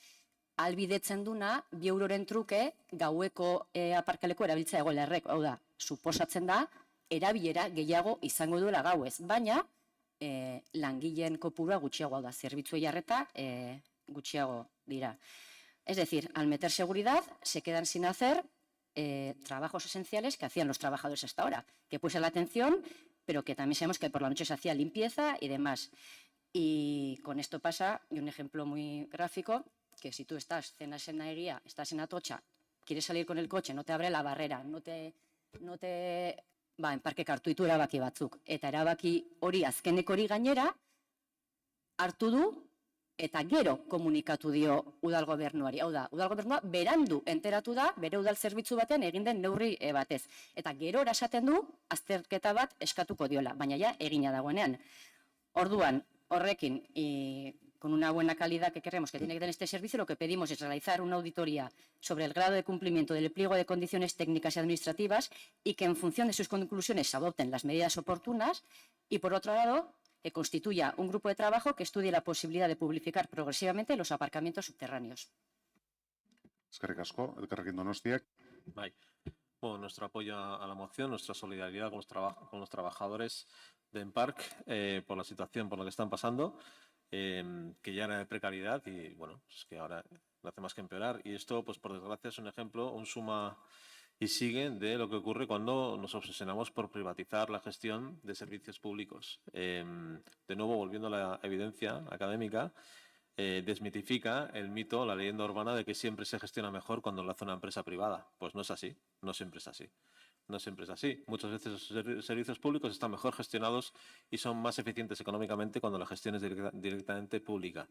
albidetzen duna 2 euroren truke gaueko aparkaleko erabiltzea egoela errek. Hau da, suposatzen da, erabilera gehiago izango duela gauez, baina langileen kopurua gutxiago da, zerbitzu jarreta gutxiago dira. Es decir, al meter seguridad se quedan sin hacer trabajos esenciales que hacían los trabajadores hasta ahora, que puede ser la atención, pero que también sabemos que por la noche se hacía limpieza y demás. Y con esto pasa, y un ejemplo muy gráfico, que si tú cenas en Naeguía, estás en Atocha, quieres salir con el coche, no te abre la barrera, no te Enparkek hartu ditu erabaki batzuk. Eta erabaki hori azkenek hori gainera hartu du eta gero komunikatu dio udal gobernuari. Hau da, udal gobernua berandu enteratu da bere udal zerbitzu batean egin den neurri batez. Eta gero esaten du azterketa bat eskatuko diola, baina ja egina dagoenean. Orduan, horrekin, con una buena calidad que queremos que tiene que tener este servicio, lo que pedimos es realizar una auditoría sobre el grado de cumplimiento del pliego de condiciones técnicas y administrativas y que en función de sus conclusiones se adopten las medidas oportunas y, por otro lado, que constituya un grupo de trabajo que estudie la posibilidad de publificar progresivamente los aparcamientos subterráneos. Eskerrik asko, Elkarrekin Donostiak. Bueno, nuestro apoyo a la moción, nuestra solidaridad con los trabajadores de Enpark por la situación por la que están pasando. Que ya era de precariedad y bueno, pues que ahora no hace más que empeorar. Y esto, pues por desgracia, es un ejemplo, un suma y sigue de lo que ocurre cuando nos obsesionamos por privatizar la gestión de servicios públicos. De nuevo, volviendo a la evidencia académica, desmitifica el mito, la leyenda urbana de que siempre se gestiona mejor cuando lo hace una empresa privada. Pues no es así, no siempre es así. No siempre es así. Muchas veces los servicios públicos están mejor gestionados y son más eficientes económicamente cuando la gestión es directamente pública.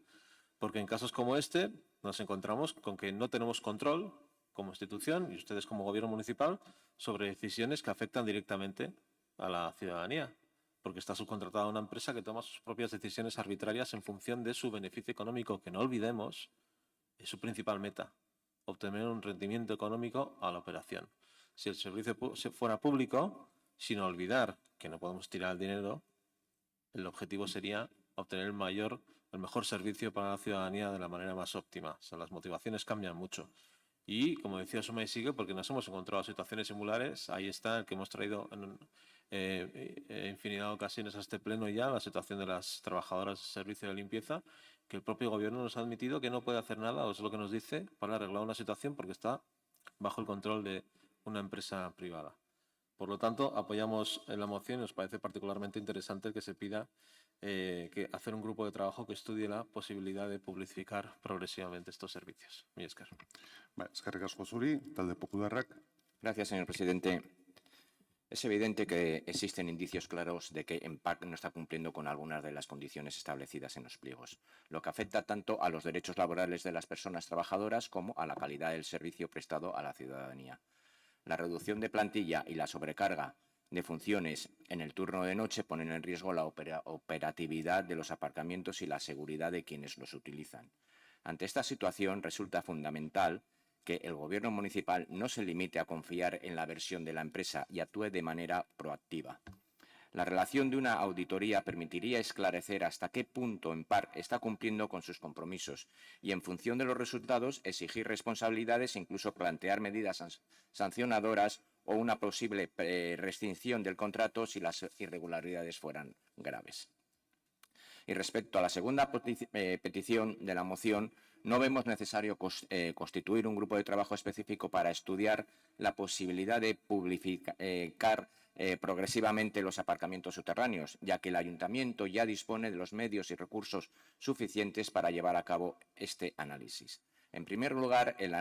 Porque en casos como este nos encontramos con que no tenemos control como institución y ustedes como gobierno municipal sobre decisiones que afectan directamente a la ciudadanía. Porque está subcontratada una empresa que toma sus propias decisiones arbitrarias en función de su beneficio económico, que no olvidemos es su principal meta, obtener un rendimiento económico a la operación. Si el servicio fuera público, sin olvidar que no podemos tirar el dinero, el objetivo sería obtener el mejor servicio para la ciudadanía de la manera más óptima. O sea, las motivaciones cambian mucho. Y, como decía Suma y sigue, porque nos hemos encontrado situaciones similares, ahí está el que hemos traído infinidad de ocasiones a este pleno ya la situación de las trabajadoras del servicio de limpieza, que el propio gobierno nos ha admitido que no puede hacer nada, o es lo que nos dice, para arreglar una situación porque está bajo el control de una empresa privada. Por lo tanto, apoyamos la moción y nos parece particularmente interesante que se pida que hacer un grupo de trabajo que estudie la posibilidad de publificar progresivamente estos servicios. Mila esker. Eskerrik asko zuri, talde popularrak. Gracias, señor presidente. Es evidente que existen indicios claros de que EMPAC no está cumpliendo con algunas de las condiciones establecidas en los pliegos, lo que afecta tanto a los derechos laborales de las personas trabajadoras como a la calidad del servicio prestado a la ciudadanía. La reducción de plantilla y la sobrecarga de funciones en el turno de noche ponen en riesgo la operatividad de los aparcamientos y la seguridad de quienes los utilizan. Ante esta situación resulta fundamental que el Gobierno municipal no se limite a confiar en la versión de la empresa y actúe de manera proactiva. La relación de una auditoría permitiría esclarecer hasta qué punto EMPAC está cumpliendo con sus compromisos y, en función de los resultados, exigir responsabilidades e incluso plantear medidas sancionadoras o una posible rescisión del contrato si las irregularidades fueran graves. Y respecto a la segunda petición de la moción, no vemos necesario constituir un grupo de trabajo específico para estudiar la posibilidad de publificar progresivamente los aparcamientos subterráneos, ya que el Ayuntamiento ya dispone de los medios y recursos suficientes para llevar a cabo este análisis. En primer lugar, el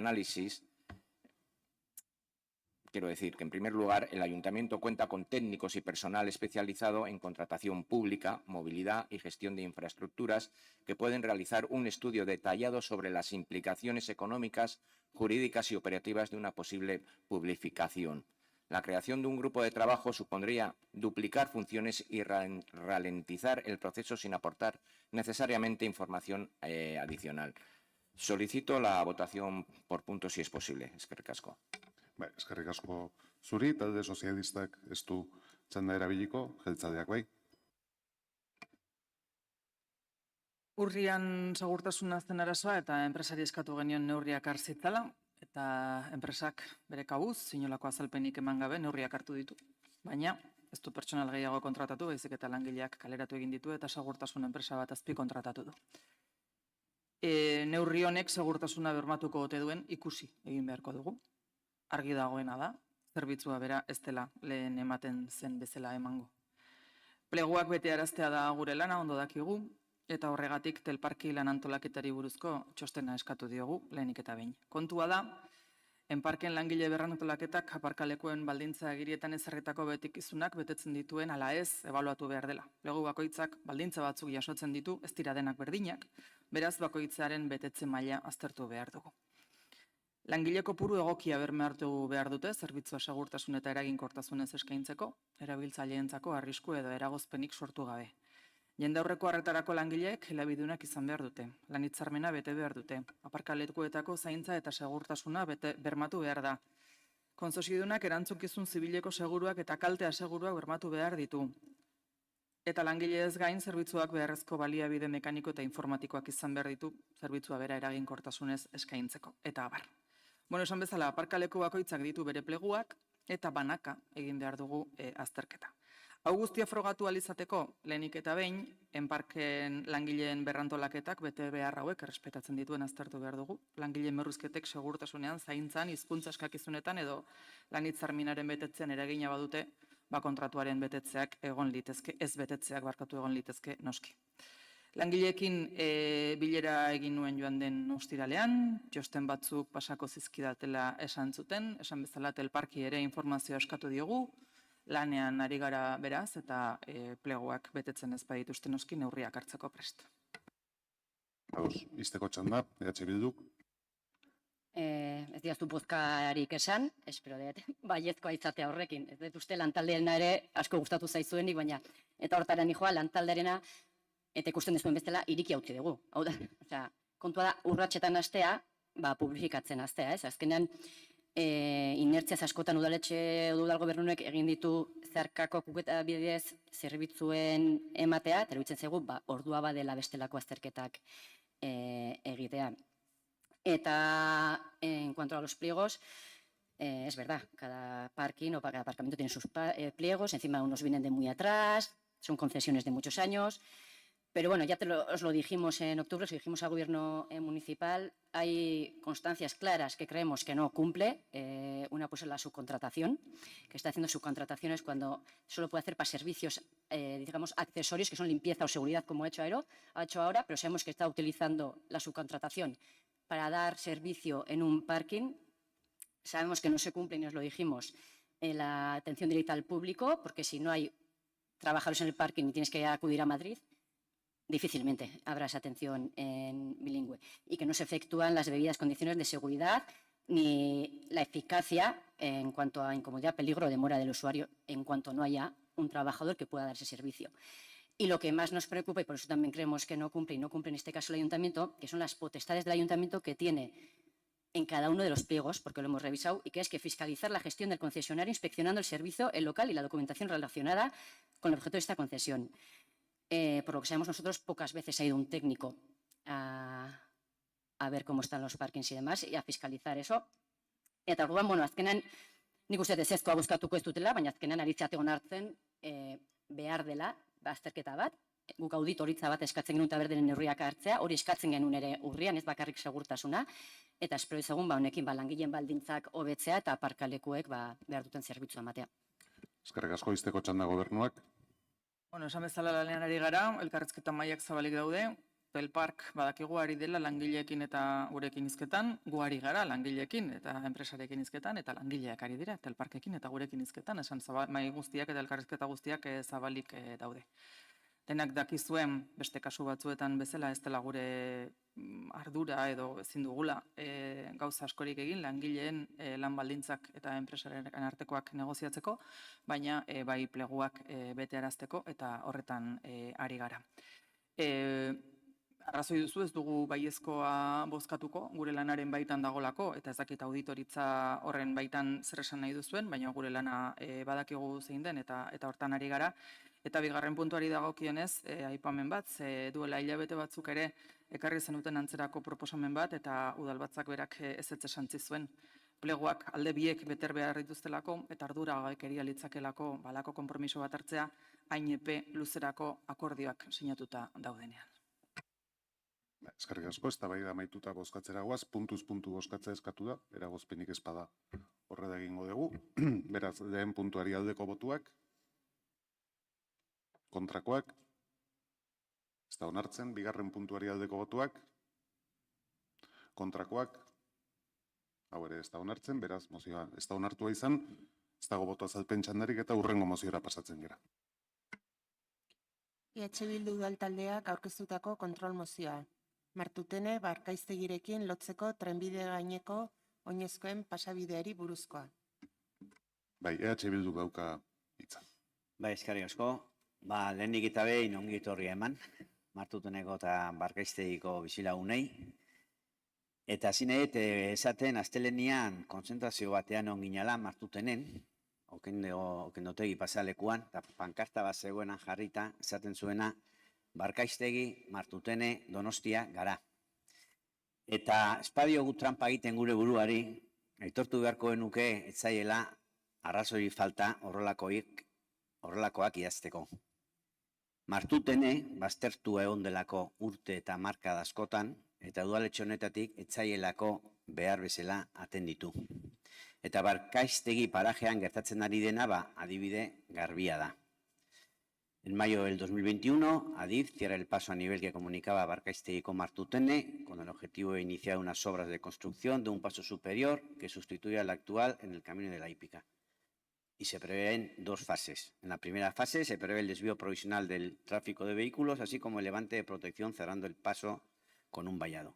Ayuntamiento cuenta con técnicos y personal especializado en contratación pública, movilidad y gestión de infraestructuras que pueden realizar un estudio detallado sobre las implicaciones económicas, jurídicas y operativas de una posible publificación. La creación de un grupo de trabajo supondría duplicar funciones y ralentizar el proceso sin aportar necesariamente información adicional. Solicito la votación por puntos si es posible. Eskerrik asko. Eskerrik asko zuri, talde sozialistak ez du txanda erabiliko, jeltzaleak bai. Urrian segurtasuna zen arazoa eta enpresari eskatu genion neurriak hartzitzala, eta enpresak bere kabuz, inolako azalpenik eman gabe neurriak hartu ditu. Baina ez du pertsonal gehiago kontratatu, baizik eta langileak kaleratu egin ditu eta segurtasun enpresa bat azpi kontratatu du. Neurri honek segurtasuna bermatuko ote duen ikusi egin beharko dugu. Argi dagoena da, zerbitzua bera ez dela lehen ematen zen bezala emango. Pleguak bete araztea da gure lana, ondo dakigu, eta horregatik telparki lan antolaketari buruzko txostena eskatu diogu, lehenik eta behin. Kontua da, enparken langile berrantolaketak aparkalekuen baldintza agirietan ezarritako betikizunak betetzen dituen ala ez ebaluatu behar dela. Plegu bakoitzak baldintza batzuk jasotzen ditu, ez dira denak berdinak, beraz bakoitzaren betetze maila aztertu behar dugu. Langile kopuru egokia bermatu behar dute, zerbitzua segurtasun eta eraginkortasunez eskaintzeko, erabiltzaileentzako arrisku edo eragozpenik sortu gabe. Jende aurreko arretarako langileek helabidunak izan behar dute, lan-hitzarmena bete behar dute, aparkalekuetako zaintza eta segurtasuna bermatu behar da. Kontzesidunak erantzukizun zibileko seguruak eta kaltea seguruak bermatu behar ditu. Eta langile ez gain zerbitzuak beharrezko baliabide mekaniko eta informatikoak izan behar ditu, zerbitzua bera eraginkortasunez eskaintzeko, eta abar. Esan bezala, aparkaleku bakoitzak ditu bere pleguak eta banaka egin behar dugu azterketa. Hau guztia frogatu alizateko, lehenik eta behin, enparken langileen berrantolaketak bete behar hauek errespetatzen dituen aztertu behar dugu. Langileen merruzketek segurtasunean, zaintzan, hizkuntza eskakizunetan edo lan-hitzarmenaren betetzen eragina badute, kontratuaren betetzeak egon litezke, ez betetzeak barkatu egon litezke noski. Langileekin bilera egin nuen joan den ostiralean, txosten batzuk pasako zizkidatela esan zuten, esan bezala telparki ere informazioa eskatu diogu, lanean ari gara beraz eta pleguak betetzen ez badituzten noski neurriak hartzeko prest. Izteko txanda, Bilduk. Ez diaztu bozkarik esan, espero dut, baiezkoa izatea horrekin. Ez dut uste lantaldearena ere asko gustatu zaizuenik, baina eta hortara nijoa lantaldearena eta ikusten dezuen bestela iriki hautzi dugu. Hau da, kontua da urratxetan hastea, publifikatzen hastea, ez? Azkenean, inertziaz askotan udal gobernuek egin ditu zeharkako kuketa bidez zerbitzuen ematea, eta eruditzen zaigu, ordua badela bestelako azterketak egitea. Eta, en cuanto a los pliegos, Es verdad, cada parking o cada aparcamiento tiene sus pliegos, encima unos vienen de muy atrás, son concesiones de muchos años. Pero bueno, ya os lo dijimos en octubre, os lo dijimos al Gobierno municipal, hay constancias claras que creemos que no cumple. Una pues es la subcontratación, que está haciendo subcontrataciones cuando solo puede hacer para servicios, digamos, accesorios, que son limpieza o seguridad, como ha hecho ahora, pero sabemos que está utilizando la subcontratación para dar servicio en un parking. Sabemos que no se cumple, y os lo dijimos, en la atención directa al público, porque si no hay trabajadores en el parking y tienes que acudir a Madrid, difícilmente habrá esa atención en bilingüe, y que no se efectúan las debidas condiciones de seguridad ni la eficacia en cuanto a incomodidad, peligro o demora del usuario en cuanto no haya un trabajador que pueda dar ese servicio. Y lo que más nos preocupa, y por eso también creemos que no cumple, y no cumple en este caso el ayuntamiento, que son las potestades del ayuntamiento que tiene en cada uno de los pliegos, porque lo hemos revisado, y que es que fiscalizar la gestión del concesionario inspeccionando el servicio, el local y la documentación relacionada con el objeto de esta concesión. Por lo que sabemos nosotros, pocas veces ha ido un técnico a ver cómo están los parkings y demás, y a fiscalizar eso. Eta orduan, bueno, azkenan, nik uste ezezkoa bozkatuko ez dutela, baina azkenan aritzate onartzen behar dela, azterketa bat, guk auditoritza bat eskatzen genuen eta berderen neurriak hartzea, hori eskatzen genuen ere urrian, ez bakarrik segurtasuna, eta espero ezagun honekin langileen baldintzak hobetzea eta aparkalekuek behar duten zerbitzua ematea. Eskerrik asko, izteko txanda gobernuak. Bueno, esan bezala lanean ari gara, elkarrizketa mailak zabalik daude, Pelpark badakigu ari dela langileekin eta gurekin hizketan, gu ari gara langileekin eta enpresarekin hizketan, eta langileak ari dira, Pelparkekin eta gurekin hizketan, esan mahai guztiak eta elkarrizketa guztiak zabalik daude. Denak dakizuen beste kasu batzuetan bezala ez dela gure ardura edo ezin dugula gauza askorik egin langileen lan baldintzak eta enpresaren artekoak negoziatzeko, baina bai pleguak betearazteko eta horretan ari gara. Arrazoi duzu, ez dugu baiezkoa bozkatuko, gure lanaren baitan dagolako, eta ez dakit auditoritza horren baitan zer esan nahi duzuen, baina gure lana badakigu zein den eta hortan ari gara. Eta bigarren puntuari dagokionez, aipamen bat, duela hilabete batzuk ere ekarri zenuten antzerako proposamen bat, eta udalbatzak berak ezetz esantzi zuen. Pleguak alde biek beter behar dituztelako, eta ardura gabekeria litzakelako balako konpromiso bat hartzea, hain epe luzerako akordioak sinatuta daudenean. Eskerrik asko, eztabaida amaituta bozkatzera goaz, puntuz puntu bozkatzea eskatu da, eragozpenik ez bada horrela egingo dugu. Beraz, lehen puntuari aldeko botuak, kontrakoak, ez da onartzen, bigarren puntuari aldeko botuak, kontrakoak, hau ere ez da onartzen, beraz, mozioa ez da onartua izan, ez dago botu azalpen txandarik eta hurrengo moziora pasatzen gera. EH Bildu udaltaldeak aurkeztutako kontrol mozioa. Martutene Barkaiztegirekin lotzeko trenbide gaineko oinezkoen pasabideari buruzkoa. Bai, EH Bildu dauka hitza. Bai, eskerrik asko. Lehenik eta behin ongi etorria eman, Martuteneko eta Barkaiztegiko bizilagunei. Eta zineet, esaten astelenian konzentrazio batean onginala Martutenen, okendotegi pasalekuan, eta pankarta bat zegoenan jarrita, esaten zuena, Barkaiztegi, Martutene, Donostia, gara. Eta espadio gu trampa egiten gure buruari, aitortu beharko genuke etzaiela arrazoi falta horrelakoak idazteko. Martutene, baztertu egon delako urte eta marka askotan, eta udaletxe honetatik etzaielako behar bezala atenditu. Eta Barkaiztegi parajean gertatzen ari dena, adibide garbia da. En mayo del 2021, Adif cierra el paso a nivel que comunicaba a Barkaiztegi con Martutene con el objetivo de iniciar unas obras de construcción de un paso superior que sustituya al actual en el camino de la hípica. Y se prevén dos fases. En la primera fase se prevé el desvío provisional del tráfico de vehículos, así como el levante de protección cerrando el paso con un vallado.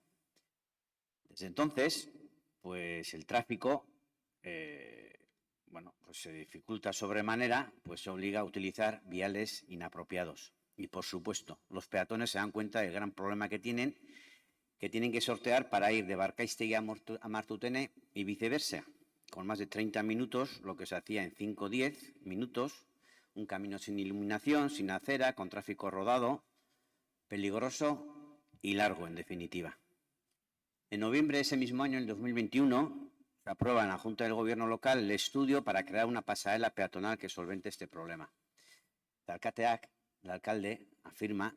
Desde entonces, pues el tráfico se dificulta sobremanera, pues se obliga a utilizar viales inapropiados. Y por supuesto, los peatones se dan cuenta del gran problema que tienen que sortear para ir de Barkaiztegi a Martutene y viceversa, con más de 30 minutos, lo que se hacía en 5 o 10 minutos, un camino sin iluminación, sin acera, con tráfico rodado, peligroso y largo, en definitiva. En noviembre de ese mismo año, el 2021, se aprueba en la Junta del Gobierno local el estudio para crear una pasarela peatonal que solvente este problema. El alcalde afirma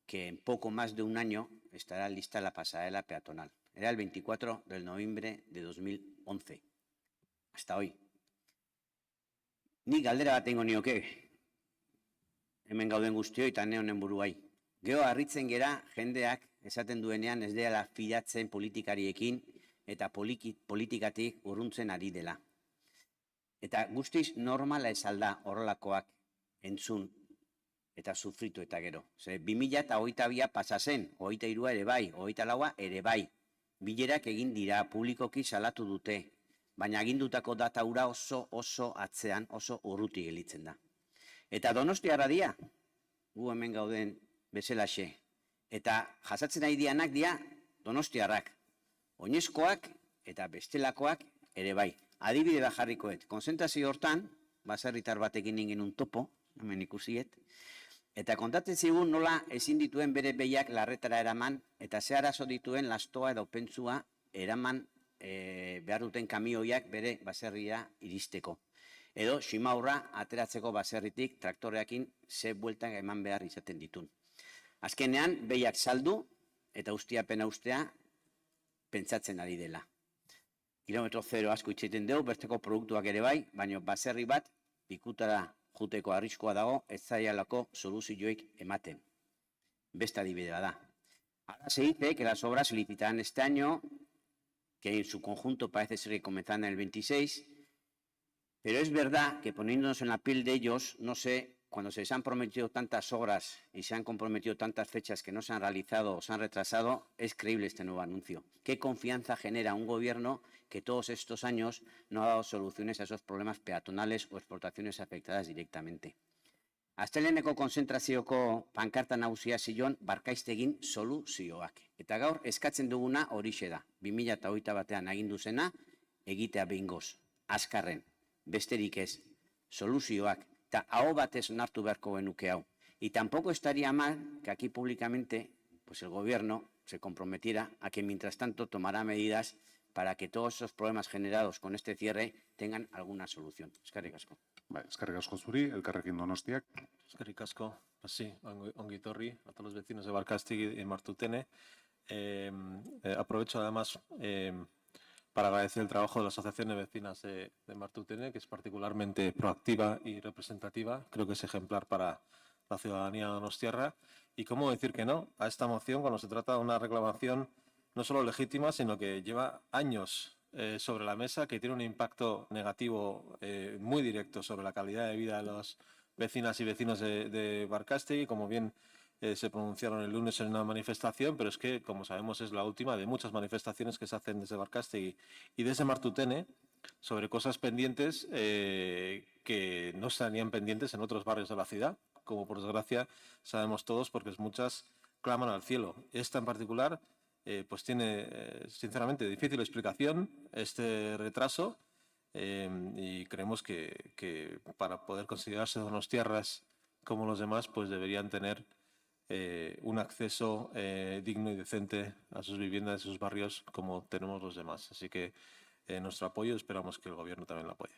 que en poco más de un año estará lista la pasarela peatonal. Era el 24 de noviembre de 2011, hasta hoy. Ni galdera bat egingo nioke, hemen gauden guztioi eta ne honen buruai. Gero harritzen gera jendeak esaten duenean ez dela fidatzen politikariekin eta politikatik urruntzen ari dela. Eta guztiz normala ez alda horrelakoak entzun eta sufritu eta gero. 2022 pasa zen, 23 ere bai, 24 ere bai. Bilerak egin dira, publikoki salatu dute, baina agindutako data hura oso atzean, oso urruti gelitzen da. Eta Donostiarra dira, gu hemen gauden bezalaxe. Eta jasatzen ari dianak dira Donostiarrak, oinezkoak eta bestelakoak ere bai. Adibide bat jarrikoet, konzentrazio hortan, baserritar batekin egin un topo, hemen ikusiet, eta kontatzen zigun nola ezin dituen bere behiak larretara eraman, eta ze arazo dituen lastoa edo pentsua eraman behar duten kamioiak bere baserria iristeko. Edo Ximaurra ateratzeko baserritik traktoreakin ze bueltak eman behar izaten ditun. Azkenean, behiak saldu eta ustiapena ustea pentsatzen ari dela. Kilometro zero asko itxeiten dugu, berteko produktuak ere bai, baina baserri bat pikutara juteko arriskoa dago, ez zaialako soluzioik ematen. Beste adibidea da. Ahora se dice que las obras se licitarán este año, que en su conjunto parece ser que comenzarán en el 26, pero es verdad que poniéndonos en la piel de ellos, no sé, cuando se les han prometido tantas obras y se han comprometido tantas fechas que no se han realizado o se han retrasado, es creíble este nuevo anuncio. ¿Qué confianza genera un gobierno que todos estos años no ha dado soluciones a esos problemas peatonales o explotaciones afectadas directamente? Asteleheneko konzentrazioko pankarta nagusia zioen Barkaiztegin soluzioak. Eta gaur eskatzen duguna horixe da. 2021 agindu zena egitea behingoz. Azkarren, besterik ez, soluzioak. Eta aho batez onartu beharko genuke hau. Y tampoco estaría mal que aquí públicamente pues el gobierno se comprometiera a que mientras tanto tomará medidas para que todos esos problemas generados con este cierre tengan alguna solución. Eskerrik asko. Eskerrik asko zuri, Elkarrekin Donostiak. Eskerrik asko, pues sí, ongi etorri a todos los vecinos de Barkastegi y Martutene. Aprovecho además para agradecer el trabajo de la Asociación de Vecinas de Martutene, que es particularmente proactiva y representativa, creo que es ejemplar para la ciudadanía donostiarra. Y cómo decir que no a esta moción cuando se trata de una reclamación no solo legítima, sino que lleva años sobre la mesa, que tiene un impacto negativo muy directo sobre la calidad de vida de las vecinas y vecinos de Barkastegi, como bien se pronunciaron el lunes en una manifestación, pero es que, como sabemos, es la última de muchas manifestaciones que se hacen desde Barkastegi y desde Martutene sobre cosas pendientes que no estarían pendientes en otros barrios de la ciudad, como por desgracia sabemos todos, porque muchas claman al cielo. Esta en particular pues tiene, sinceramente, difícil explicación este retraso y creemos que para poder considerarse donostiarras como los demás, pues deberían tener un acceso digno y decente a sus viviendas, a sus barrios, como tenemos los demás. Así que nuestro apoyo, esperamos que el Gobierno también lo apoye.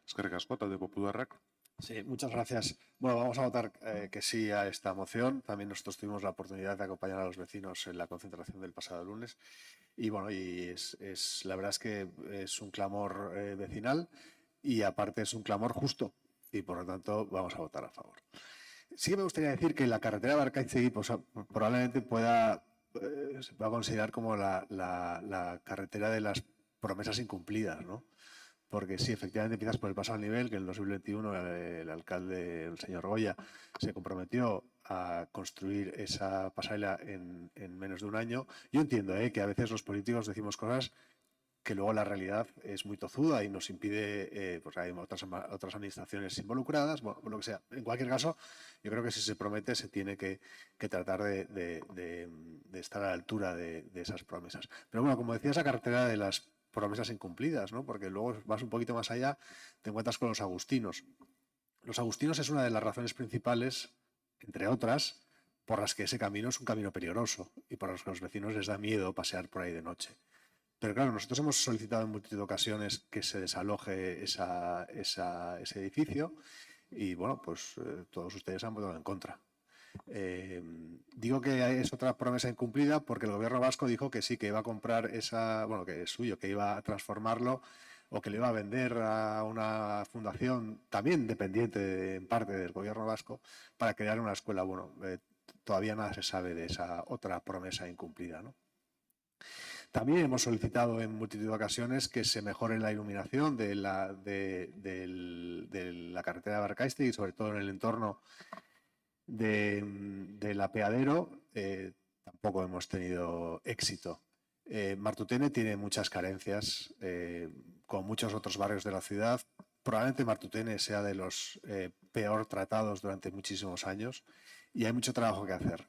Eskerrik asko, talde popularrak. Sí, muchas gracias. Bueno, vamos a votar que sí a esta moción. También nosotros tuvimos la oportunidad de acompañar a los vecinos en la concentración del pasado lunes. Y bueno, la verdad es que es un clamor vecinal y aparte es un clamor justo. Y por lo tanto vamos a votar a favor. Sí que me gustaría decir que la carretera Barkaizegi pues, probablemente se pueda considerar como la carretera de las promesas incumplidas, ¿no? Porque sí, efectivamente empiezas por el paso al nivel, que en el 2021 el alcalde, el señor Goya, se comprometió a construir esa pasarela en menos de un año. Yo entiendo que a veces los políticos decimos cosas que luego la realidad es muy tozuda y nos impide, pues hay otras administraciones involucradas, bueno, lo que sea. En cualquier caso, yo creo que si se promete se tiene que tratar de estar a la altura de esas promesas. Pero bueno, como decía, esa carretera de las promesas incumplidas, ¿no? Porque luego vas un poquito más allá, te encuentras con los agustinos. Los agustinos es una de las razones principales, entre otras, por las que ese camino es un camino peligroso y por las que a los vecinos les da miedo pasear por ahí de noche. Pero claro, nosotros hemos solicitado en multitud de ocasiones que se desaloje ese edificio y bueno, pues todos ustedes han votado en contra. Digo que es otra promesa incumplida porque el gobierno vasco dijo que sí, que iba a comprar que es suyo, que iba a transformarlo o que le iba a vender a una fundación también dependiente en parte del gobierno vasco para crear una escuela. Bueno, todavía nada se sabe de esa otra promesa incumplida, ¿no? También hemos solicitado en multitud de ocasiones que se mejore la iluminación de la carretera de Barcaiste y sobre todo en el entorno del apeadero. Tampoco hemos tenido éxito. Martutene tiene muchas carencias, con muchos otros barrios de la ciudad. Probablemente Martutene sea de los peor tratados durante muchísimos años y hay mucho trabajo que hacer.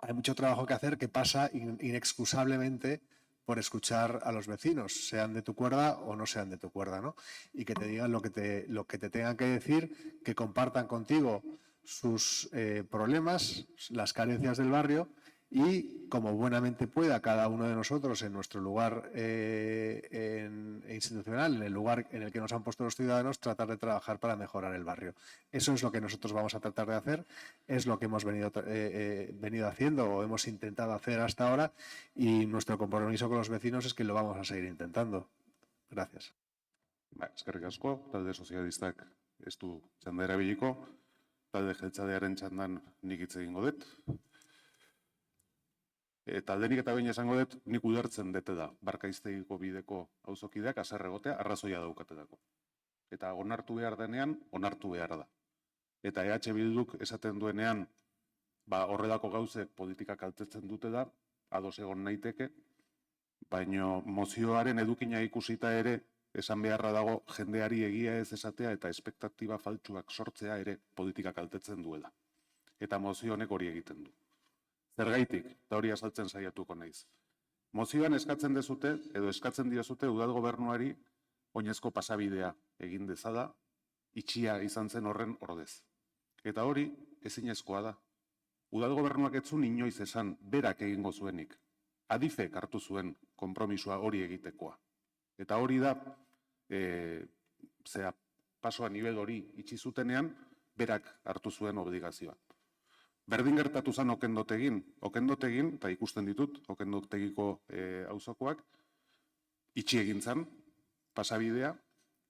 Hay mucho trabajo que hacer que pasa inexcusablemente por escuchar a los vecinos, sean de tu cuerda o no sean de tu cuerda, ¿no? Y que te digan lo que te tengan que decir, que compartan contigo sus problemas, las carencias del barrio y, como buenamente pueda cada uno de nosotros en nuestro lugar institucional, en el lugar en el que nos han puesto los ciudadanos, tratar de trabajar para mejorar el barrio. Eso es lo que nosotros vamos a tratar de hacer, es lo que hemos venido haciendo o hemos intentado hacer hasta ahora y nuestro compromiso con los vecinos es que lo vamos a seguir intentando. Gracias. Eskerrik asko, talde sozialistak ez du txanda erabiliko, talde jeltzalearen txandan nik hitz egingo dut. Taldenik eta behin esango dut, nik ulertzen dute da, Barkaiztegiko bideko auzokideak haserre egotea arrazoia daukatetako. Eta onartu behar denean, onartu behar da. Eta EH Bilduk esaten duenean, horrelako gauzek politika kaltetzen dute da, ados egon naiteke, baino mozioaren edukina ikusita ere, esan beharra dago jendeari egia ez esatea eta espektatiba faltsuak sortzea ere politika kaltetzen duela. Eta mozio honek hori egiten du. Zergaitik, eta hori azaltzen saiatuko naiz. Mozioan eskatzen dezute, edo eskatzen diozute udal gobernuari oinezko pasabidea egin dezala, itxia izan zen horren ordez. Eta hori ezinezkoa da. Udal gobernuak ez zuen inoiz esan berak egingo zuenik. Adifek hartu zuen konpromisoa hori egitekoa. Eta hori da, pasoa nivel hori itxi zutenean, berak hartu zuen obligazioa. Berdin gertatu zen okendotegin, eta ikusten ditut, okendotegiko auzokoak, itxi egin zen, pasabidea,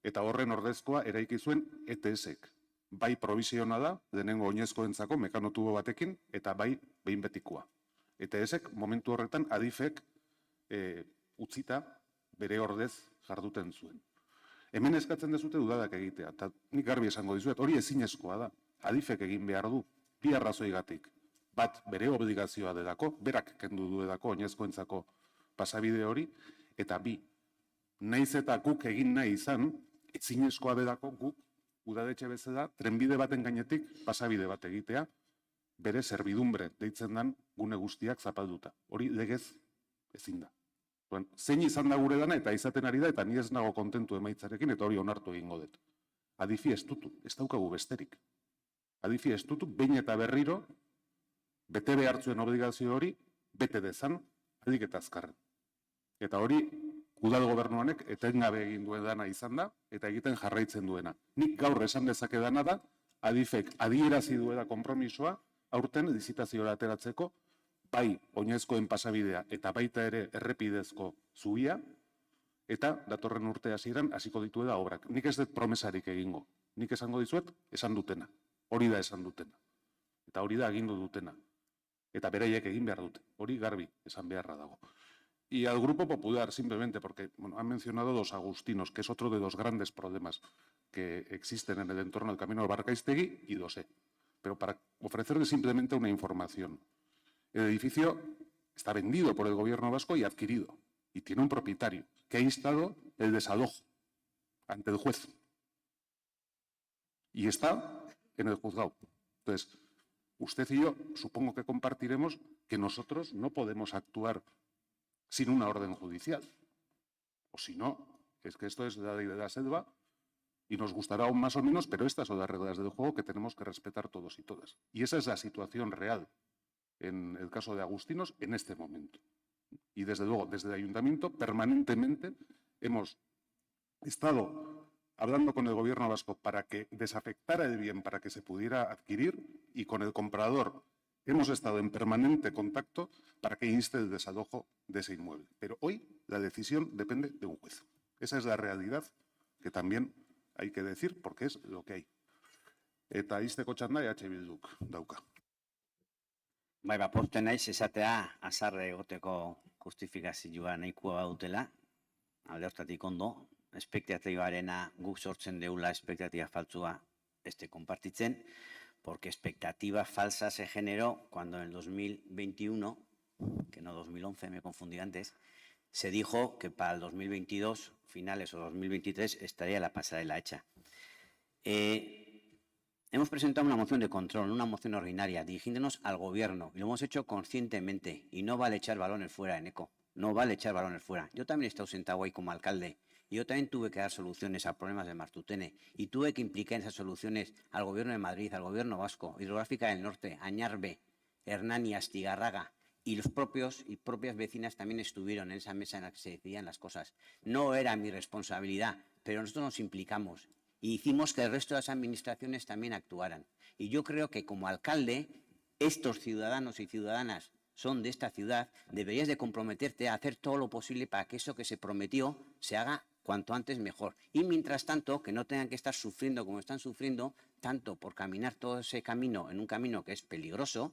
eta horren ordezkoa eraiki zuen ETS-ek. Bai provisionala, denengo oinezkoentzako mekanotubo batekin, eta bai behin betikoa. ETS-ek momentu horretan adifek utzita bere ordez jarduten zuen. Hemen eskatzen dezute udadak egitea, eta nik garbi esango dizuet, hori ezinezkoa da, adifek egin behar du. Bi arrazoigatik, bat bere obligazioa delako, berak kendu duelako oinezkoentzako pasabide hori, eta bi, nahiz eta guk egin nahi izan, ezinezkoa delako guk, udadetxe bezala, trenbide baten gainetik pasabide bat egitea, bere zerbidumbre deitzen dan gune guztiak zapalduta. Hori legez ezin da. Zein izan da gure dana eta izaten ari da, eta ni ez nago kontentu emaitzarekin, eta hori onartu egingo dut. Adifi ez dutu, ez daukagu besterik. Adifi ez dutu, behin eta berriro, bete behartzuen obligazio hori, bete dezan, aldik eta azkarren. Eta hori, udal gobernuanek etengabe egin duen dana izan da, eta egiten jarraitzen duena. Nik gaur esan dezake dana da, adifek adierazi duela konpromisoa, aurten lizitazioa ateratzeko, bai oinezkoen pasabidea eta baita ere errepidezko zubia, eta datorren urte hasieran hasiko dituela obrak. Nik ez dut promesarik egingo. Nik esango dizuet, esan dutena. Hori da esan dutena. Eta hori da agindu dutena. Eta beraiek egin behar dute. Hori garbi esan beharra dago. Y al Grupo Popular, simplemente, porque han mencionado dos agustinos, que es otro de los grandes problemas que existen en el entorno del camino de Barkaiztegui, y lo sé. Pero para ofrecerles simplemente una información. El edificio está vendido por el gobierno vasco y adquirido. Y tiene un propietario que ha instado el desalojo ante el juez. Y está en el juzgado. Entonces, usted y yo supongo que compartiremos que nosotros no podemos actuar sin una orden judicial. O si no, es que esto es la ley de la selva y nos gustará aún más o menos, pero estas son las reglas del juego que tenemos que respetar todos y todas. Y esa es la situación real en el caso de Agustinos en este momento. Y desde luego, desde el ayuntamiento, permanentemente hemos estado hablando con el gobierno vasco para que desafectara el bien, para que se pudiera adquirir, y con el comprador hemos estado en permanente contacto para que inste el desalojo de ese inmueble. Pero hoy la decisión depende de un juez. Esa es la realidad que también hay que decir, porque es lo que hay. Eta izteko txanda EH Bilduk dauka. Bai, pozten naiz esatea azarre egoteko justifikazioa nahikoa dutela, alde hortatik ondo, espektatibarena guk sortzen deula espektatiba faltsua konpartitzen, porque expectativa falsa se generó cuando en el 2021, que no 2011, me confundí antes, se dijo que para el 2022, finales o 2023, estaría la pasarela hecha. Hemos presentado una moción de control, una moción ordinaria, dirigiéndonos al gobierno, y lo hemos hecho conscientemente, y no vale echar balones fuera, Eneco, no vale echar balones fuera. Yo también he estado sentado ahí como alcalde, y yo también tuve que dar soluciones a problemas de Martutene, y tuve que implicar en esas soluciones al gobierno de Madrid, al gobierno vasco, Hidrográfica del Norte, Añarbe, Hernani, Astigarraga, y los propias vecinas también estuvieron en esa mesa en la que se decidían las cosas. No era mi responsabilidad, pero nosotros nos implicamos. Y hicimos que el resto de las administraciones también actuaran. Y yo creo que como alcalde, estos ciudadanos y ciudadanas son de esta ciudad, deberías de comprometerte a hacer todo lo posible para que eso que se prometió se haga cuanto antes mejor. Y mientras tanto, que no tengan que estar sufriendo como están sufriendo, tanto por caminar todo ese camino en un camino que es peligroso,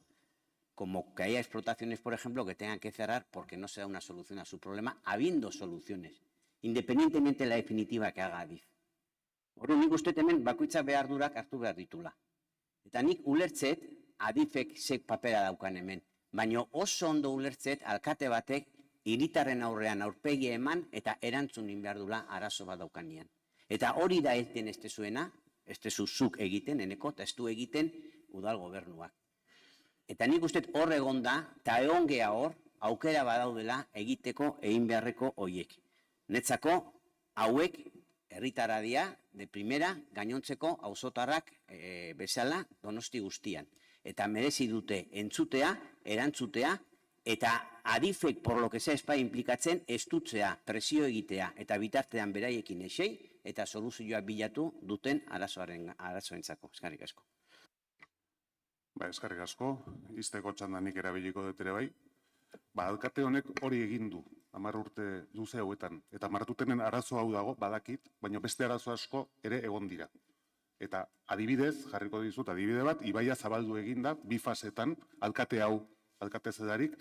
como que haya explotaciones, por ejemplo, que tengan que cerrar porque no se da una solución a su problema, habiendo soluciones, independientemente de la definitiva que haga Adif. Orduan, nik uste hemen bakoitzak behar durak hartu behar ditula. Eta nik ulertzet Adifek zek papera daukan hemen. Baina oso ondo ulertzet alkate batek hiritarren aurrean aurpegia eman eta erantzunin behar dula arazo bat daukanean. Eta hori da elten ez zuena, ez zuk egiten, Eneko, eta ez du egiten udal gobernuak. Eta nik uste hor egon da, eta egon gea hor, aukera badaudela egiteko egin beharreko hoiek. Netzako hauek herritarra dira, de primera, gainontzeko auzotarrak bezala Donosti guztian. Eta merezi dute entzutea, erantzutea, eta Adifek, por lo que sea espai implikatzen, estutzea, presio egitea, eta bitartean beraiekin esei, eta soluzioa bilatu duten arazoentzako. Eskerrik asko. Eskerrik asko, izteko txandanik erabiliko dut ere bai. Alkate honek hori egin du, 10 urte luze hauetan. Eta Martutenen arazo hau dago, badakit, baina beste arazo asko ere egon dira. Eta adibidez, jarriko dizut, adibide bat, Ibaia zabaldu eginda, 2 fasetan, alkate hau, alkate zedarik,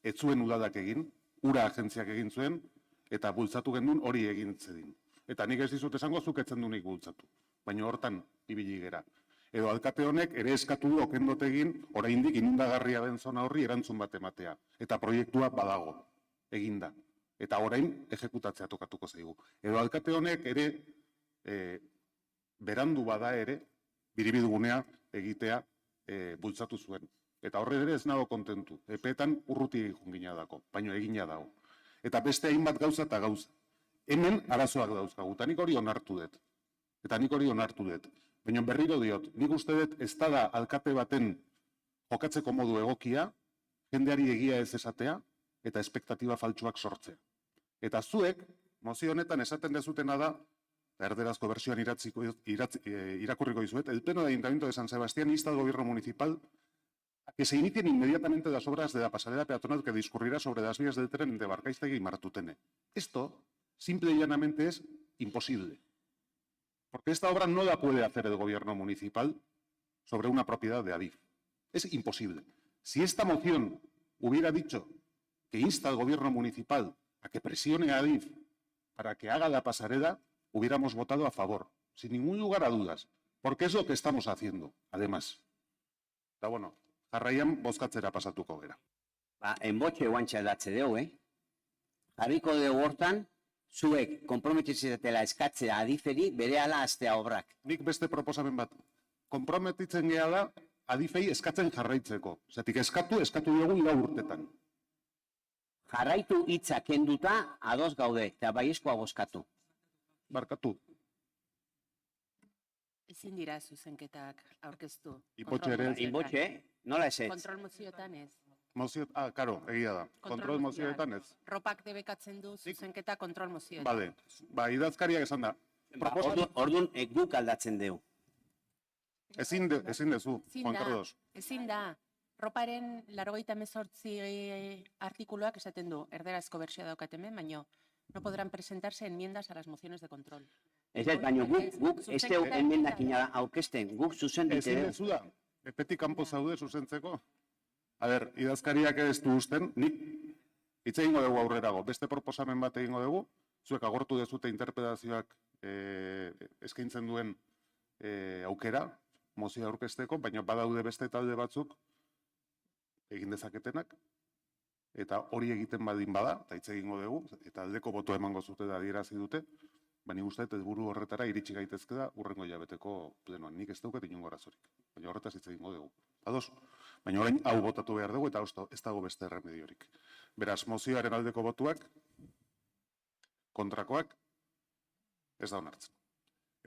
ez zuen udalak egin, ura agentziak egin zuen, eta bultzatu gendun hori egin zedin. Eta nik ez dizut esango zuk etzen du nik bultzatu, baina hortan ibili gera. Edo alkate honek ere eskatu du okendot egin, oraindik inundagarria den zona horri erantzun bat ematea. Eta proiektua badago, eginda. Eta orain ejekutatzea tokatuko zaigu. Edo alkate honek ere berandu bada ere, biribilgunea egitea bultzatu zuen. Eta horre ere ez nago kontentu. Epeetan urruti egin gina dako, baina egina dago. Eta beste hainbat gauza eta gauza. Hemen arazoak dauzkagu, eta nik hori onartu dut. Eta nik hori onartu dut. Baina berriro diot, nik uste dut ez da alkate baten jokatzeko modu egokia, jendeari egia ez esatea, eta espektatiba faltsuak sortzea. Eta zuek, mozio honetan esaten dezutena da, erderazko versioan irakurriko dizuet, el Pleno de Ayuntamiento de San Sebastián insta al Gobierno Municipal a que se inicien inmediatamente las obras de la pasarela peatonal que discurrirá sobre las vías del tren de Barkaiztegi y Martutene. Esto, simple y llanamente, es imposible. Porque esta obra no la puede hacer el Gobierno Municipal sobre una propiedad de Adif. Es imposible. Si esta moción hubiera dicho que insta al Gobierno Municipal a que presione a Adif para que haga la pasarela, hubiéramos votado a favor, sin ningún lugar a dudas, porque es lo que estamos haciendo, además. Eta bueno, jarraian bozkatzera pasatuko gera. Enbotxe guantxa edatze dugu, jarriko dugu hortan, zuek konprometitzetela eskatzea Adiferi berehala hastea obrak. Nik beste proposamen bat. Konprometitzen gea da Adifei eskatzen jarraitzeko. Zatik eskatu dugu 4 urtetan. Jarraitu hitza kenduta ados gaude, eta baiezkoa bozkatu. Barkatu. Ezin dira zuzenketak aurkeztu. Ipotxe ere. Inbotxe, nola ez ez? Kontrol moziotan ez. karo, egia da. Kontrol mozioetan ez. Ropak debekatzen du zuzenketa kontrol mozioetan. Bale, idazkariak esan da. Orduan guk aldatzen dugu. Ezin dezu, Juan Carlos. Ezin da. Roparen 98 artikuluak esaten du, erderazko bertsioa daukat hemen, baina no podrán presentarse enmiendas a las mociones de control. Ez, baina guk ez dugu enmendakina aurkezten, guk zuzenbide. Ezin dezu da, epetik kanpo zaude zuzentzeko. A ber, idazkariak ez du usten, nik hitz egingo dugu aurrerago, beste proposamen bat egingo dugu, zuek agortu dezute interpretazioak eskaintzen duen aukera, mozioa aurkezteko, baina badaude beste talde batzuk egin dezaketenak, eta hori egiten badin bada, eta hitz egingo dugu, eta aldeko botoa emango zute da adierazi dute, baina uste ez buru horretara iritsi gaitezke da urrengo hilabeteko plenoan. Nik ez daukat inongo arazorik, baina horretaz hitz egingo dugu. Ados? Baina orain hau botatu behar dugu eta ez dago beste erremediorik. Beraz, mozioaren aldeko botuak, kontrakoak, ez da onartzen.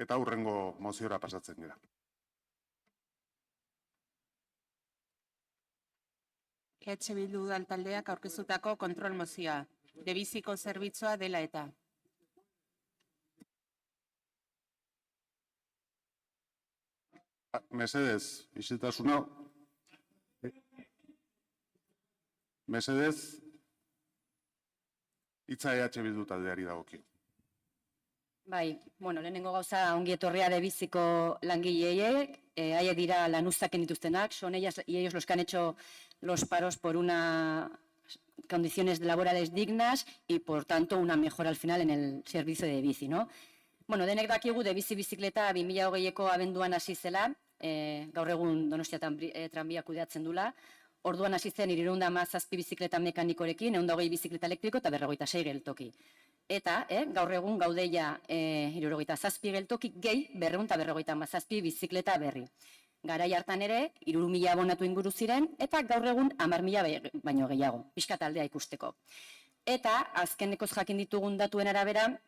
Eta urrengo moziora pasatzen gara. EH Bildu taldeak aurkeztutako kontrol mozioa, debiziko zerbitzua dela eta. Mesedez, isiltasuna. Mesedez, hitza EH Bildu taldeari dagokio. Bai, lehenengo gauza ongi etorria debiziko langileek, haiek dira lanuztaken dituztenak, son ellos los que han hecho los paros por unas condiciones laborales dignas y por tanto una mejora al final en el servicio de bici, ¿no? Denek dakigu debizi bizikleta 2020ko abenduan hasi zela, gaur egun Donostia tranbia kudeatzen dula, orduan hasi zen 317 bizikleta mekanikorekin, 120 bizikleta elektriko eta 56 geltoki. Eta gaur egun gaudeia 77 geltoki gehi 257 bizikleta berri. Garai hartan ere 3.000 abonatu inguru ziren eta gaur egun 10.000 baino gehiago, pixka taldea ikusteko. Eta azkenekoz jakin ditugun datuen arabera,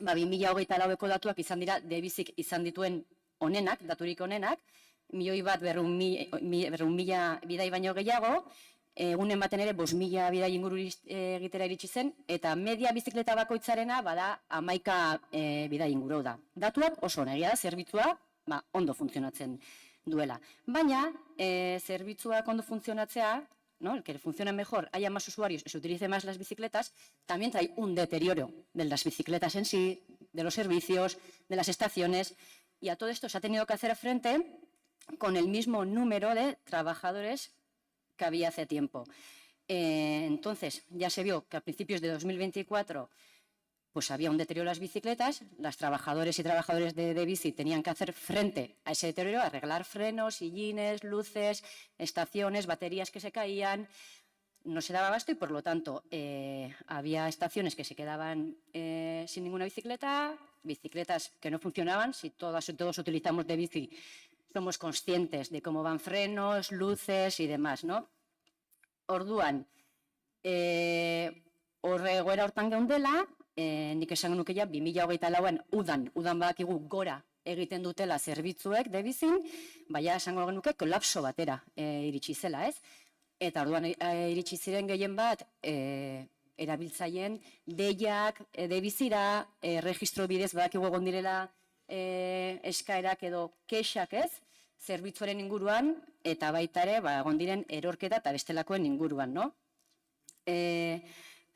2024ko datuak izan dira debizik izan dituen onenak, daturik onenak, 1.200.000 bidai baino gehiago, egunen baten ere 5.000 bidai inguru egitera iritsi zen, eta media bizikleta bakoitzarena bada 11 bidai inguru da. Datuak oso onegia da, zerbitzua ondo funtzionatzen duela. Baina, zerbitzuak ondo funtzionatzea, el que funcione mejor, haya más usuarios y se utilicen más las bicicletas, también trae un deterioro de las bicicletas en sí, de los servicios, de las estaciones, y a todo esto se ha tenido que hacer frente con el mismo número de trabajadores que había hace tiempo. Entonces, ya se vio que a principios de 2024 pues había un deterioro de las bicicletas, las trabajadores y trabajadores de bici tenían que hacer frente a ese deterioro, arreglar frenos, sillines, luces, estaciones, baterías que se caían, no se daba abasto y por lo tanto había estaciones que se quedaban sin ninguna bicicleta, bicicletas que no funcionaban, si todos utilizamos de bici somos conscientes de cómo van frenos, luces y demás, ¿no? Orduan, horregoera hortan geundela, nik esan nuke ja 2024an udan badakigu gora egiten dutela zerbitzuek de bizin, baina esango genuke kolapso batera iritsi zela, ez? Eta orduan iritsi ziren gehien bat erabiltzaileen deiak de bizira, registro bidez badakigu egon direla eskaerak edo kexak, ez? Zerbitzuaren inguruan eta baita ere egon diren erorketa eta bestelakoen inguruan, no?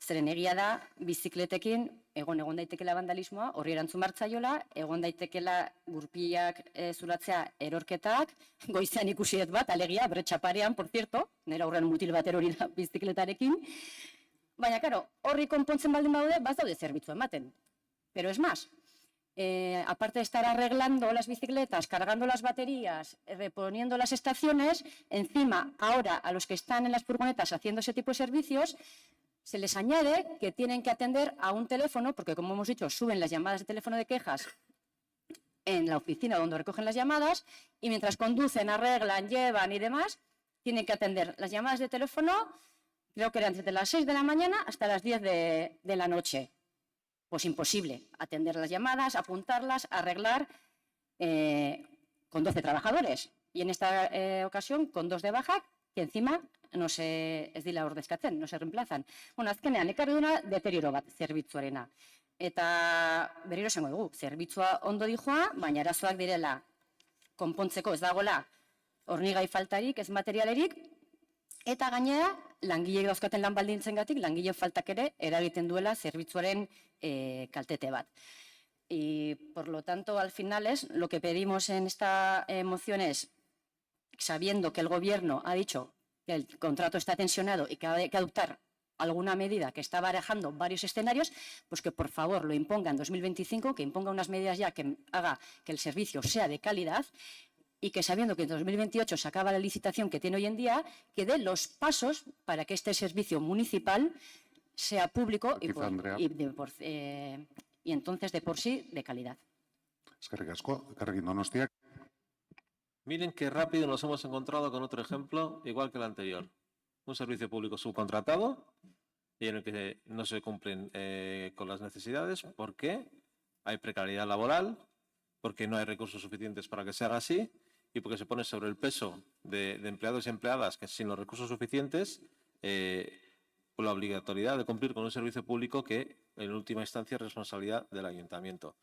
Zeren egia da, bizikletekin egon daitekela vandalismoa, horri erantzun martzaiola, egon daitekela gurpilak zulatzea erorketak, goizean ikusiet bat, alegia, bretxaparean, por cierto, nera aurrean mutil bater hori da bizikletarekin. Baina, karo, horri konpontzen baldin badaude, daude zerbitzu ematen. Pero es más, aparte de estar arreglando las bicicletas, cargando las baterías, reponiendo las estaciones, encima, ahora, a los que están en las furgonetas haciendo ese tipo de servicios, se les añade que tienen que atender a un teléfono, porque como hemos dicho, suben las llamadas de teléfono de quejas en la oficina donde recogen las llamadas y mientras conducen, arreglan, llevan y demás, tienen que atender las llamadas de teléfono, creo que eran desde las 6 de la mañana hasta las 10 de la noche. Pues imposible atender las llamadas, apuntarlas, arreglar con 12 trabajadores. Y en esta ocasión con 2 de baja, que encima ez dila ordezkatzen, no se reemplazan. Bueno, azkenean, ekarri duna deterioro bat zerbitzuarena. Eta berriro esango dugu, zerbitzua ondo dijoa, baina arazoak direla konpontzeko ez dagoela hornigai faltarik, ez materialerik, eta gainera, langileek dauzkaten lan baldintzengatik, langile faltak ere eragiten duela zerbitzuaren kaltete bat. Y por lo tanto, al final lo que pedimos en esta moción es, sabiendo que el Gobierno ha dicho que el contrato está tensionado y que hay que adoptar alguna medida, que está barajando varios escenarios, pues que por favor lo imponga en 2025, que imponga unas medidas ya que haga que el servicio sea de calidad y que sabiendo que en 2028 se acaba la licitación que tiene hoy en día, que dé los pasos para que este servicio municipal sea público y entonces de por sí de calidad. Eskerrik asko, Elkarrekin Donostiak. Miren qué rápido nos hemos encontrado con otro ejemplo, igual que el anterior. Un servicio público subcontratado y en el que no se cumplen con las necesidades porque hay precariedad laboral, porque no hay recursos suficientes para que se haga así y porque se pone sobre el peso de empleados y empleadas que sin los recursos suficientes la obligatoriedad de cumplir con un servicio público que en última instancia es responsabilidad del ayuntamiento.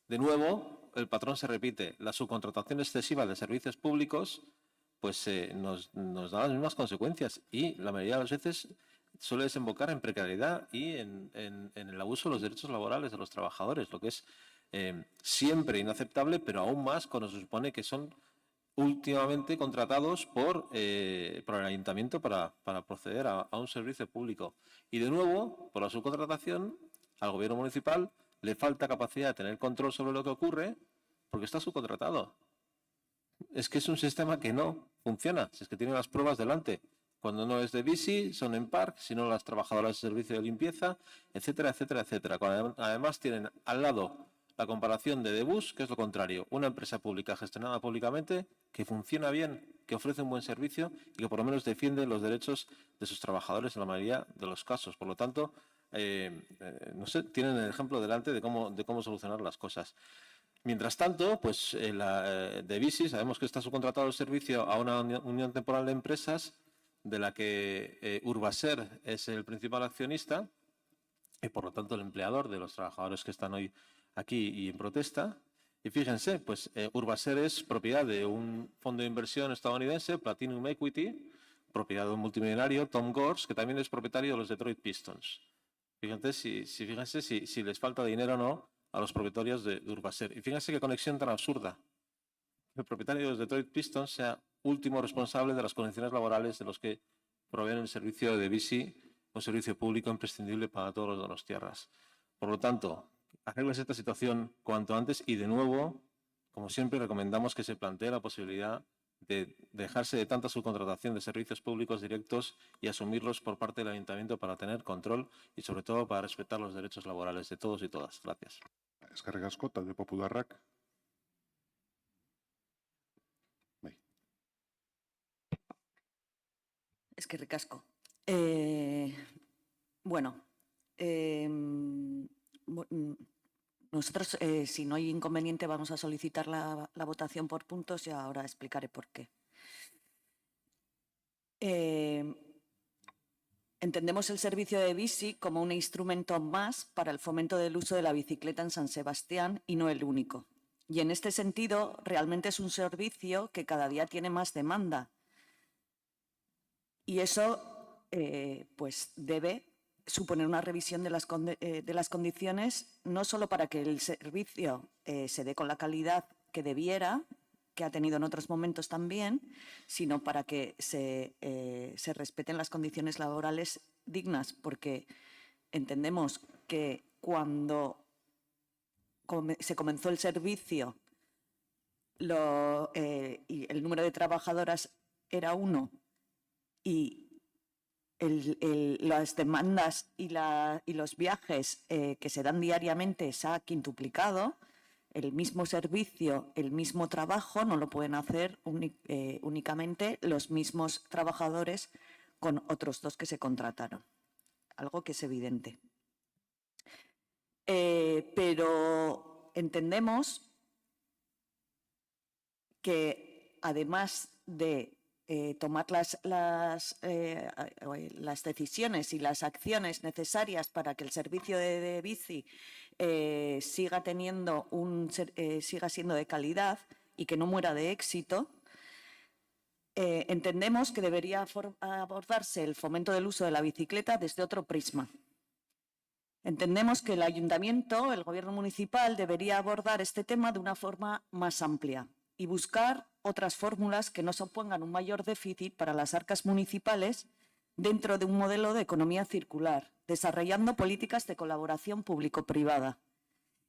De nuevo, el patrón se repite. La subcontratación excesiva de servicios públicos pues nos da las mismas consecuencias y la mayoría de las veces suele desembocar en precariedad y en el abuso de los derechos laborales de los trabajadores, lo que es siempre inaceptable, pero aún más cuando se supone que son últimamente contratados por el ayuntamiento para proceder a un servicio público. Y de nuevo, por la subcontratación, al gobierno municipal le falta capacidad de tener control sobre lo que ocurre porque está subcontratado. Es que es un sistema que no funciona, si es que tiene las pruebas delante. Cuando no es de bici, son en park, si no las trabajadoras de servicio de limpieza, etcétera, etcétera, etcétera. Cuando además tienen al lado la comparación de Debus, que es lo contrario, una empresa pública gestionada públicamente que funciona bien, que ofrece un buen servicio y que por lo menos defiende los derechos de sus trabajadores en la mayoría de los casos. Por lo tanto, no sé, tienen el ejemplo delante de cómo solucionar las cosas. Mientras tanto, pues de Bici sabemos que está subcontratado el servicio a una unión temporal de empresas de la que Urbaser es el principal accionista y por lo tanto el empleador de los trabajadores que están hoy aquí y en protesta. Y fíjense, pues Urbaser es propiedad de un fondo de inversión estadounidense, Platinum Equity, propiedad de un multimillonario, Tom Gores, que también es propietario de los Detroit Pistons. Fíjense si les falta dinero o no a los propietarios de Urbaser. Y fíjense qué conexión tan absurda. El propietario de los Detroit Pistons sea último responsable de las condiciones laborales de los que proveen el servicio de bici, un servicio público imprescindible para todos los donostiarras. Por lo tanto, arregles esta situación cuanto antes y de nuevo, como siempre, recomendamos que se plantee la posibilidad de dejarse de tanta subcontratación de servicios públicos directos y asumirlos por parte del ayuntamiento para tener control y sobre todo para respetar los derechos laborales de todos y todas. Gracias. Eskerrik asko, talde popularrak. Eskerrik asko. Bueno, nosotros, si no hay inconveniente, vamos a solicitar la votación por puntos y ahora explicaré por qué. Entendemos el servicio de bici como un instrumento más para el fomento del uso de la bicicleta en San Sebastián y no el único. Y en este sentido, realmente es un servicio que cada día tiene más demanda. Y eso pues debe suponer una revisión de las condiciones, no solo para que el servicio se dé con la calidad que debiera, que ha tenido en otros momentos también, sino para que se respeten las condiciones laborales dignas, porque entendemos que cuando se comenzó el servicio y el número de trabajadoras era 1 y las demandas y los viajes que se dan diariamente se ha quintuplicado, el mismo servicio, el mismo trabajo no lo pueden hacer únicamente los mismos trabajadores con otros 2 que se contrataron, algo que es evidente. Pero entendemos que además de tomar las decisiones y las acciones necesarias para que el servicio de bici siga siendo de calidad y que no muera de éxito, entendemos que debería abordarse el fomento del uso de la bicicleta desde otro prisma. Entendemos que el ayuntamiento, el gobierno municipal, debería abordar este tema de una forma más amplia y buscar otras fórmulas que no supongan un mayor déficit para las arcas municipales dentro de un modelo de economía circular, desarrollando políticas de colaboración público-privada.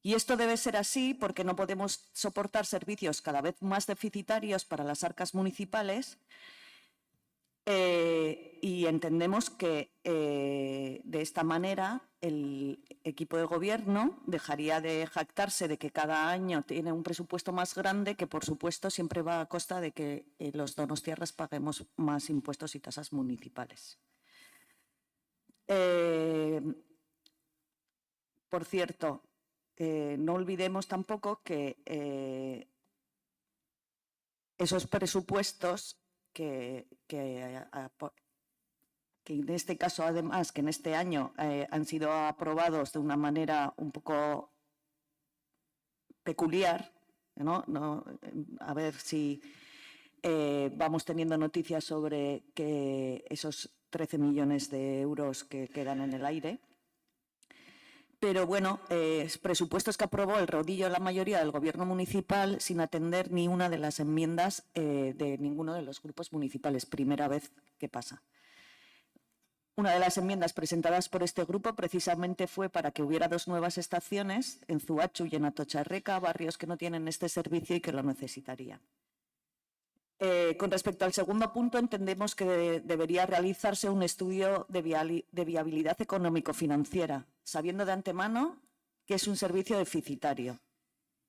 Y esto debe ser así porque no podemos soportar servicios cada vez más deficitarios para las arcas municipales y entendemos que de esta manera el equipo de gobierno dejaría de jactarse de que cada año tiene un presupuesto más grande, que por supuesto siempre va a costa de que los donostiarras paguemos más impuestos y tasas municipales. Por cierto, no olvidemos tampoco que esos presupuestos que en este caso, además, que en este año han sido aprobados de una manera un poco peculiar, ¿no? A ver si vamos teniendo noticias sobre que esos 13 millones de euros que quedan en el aire. Pero bueno, presupuestos que aprobó el rodillo de la mayoría del gobierno municipal sin atender ni una de las enmiendas de ninguno de los grupos municipales. Primera vez que pasa. Una de las enmiendas presentadas por este grupo precisamente fue para que hubiera 2 nuevas estaciones en Zuachu y en Atotxarreka, barrios que no tienen este servicio y que lo necesitarían. Con respecto al segundo punto, entendemos que debería realizarse un estudio de viabilidad económico-financiera, sabiendo de antemano que es un servicio deficitario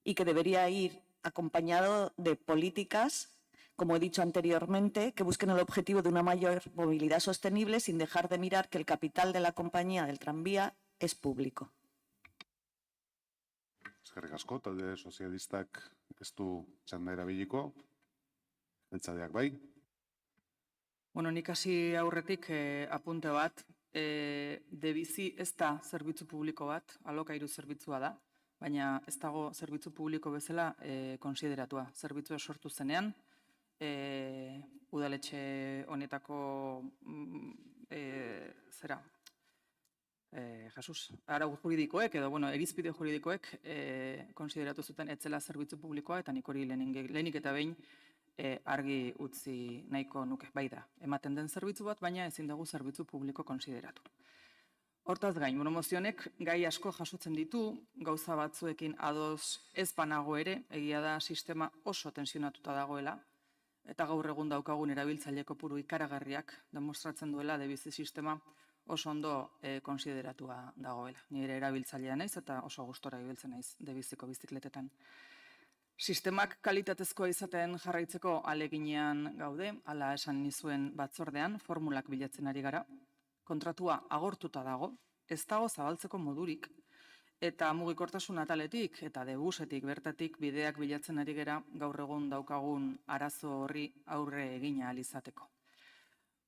y que debería ir acompañado de políticas, como he dicho anteriormente, que busquen el objetivo de una mayor movilidad sostenible sin dejar de mirar que el capital de la compañía del tranvía es público. Eskerrik asko, talde sozialistak ez du txanda erabiliko. Eltzadeak bai. Bueno, nik hasi aurretik apunte bat, debizi ez da zerbitzu publiko bat, alokairu zerbitzua da, baina ez dago zerbitzu publiko bezala konsideratua. Zerbitzua sortu zenean, udaletxe honetako arau juridikoek edo irizpide juridikoek konsideratu zuten etzela zerbitzu publikoa, eta nik hori lehenik eta behin argi utzi nahiko nuke. Bai da, ematen den zerbitzu bat, baina ezin dugu zerbitzu publiko konsideratu. Hortaz gain, mozionek gai asko jasotzen ditu, gauza batzuekin ados ez banago ere, egia da sistema oso tensionatuta dagoela, eta gaur egun daukagun erabiltzaile kopuru ikaragarriak demostratzen duela debizi sistema oso ondo konsideratua dagoela. Nire erabiltzailea naiz eta oso gustora ibiltzen naiz debiziko bizikletetan. Sistemak kalitatezkoa izaten jarraitzeko aleginean gaude, hala esan nizuen batzordean, formulak bilatzen ari gara. Kontratua agortuta dago, ez dago zabaltzeko modurik, eta mugikortasun ataletik eta debusetik bertatik bideak bilatzen ari gara gaur egun daukagun arazo horri aurre egin ahal izateko.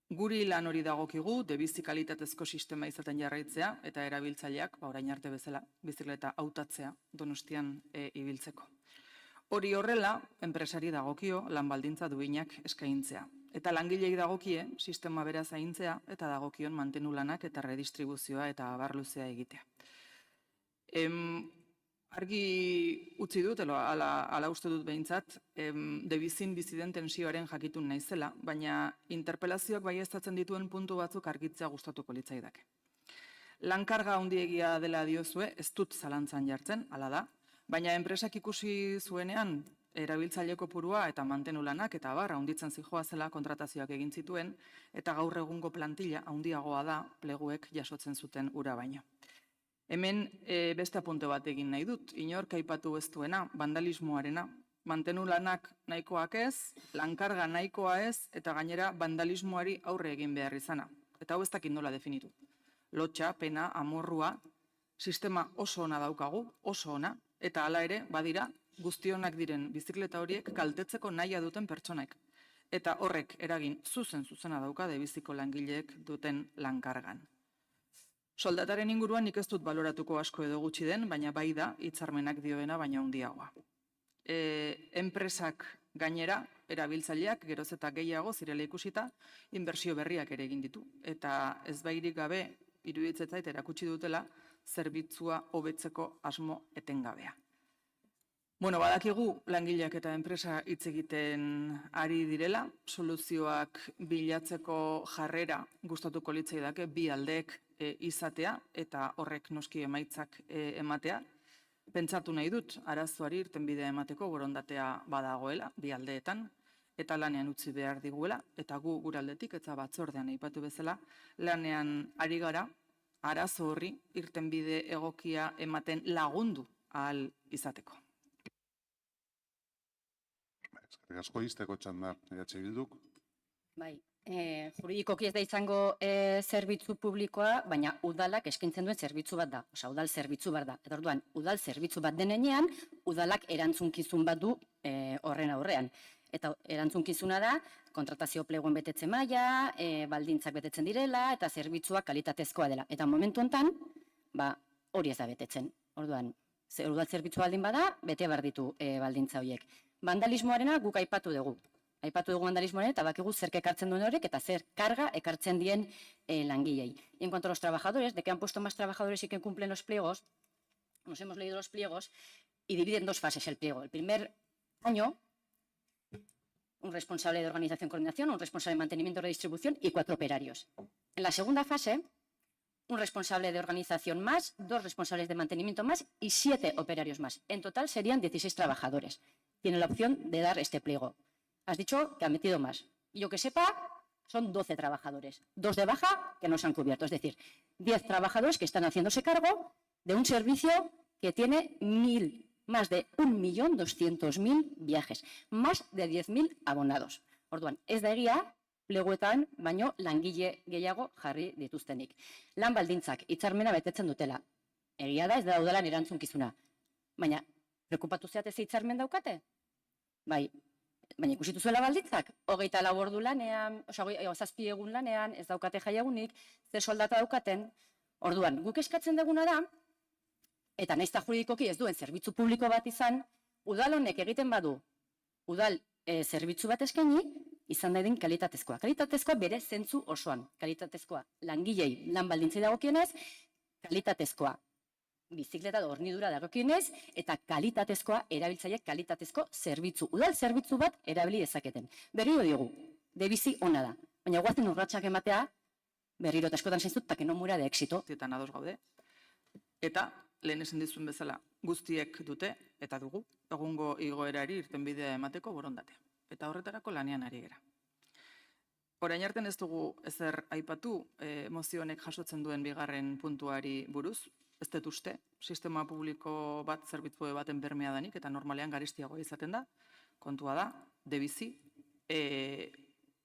Guri lan hori dagokigu, debizi kalitatezko sistema izaten jarraitzea eta erabiltzaileak, orain arte bezala, bizikleta hautatzea Donostian ibiltzeko. Hori horrela, enpresari dagokio lan baldintza duinak eskaintzea. Eta langilei dagokie sistema bera zaintzea eta dagokion mantenu lanak eta redistribuzioa eta abarluzea egitea. Argi utzi dut, ala uste dut behintzat, debizin biziden tensioaren jakitun naizela, baina interpelazioak baieztatzen dituen puntu batzuk argitzea gustatuko litzaidake. Lankarga handiegia dela diozue, ez dut zalantzan jartzen, hala da, baina enpresak ikusi zuenean erabiltzaile kopurua eta mantenu lanak eta abar handitzen zihoazela kontratazioak egin zituen eta gaur egungo plantilla handiagoa da pleguek jasotzen zuten ura baino. Hemen beste apunte bat egin nahi dut, inork aipatu ez duena, vandalismoarena. Mantenu lanak nahikoak ez, lankarga nahikoa ez eta gainera vandalismoari aurre egin behar izana. Eta hau ez dakit nola definitu. Lotxa, pena, amorrua, sistema oso ona daukagu, oso ona, eta hala ere, badira, guztionak diren bizikleta horiek kaltetzeko nahia duten pertsonak. eta horrek eragin zuzena dauka debiziko langileek duten lankargan. Soldataren inguruan nik ez dut baloratuko asko edo gutxi den, baina bai da hitzarmenak dioena baina handiagoa. Enpresak gainera, erabiltzaileak geroz eta gehiago zirela ikusita, inbertsio berriak ere egin ditu. Eta ez bairik gabe, iruditzen zait erakutsi dutela, zerbitzua hobetzeko asmo etengabea. Badakigu langileak eta enpresa hitz egiten ari direla, soluzioak bilatzeko jarrera gustatuko litzaidake bi aldeek izatea eta horrek noski emaitzak ematea. Pentsatu nahi dut, arazoari irtenbidea emateko borondatea badagoela, bi aldeetan, eta lanean utzi behar diguela, eta gu gure aldetik eta batzordean aipatu bezala, lanean ari gara, arazo horri irtenbide egokia ematen lagundu ahal izateko. Eskerrik asko, izteko txanda Bilduk. Bai, juridikoki ez da izango zerbitzu publikoa, baina udalak eskaintzen duen zerbitzu bat da. Osa, udal zerbitzu bat da. Eta orduan, udal zerbitzu bat denean, udalak erantzunkizun bat du horren aurrean. Eta erantzunkizuna da, kontratazio pleguen betetze maila, baldintzak betetzen direla, eta zerbitzua kalitatezkoa dela. Eta momentu honetan, hori ez da betetzen. Orduan, udal zerbitzu baldin bada, bete behar ditu baldintza horiek. Vandalismoarena guk aipatu dugu. Aipatu dugu vandalismoaren eta bakigu zer ekartzen duen horrek eta zer karga ekartzen dien langilei. Y en cuanto a los trabajadores, de que han puesto más trabajadores y que cumplen los pliegos, nos hemos leído los pliegos y dividen en dos fases el pliego. El primer año, un responsable de organización y coordinación, un responsable de mantenimiento y redistribución y 4 operarios. En la segunda fase, un responsable de organización más, 2 responsables de mantenimiento más y 7 operarios más. En total serían 16 trabajadores. Tiene la opción de dar este pliego. Has dicho que han metido más. Y yo que sepa, son 12 trabajadores. 2 de baja que no se han cubierto. Es decir, 10 trabajadores que están haciéndose cargo de un servicio que tiene más de 1.200.000 viajes, más de 10.000 abonados. Orduan, ez da egia, pleguetan, baino langile gehiago jarri dituztenik. Lan baldintzak hitzarmena betetzen dutela. Egia da, ez da udalan erantzunkizuna. Baina, preokupatu zeate ze hitzarmen daukate? Bai, baina ikusi duzuela baldintzak, 24 ordu lanean, 7 egun lanean, ez daukate jaiegunik, ze soldata daukaten. Orduan, guk eskatzen duguna da, eta nahiz eta juridikoki ez duen zerbitzu publiko bat izan, udal honek egiten badu, udal zerbitzu bat eskaini, izan daiden kalitatezkoa. Kalitatezkoa bere zentzu osoan. Kalitatezkoa langilei lan baldintzei dagokienez, kalitatezkoa bizikleta da hornidura dagokienez, eta kalitatezkoa erabiltzaileek kalitatezko zerbitzu. Udal zerbitzu bat erabili dezaketen. Berriro diogu, debizi ona da. Baina guazen urratsak ematea, berriro eta askotan zainzut, eta que no muera de éxito. Zietan ados gaude. Eta, lehen esan dizuen bezala, guztiek dute, eta dugu, egungo igoerari irtenbidea emateko borondatea. Eta horretarako lanean ari gera. Orain artean ez dugu ezer aipatu mozio honek jasotzen duen bigarren puntuari buruz. Ez dut uste, sistema publiko bat zerbitzu baten bermea danik, eta normalean garestiagoa izaten da. Kontua da, debizi,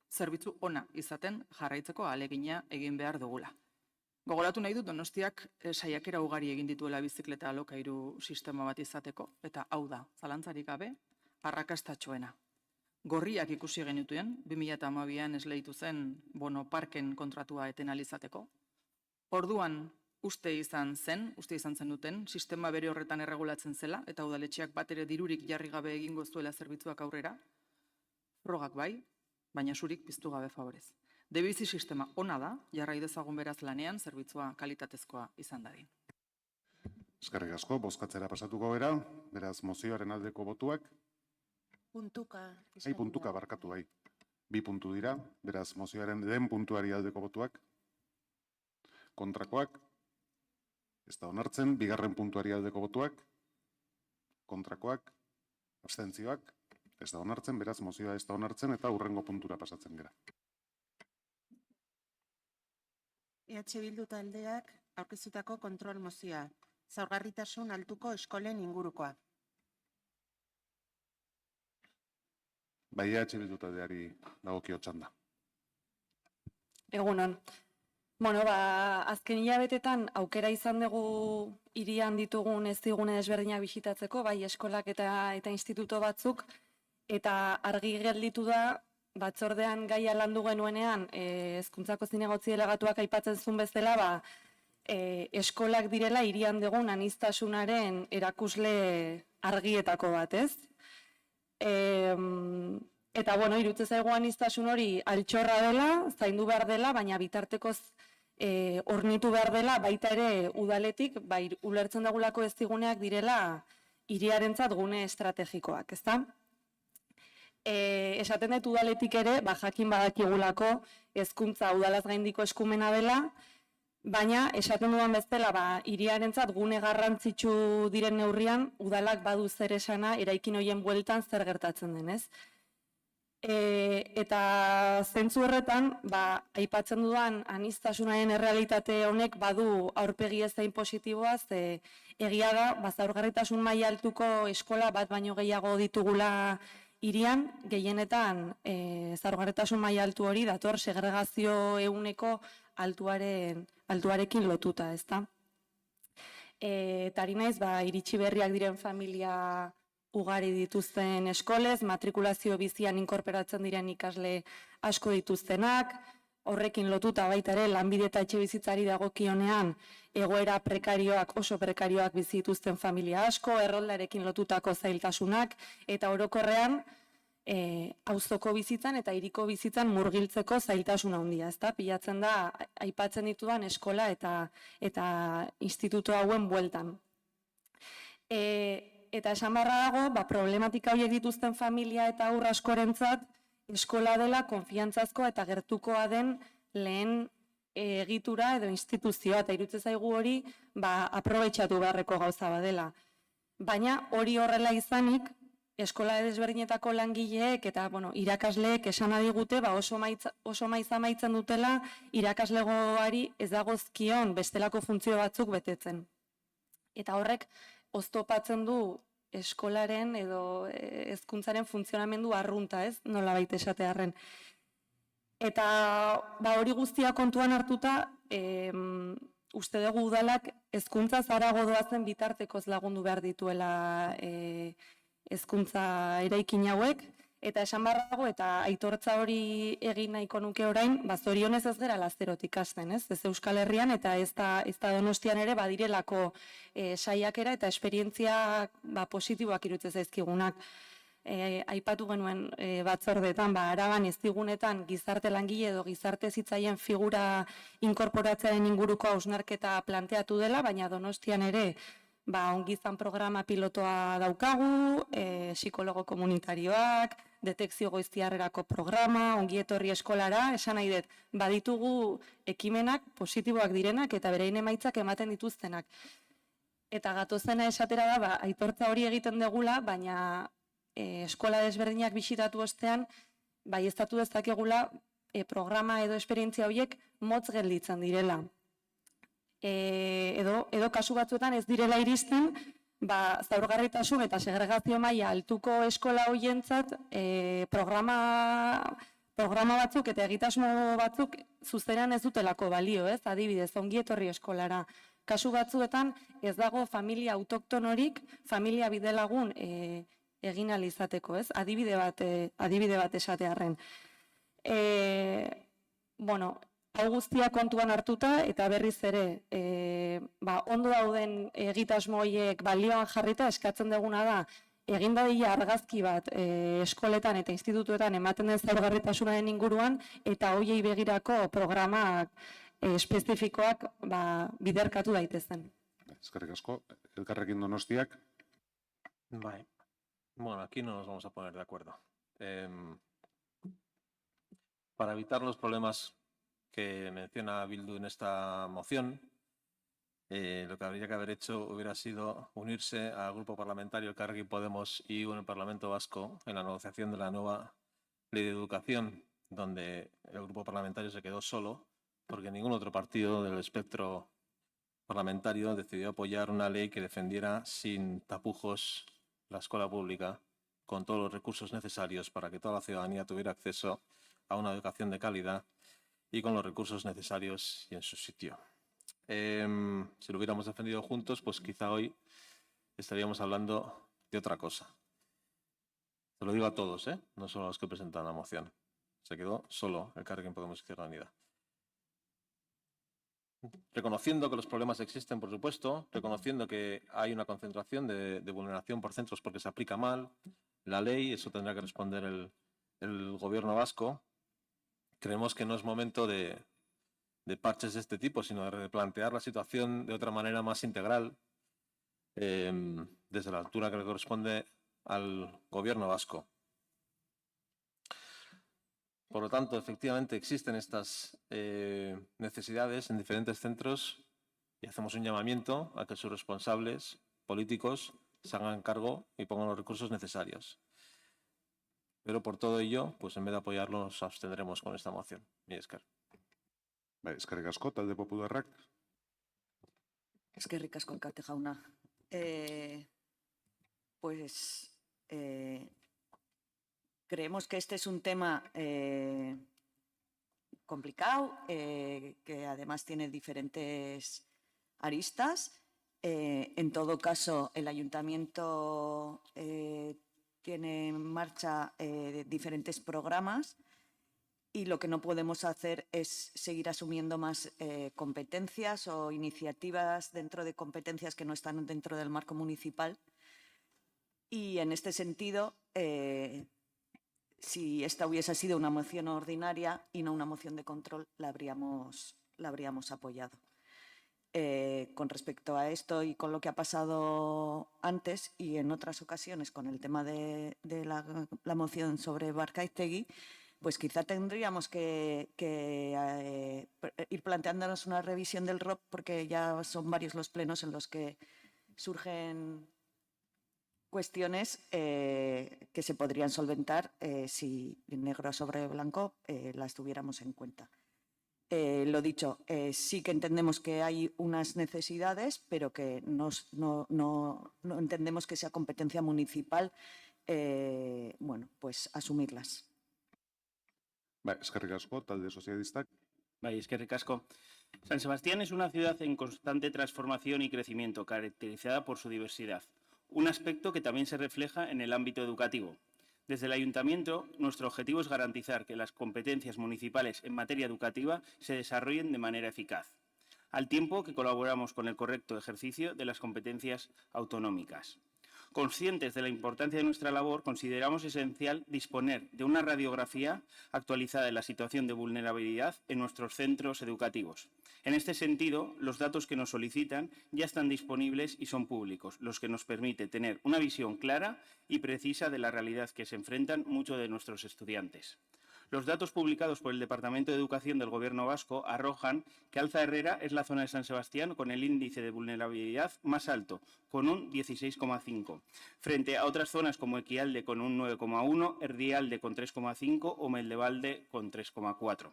zerbitzu ona izaten jarraitzeko ahalegina egin behar dugula. Gogoratu nahi dut Donostiak saiakera ugari egin dituela bizikleta alokairu sistema bat izateko, eta hau da, zalantzarik gabe, arrakastatxoena. Gorriak ikusi genituen, 2012an esleitu zen bono parken kontratua eten alizateko. Orduan, uste izan zen duten, sistema bere horretan erregulatzen zela, eta udaletxeak bat ere dirurik jarri gabe egingo zuela zerbitzuak aurrera, frogak bai, baina zurik piztu gabe favorez. Debizi sistema ona da, jarrai dezagun beraz lanean, zerbitzua kalitatezkoa izan dadin. Eskerrik asko, bozkatzera pasatuko gara, beraz mozioaren aldeko botuak. Puntuka. Puntuka barkatu bai. 2 puntu dira, beraz mozioaren den puntuari aldeko botuak. Kontrakoak. Ez da onartzen, 2. puntuari aldeko botuak. Kontrakoak. Abstentzioak. Ez da onartzen, beraz mozioa ez da onartzen eta hurrengo puntura pasatzen gara. EH Bildu taldeak aurkeztutako kontrol mozioa. Zaurgarritasun altuko eskolen ingurukoa. Bai, EH Bildu taldeari dagokio txanda. Egunon. Azken hilabetetan aukera izan dugu hirian ditugun ez digune desberdinak bisitatzeko, bai eskolak eta instituto batzuk, eta argi gelditu da batzordean gaia landu genuenean, hezkuntzako zinegotzi delegatuak aipatzen zuen bezala, eskolak direla hirian dugun aniztasunaren erakusle argietako bat, ez? Eta, bueno, iruditzen zaigu aniztasun hori altxorra dela, zaindu behar dela, baina bitartekoz hornitu behar dela, baita ere udaletik, ulertzen dagulako ez diguneak direla hiriarentzat gune estrategikoak, ezta? Esaten dut udaletik ere, jakin badakigulako hezkuntza udalaz gaindiko eskumena dela, baina esaten dudan bezala, hiriarentzat gune garrantzitsu diren neurrian, udalak badu zer esana eraikin horien bueltan zer gertatzen den, ez? Eta zentzu horretan, aipatzen dudan aniztasunaren errealitate honek badu aurpegi ezain positiboa, ze egia da, zaurgarritasun maila altuko eskola bat baino gehiago ditugula hirian, gehienetan zaurgarritasun maila altu hori dator segregazio ehuneko altuarekin lotuta, ezta? Eta ari naiz, iritsi berriak diren familia ugari dituzten eskolez, matrikulazio bizian inkorporatzen diren ikasle asko dituztenak, horrekin lotuta baita ere lanbide eta etxe bizitzari dagokionean egoera prekarioak, oso prekarioak bizi dituzten familia asko, erroldarekin lotutako zailtasunak, eta orokorrean auzoko bizitzan eta hiriko bizitzan murgiltzeko zailtasuna handia, ezta? Pilatzen da, aipatzen ditudan eskola eta instituto hauen bueltan. Eta esan barra dago, problematika horiek dituzten familia eta haur askorentzat eskola dela konfiantzazkoa eta gertukoa den lehen egitura edo instituzioa, eta iruditzen zaigu hori aprobetxatu beharreko gauza badela. Baina hori horrela izanik, eskola desberdinetako langileek eta irakasleek esan adigute oso maiz amaitzen dutela irakaslegoari ez dagozkion bestelako funtzio batzuk betetzen. Eta horrek oztopatzen du eskolaren edo hezkuntzaren funtzionamendu arrunta, ez? Nolabait esatearren. Eta hori guztia kontuan hartuta, uste dugu udalak hezkuntza harago doazen bitartekoz lagundu behar dituela hezkuntza eraikin hauek, eta esan barra dago, eta aitortza hori egin nahiko nuke orain, zorionez ez gera lazerotik hasten, ez? Ez Euskal Herrian eta ez da Donostian ere badirelako saiakera eta esperientzia positiboak iruditzen zaizkigunak. Aipatu genuen batzordetan, Araban ez digunetan gizarte langile edo gizarte zitzaien figura inkorporatzearen inguruko hausnarketa planteatu dela, baina Donostian ere ongizan programa pilotoa daukagu, psikologo komunitarioak, detekzio goiztiarrerako programa, ongietorri eskolara, esan nahi dut, baditugu ekimenak positiboak direnak eta berein emaitzak ematen dituztenak. Eta gatozena esatera da, aitortza hori egiten degula, baina eskola desberdinak bisitatu ostean, baieztatu dezakegula programa edo esperientzia horiek motz gelditzen direla. Edo kasu batzuetan ez direla iristen, zaurgarritasun eta segregazio maila altuko eskola horientzat programa batzuk eta egitasmo batzuk zuzenean ez dutelako balio, ez? Adibidez, ongietorri eskolara. Kasu batzuetan ez dago familia autoktonorik, familia bidelagun egin ahal izateko, ez? Adibide bat esatearren. Hau guztia kontuan hartuta eta berriz ere ondo dauden egitasmo horiek balioan jarrita eskatzen duguna da egin dadila argazki bat eskoletan eta institutuetan ematen den zaurgarritasunaren inguruan eta horiei begirako programak espezifikoak biderkatu daitezen. Eskerrik asko. Elkarrekin Donostiak. Vale. Bueno, aquí no nos vamos a poner de acuerdo. Para evitar los problemas que menciona Bildu en esta moción, lo que habría que haber hecho hubiera sido unirse al grupo parlamentario Elkarrekin Podemos y en el Parlamento Vasco en la negociación de la nueva Ley de Educación, donde el grupo parlamentario se quedó solo porque ningún otro partido del espectro parlamentario decidió apoyar una ley que defendiera sin tapujos la escuela pública con todos los recursos necesarios para que toda la ciudadanía tuviera acceso a una educación de calidad y con los recursos necesarios y en su sitio. Si lo hubiéramos defendido juntos, pues quizá hoy estaríamos hablando de otra cosa. Se lo digo a todos, no solo a los que presentan la moción. Se quedó solo Elkarrekin Podemos Izquierda Unida. Reconociendo que los problemas existen, por supuesto, reconociendo que hay una concentración de vulneración por centros porque se aplica mal la ley, eso tendrá que responder el Gobierno vasco. Creemos que no es momento de parches de este tipo, sino de replantear la situación de otra manera más integral, desde la altura que le corresponde al Gobierno vasco. Por lo tanto, efectivamente existen estas necesidades en diferentes centros y hacemos un llamamiento a que sus responsables políticos se hagan cargo y pongan los recursos necesarios. Pero por todo ello, pues en vez de apoyarlo, nos abstendremos con esta moción. Mila esker. Eskerrik asko, talde popularrak. Eskerrik asko, alkate jauna. Creemos que este es un tema complicado, que además tiene diferentes aristas. En todo caso, el ayuntamiento tiene en marcha diferentes programas y lo que no podemos hacer es seguir asumiendo más competencias o iniciativas dentro de competencias que no están dentro del marco municipal. Y en este sentido, si esta hubiese sido una moción ordinaria y no una moción de control, la habríamos apoyado. Con respecto a esto y con lo que ha pasado antes y en otras ocasiones con el tema de la moción sobre Barkaiztegui, pues quizá tendríamos que ir planteándonos una revisión del ROP, porque ya son varios los plenos en los que surgen cuestiones que se podrían solventar si negro sobre blanco las tuviéramos en cuenta. Lo dicho, sí que entendemos que hay unas necesidades, pero que no entendemos que sea competencia municipal, pues asumirlas. Eskerrik asko, talde sozialistak. Eskerrik asko. San Sebastián es una ciudad en constante transformación y crecimiento, caracterizada por su diversidad. Un aspecto que también se refleja en el ámbito educativo. Desde el Ayuntamiento, nuestro objetivo es garantizar que las competencias municipales en materia educativa se desarrollen de manera eficaz, al tiempo que colaboramos con el correcto ejercicio de las competencias autonómicas. Conscientes de la importancia de nuestra labor, consideramos esencial disponer de una radiografía actualizada de la situación de vulnerabilidad en nuestros centros educativos. En este sentido, los datos que nos solicitan ya están disponibles y son públicos, los que nos permite tener una visión clara y precisa de la realidad que se enfrentan muchos de nuestros estudiantes. Los datos publicados por el Departamento de Educación del Gobierno vasco arrojan que Alza Herrera es la zona de San Sebastián con el índice de vulnerabilidad más alto, con un 16,5, frente a otras zonas como Equialde con un 9,1, Erdialde con 3,5 o Meldevalde con 3,4.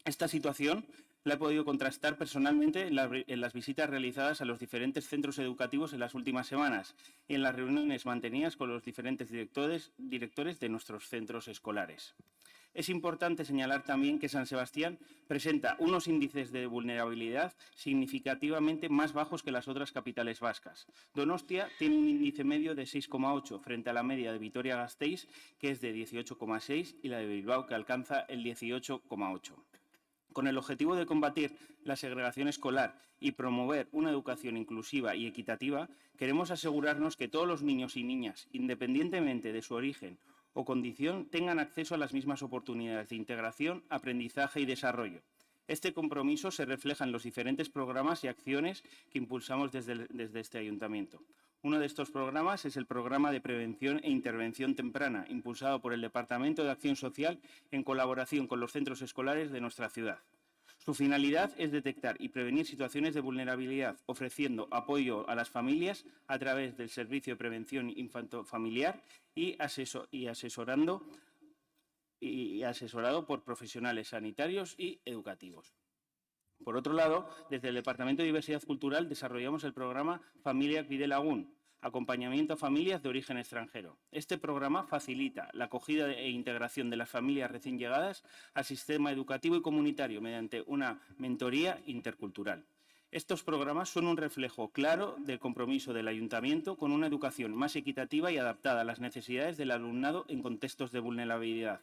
Esta situación la he podido contrastar personalmente en las visitas realizadas a los diferentes centros educativos en las últimas semanas y en las reuniones mantenidas con los diferentes directores de nuestros centros escolares. Es importante señalar también que San Sebastián presenta unos índices de vulnerabilidad significativamente más bajos que las otras capitales vascas. Donostia tiene un índice medio de 6,8 frente a la media de Vitoria-Gasteiz, que es de 18,6, y la de Bilbao, que alcanza el 18,8. Con el objetivo de combatir la segregación escolar y promover una educación inclusiva y equitativa, queremos asegurarnos que todos los niños y niñas, independientemente de su origen o condición, tengan acceso a las mismas oportunidades de integración, aprendizaje y desarrollo. Este compromiso se refleja en los diferentes programas y acciones que impulsamos desde este ayuntamiento. Uno de estos programas es el Programa de Prevención e Intervención Temprana, impulsado por el Departamento de Acción Social en colaboración con los centros escolares de nuestra ciudad. Su finalidad es detectar y prevenir situaciones de vulnerabilidad, ofreciendo apoyo a las familias a través del Servicio de Prevención Infanto-Familiar y asesorado por profesionales sanitarios y educativos. Por otro lado, desde el Departamento de Diversidad Cultural desarrollamos el programa Familiak Bidelagun, acompañamiento a familias de origen extranjero. Este programa facilita la acogida e integración de las familias recién llegadas al sistema educativo y comunitario mediante una mentoría intercultural. Estos programas son un reflejo claro del compromiso del Ayuntamiento con una educación más equitativa y adaptada a las necesidades del alumnado en contextos de vulnerabilidad.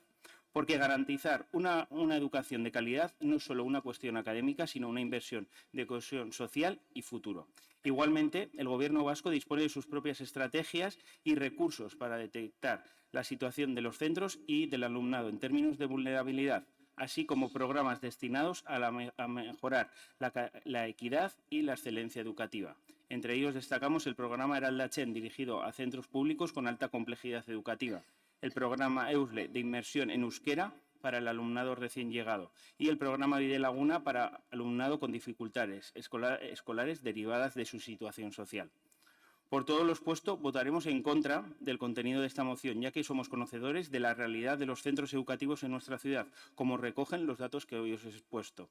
porque garantizar una educación de calidad no es solo una cuestión académica, sino una inversión de cohesión social y futuro. Igualmente, el Gobierno vasco dispone de sus propias estrategias y recursos para detectar la situación de los centros y del alumnado en términos de vulnerabilidad, así como programas destinados a mejorar la equidad y la excelencia educativa. Entre ellos destacamos el programa Eraldatzen, dirigido a centros públicos con alta complejidad educativa, el programa EUSLE de inmersión en euskera para el alumnado recién llegado y el programa Bidelaguna para alumnado con dificultades escolares derivadas de su situación social. Por todo lo expuesto, votaremos en contra del contenido de esta moción, ya que somos conocedores de la realidad de los centros educativos en nuestra ciudad, como recogen los datos que hoy os he expuesto.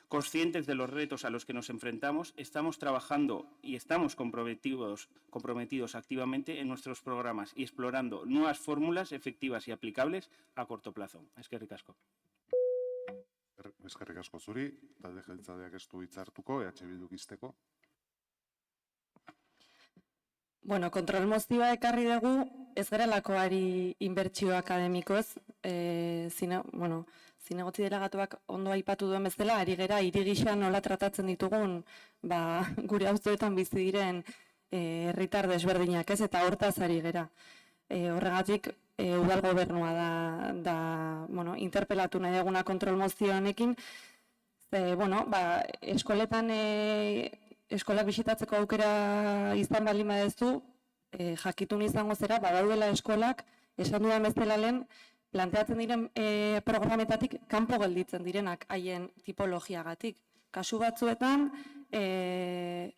Conscientes de los retos a los que nos enfrentamos, estamos trabajando y estamos comprometidos activamente en nuestros programas y explorando nuevas fórmulas efectivas y aplicables a corto plazo. Eskerrik asko. Eskerrik asko zuri, talde jeltzaleak ez du hitza hartuko, Bilduk izteko. Bueno, kontrol mozioa ekarri dugu, ez gerelakoari inbertsio akademikoz, zinegotzi delegatuak ondo aipatu duen bezala, ari gera hiri gisa nola tratatzen ditugun gure auzoetan bizi diren herritar desberdinak ez, eta hortaz ari gera. Horregatik, udal gobernua da interpelatu nahi duguna kontrol mozio honekin, eskoletan eskolak bisitatzeko aukera izan baldin baduzu, jakitun izango zera, badaudela eskolak, esan dudan bezala lehen, planteatzen diren programetatik kanpo gelditzen direnak haien tipologiagatik. Kasu batzuetan,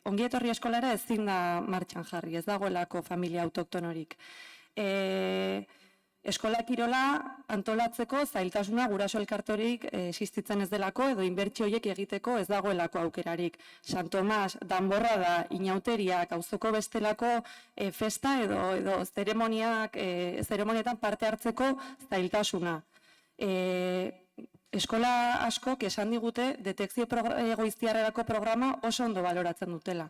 ongietorri eskolara ezin da martxan jarri, ez dagoelako familia autoktonorik. Eskola kirola antolatzeko zailtasuna guraso elkarterik existitzen ez delako edo inbertsio horiek egiteko ez dagoelako aukerarik. San Tomas, Danborrada, Inauteriak, auzoko bestelako festa edo zeremonietan parte hartzeko zailtasuna. Eskola askok esan digute detekzio goiztiarrerako programa oso ondo baloratzen dutela.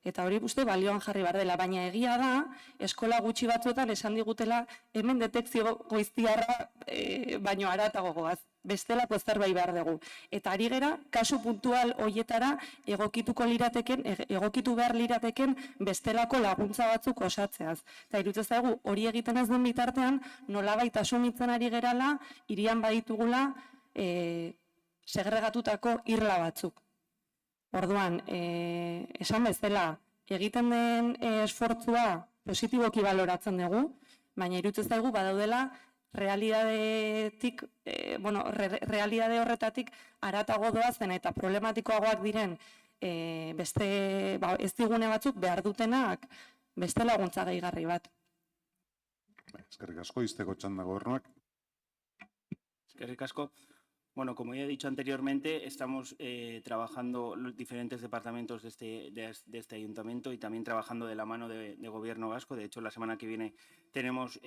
Eta hori uste balioan jarri behar dela, baina egia da, eskola gutxi batzuetan esan digutela hemen detekzio goiztiarra baino haratago goaz, bestelako zerbait behar dugu. Eta ari gera, kasu puntual horietara egokitu behar lirateken bestelako laguntza batzuk osatzeaz. Eta iruditzen zaigu hori egiten ez den bitartean, nolabait asumitzen ari gerala, hirian baditugula segregatutako irla batzuk. Orduan, esan bezala, egiten den esfortzua positiboki baloratzen dugu, baina iruditzen zaigu badaudela realidade horretatik haratago doazen eta problematikoagoak diren beste ez digune batzuk behar dutenak beste laguntza gehigarri bat. Eskerrik asko, izteko txanda gobernuak. Eskerrik asko. Bueno, como ya he dicho anteriormente, estamos trabajando los diferentes departamentos de este ayuntamiento y también trabajando de la mano de Gobierno vasco. De hecho, la semana que viene tenemos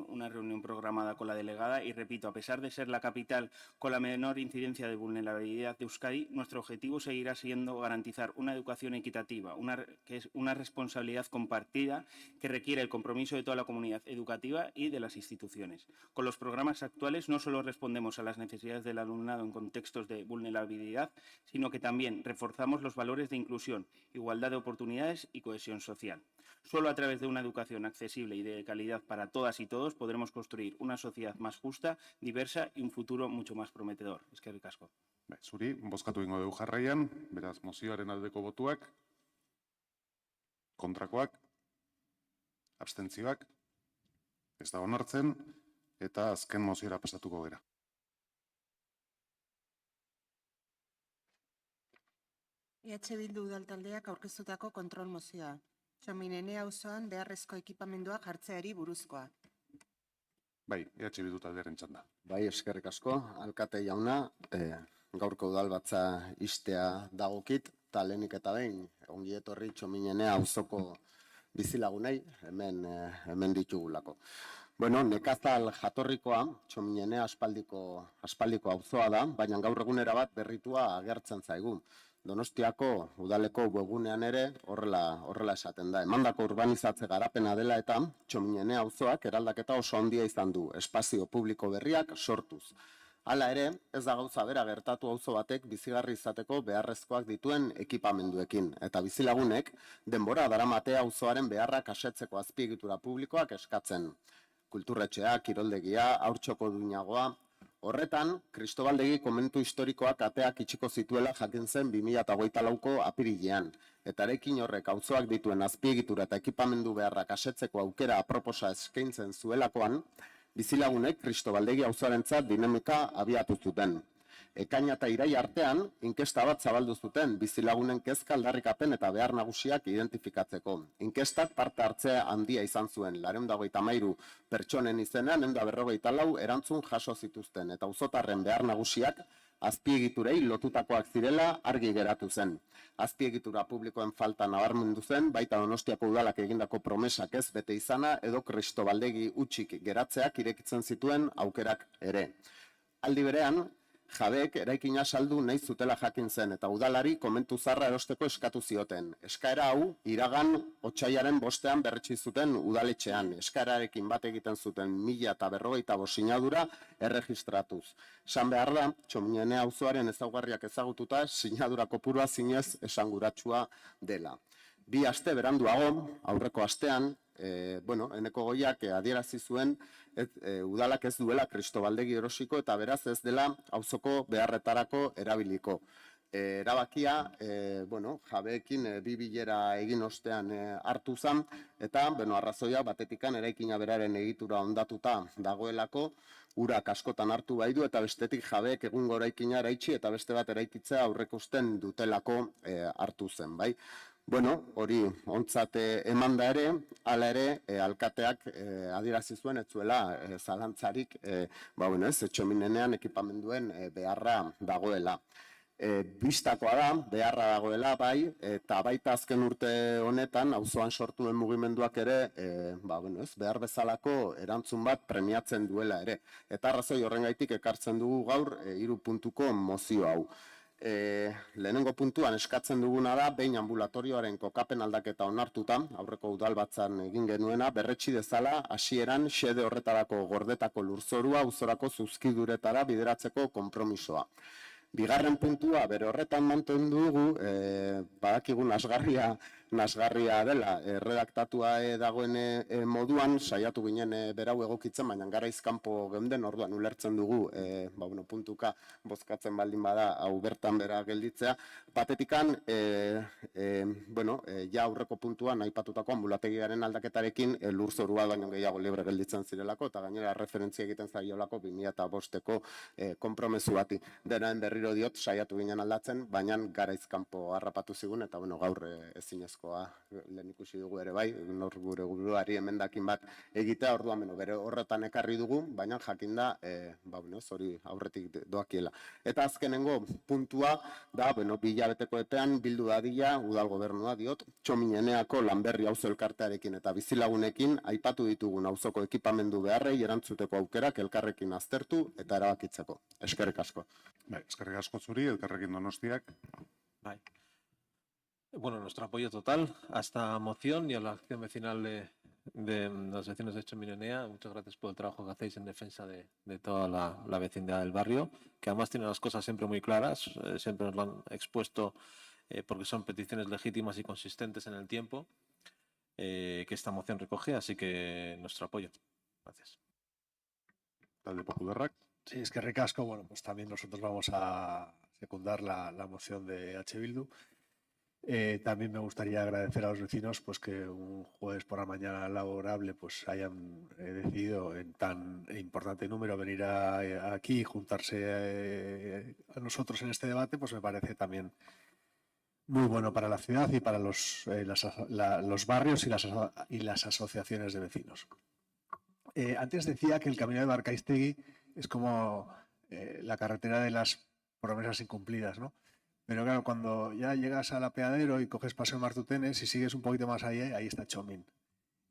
una reunión programada con la delegada y, repito, a pesar de ser la capital con la menor incidencia de vulnerabilidad de Euskadi, nuestro objetivo seguirá siendo garantizar una educación equitativa, que es una responsabilidad compartida que requiere el compromiso de toda la comunidad educativa y de las instituciones. Con los programas actuales no solo respondemos a las necesidades del alumnado en contextos de vulnerabilidad, sino que también reforzamos los valores de inclusión, igualdad de oportunidades y cohesión social. Solo a través de una educación accesible y de calidad para todas y todos podremos construir una sociedad más justa, diversa y un futuro mucho más prometedor. Eskerrik asko. Zuri, bozkatu ingo dugu jarraian, beraz, mozioaren aldeko botuak, kontrakoak, abstentzioak, ez da onartzen, eta azken moziora pasatuko gera. Bildu udaltaldeak aurkeztutako kontrol mozioa. Txominene auzoan beharrezko ekipamendua jartzeari buruzkoa. Bai, Bildu taldearen txanda. Bai, eskerrik asko, alkate jauna, gaurko udalbatza istea dagokit, eta lehenik eta behin, ongi etorri Txominene auzoko bizilagunei, hemen ditugulako. Bueno, nekazal jatorrikoa, Txominene aspaldiko auzoa da, baina gaur egunera bat berritua agertzen zaigu. Donostiako udaleko webgunean ere horrela esaten da. Emandako urbanizatze garapena dela eta Txominenea auzoak eraldaketa oso handia izan du, espazio publiko berriak sortuz. Hala ere, ez da gauza bera gertatu auzo batek bizigarri izateko beharrezkoak dituen ekipamenduekin. Eta bizilagunek denbora daramate auzoaren beharrak asetzeko azpiegitura publikoak eskatzen. Kulturretxea, kiroldegia, haurtxoko duinagoa. Horretan, Kristobaldegi komentu historikoak ateak itxiko zituela jakin zen 2024ko apirilean. Eta erekin horrek auzoak dituen azpiegitura eta ekipamendu beharrak asetzeko aukera aproposa eskaintzen zuelakoan, bizilagunek Kristobaldegi auzoarentzat dinamika abiatu zuten. Ekaina eta irai artean, inkesta bat zabaldu zuten bizilagunen kezka aldarrikapen eta behar nagusiak identifikatzeko. Inkestak parte hartzea handia izan zuen, 253 pertsonen izenean 254 erantzun jaso zituzten, eta auzotarren behar nagusiak azpiegiturei lotutakoak zirela argi geratu zen. Azpiegitura publikoen falta nabarmendu zen, baita Donostiako udalak egindako promesak ez bete izana edo Kristobaldegi hutsik geratzeak irekitzen zituen aukerak ere. Aldi berean, jabeek eraikina saldu nahi zutela jakin zen eta udalari komentu zarra erosteko eskatu zioten. Eskaera hau iragan otsailaren 5ean berretsi zuten udaletxean. Eskaerarekin bat egiten zuten 1055 sinadura erregistratuz. San behar da, Txominenea auzoaren ezaugarriak ezagututa sinadura kopurua zinez esanguratsua dela. 2 aste beranduago, aurreko astean, Eneko Goiak adierazi zuen udalak ez duela Kristobaldegi erosiko eta beraz ez dela auzoko beharretarako erabiliko. Erabakia, jabeekin 2 bilera egin ostean hartu zen, eta arrazoia batetikan eraikina beraren egitura ondatuta dagoelako, urak askotan hartu bai du eta bestetik jabeek egungo eraikina eraitsi eta beste bat eraikitzea aurreikusten dutelako hartu zen, bai? Hori ontzat eman da ere, hala ere, alkateak adierazi zuen ez zuela zalantzarik, Txominenean ekipamenduen beharra dagoela. Bistakoa da, beharra dagoela, bai, eta baita azken urte honetan, auzoan sortu den mugimenduak ere, behar bezalako erantzun bat premiatzen duela ere. Eta arrazoi horrengaitik ekartzen dugu gaur 3 puntuko mozio hau. Lehenengo puntuan eskatzen duguna da, behin ambulatorioaren kokapen aldaketa onartuta, aurreko udalbatzan egin genuena, berretsi dezala, hasieran xede horretarako gordetako lurzorua auzorako zuzkiduretara bideratzeko konpromisoa. Bigarren puntua, bere horretan mantendu dugu, badakigu nasgarria dela, redaktatua dagoen moduan, saiatu ginen berau egokitzen, baina garaizkanpo geunden, orduan ulertzen dugu, puntuka bozkatzen baldin bada, hau bertan bera gelditzea. Batetikan, ja aurreko puntuan, aipatutako ambulategiaren aldaketarekin, lurzorua baino gehiago libre gelditzen zirelako, eta gainera referentzia egiten zaiolako 2005ko konpromesu bati. Denaen berriro diot, saiatu ginen aldatzen, baina garaizkanpo harrapatu zigun, eta gaur ezinezkoa lehen ikusi dugu ere bai, nor gure buruari emendakin bat egitea, orduan bere horretan ekarri dugu, baina jakinda, hori aurretik doakiela. Eta azkenengo puntua da, 2 hilabeteko epean bildu dadila, udal gobernua diot, Txomineneako Lanberri auzo elkartearekin eta bizilagunekin aipatu ditugun auzoko ekipamendu beharrei erantzuteko aukerak elkarrekin aztertu eta erabakitzeko. Eskerrik asko. Eskerrik asko zuri, elkarrekin Donostiak. Nuestro apoyo total a esta moción y a la acción vecinal de los vecinos de Txominenea. Muchas gracias por el trabajo que hacéis en defensa de toda la vecindad del barrio, que además tiene las cosas siempre muy claras, siempre nos lo han expuesto porque son peticiones legítimas y consistentes en el tiempo que esta moción recoge, así que nuestro apoyo. Gracias. Talde Popularrak. Sí, es que ricasco. Pues también nosotros vamos a secundar la moción de H. Bildu. También me gustaría agradecer a los vecinos pues que un jueves por la mañana laborable pues hayan decidido en tan importante número venir aquí y juntarse a nosotros en este debate, pues me parece también muy bueno para la ciudad y para los barrios y las asociaciones de vecinos. Antes decía que el camino de Barkaiztegi es como la carretera de las promesas incumplidas, ¿no? Pero claro, cuando ya llegas al apeadero y coges Paseo Martutenes y sigues un poquito más allá, ahí está Txomin.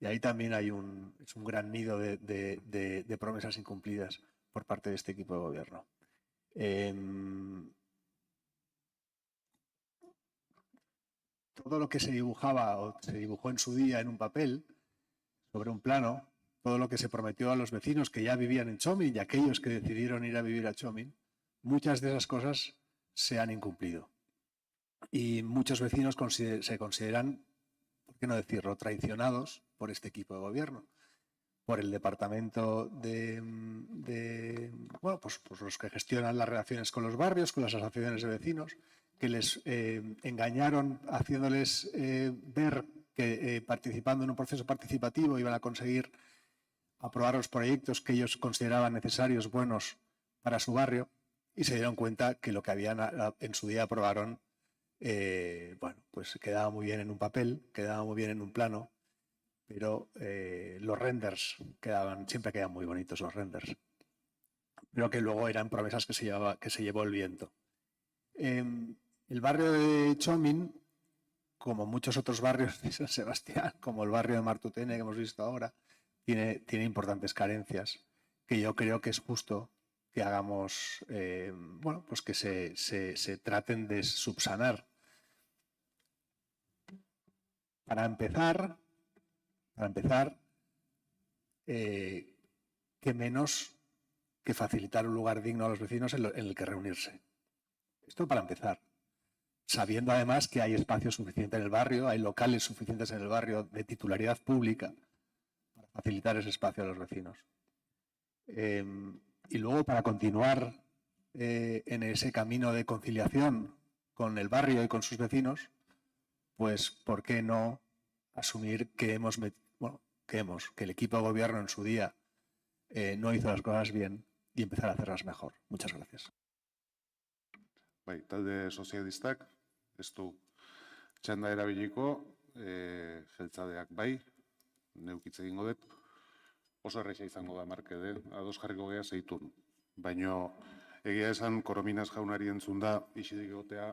Y ahí también es un gran nido de promesas incumplidas por parte de este equipo de gobierno. todo lo que se dibujaba o se dibujó en su día en un papel, sobre un plano, todo lo que se prometió a los vecinos que ya vivían en Txomin y aquellos que decidieron ir a vivir a Txomin, muchas de esas cosas se han incumplido. Y muchos vecinos se consideran, ¿por qué no decirlo?, traicionados por este equipo de gobierno, por el departamento bueno, pues los que gestionan las relaciones con los barrios, con las asociaciones de vecinos, que les engañaron haciéndoles ver que participando en un proceso participativo iban a conseguir aprobar los proyectos que ellos consideraban necesarios, buenos para su barrio, y se dieron cuenta que lo que habían en su día aprobaron, bueno, pues quedaba muy bien en un papel, quedaba muy bien en un plano, pero los renders siempre quedan muy bonitos los renders, pero que luego eran promesas que se llevó el viento. El barrio de Txomin, como muchos otros barrios de San Sebastián, como el barrio de Martutene que hemos visto ahora, tiene importantes carencias que yo creo que es justo que hagamos, bueno, pues que se traten de subsanar. Para empezar, qué menos que facilitar un lugar digno a los vecinos en el que reunirse. Esto para empezar. Sabiendo además que hay espacio suficiente en el barrio, hay locales suficientes en el barrio de titularidad pública para facilitar ese espacio a los vecinos. Y luego para continuar en ese camino de conciliación con el barrio y con sus vecinos, pues ¿por qué no asumir que el equipo de gobierno en su día no hizo las cosas bien y empezar a hacerlas mejor? Muchas gracias. Bai, talde sozialistak, ez du txanda erabiliko, jeltzadeak bai, neukitze egingo dut, oso erresa izango da Markede, ados jarriko gea zeitun. Baina egia esan Korominas jaunari entzun da, isidik egotea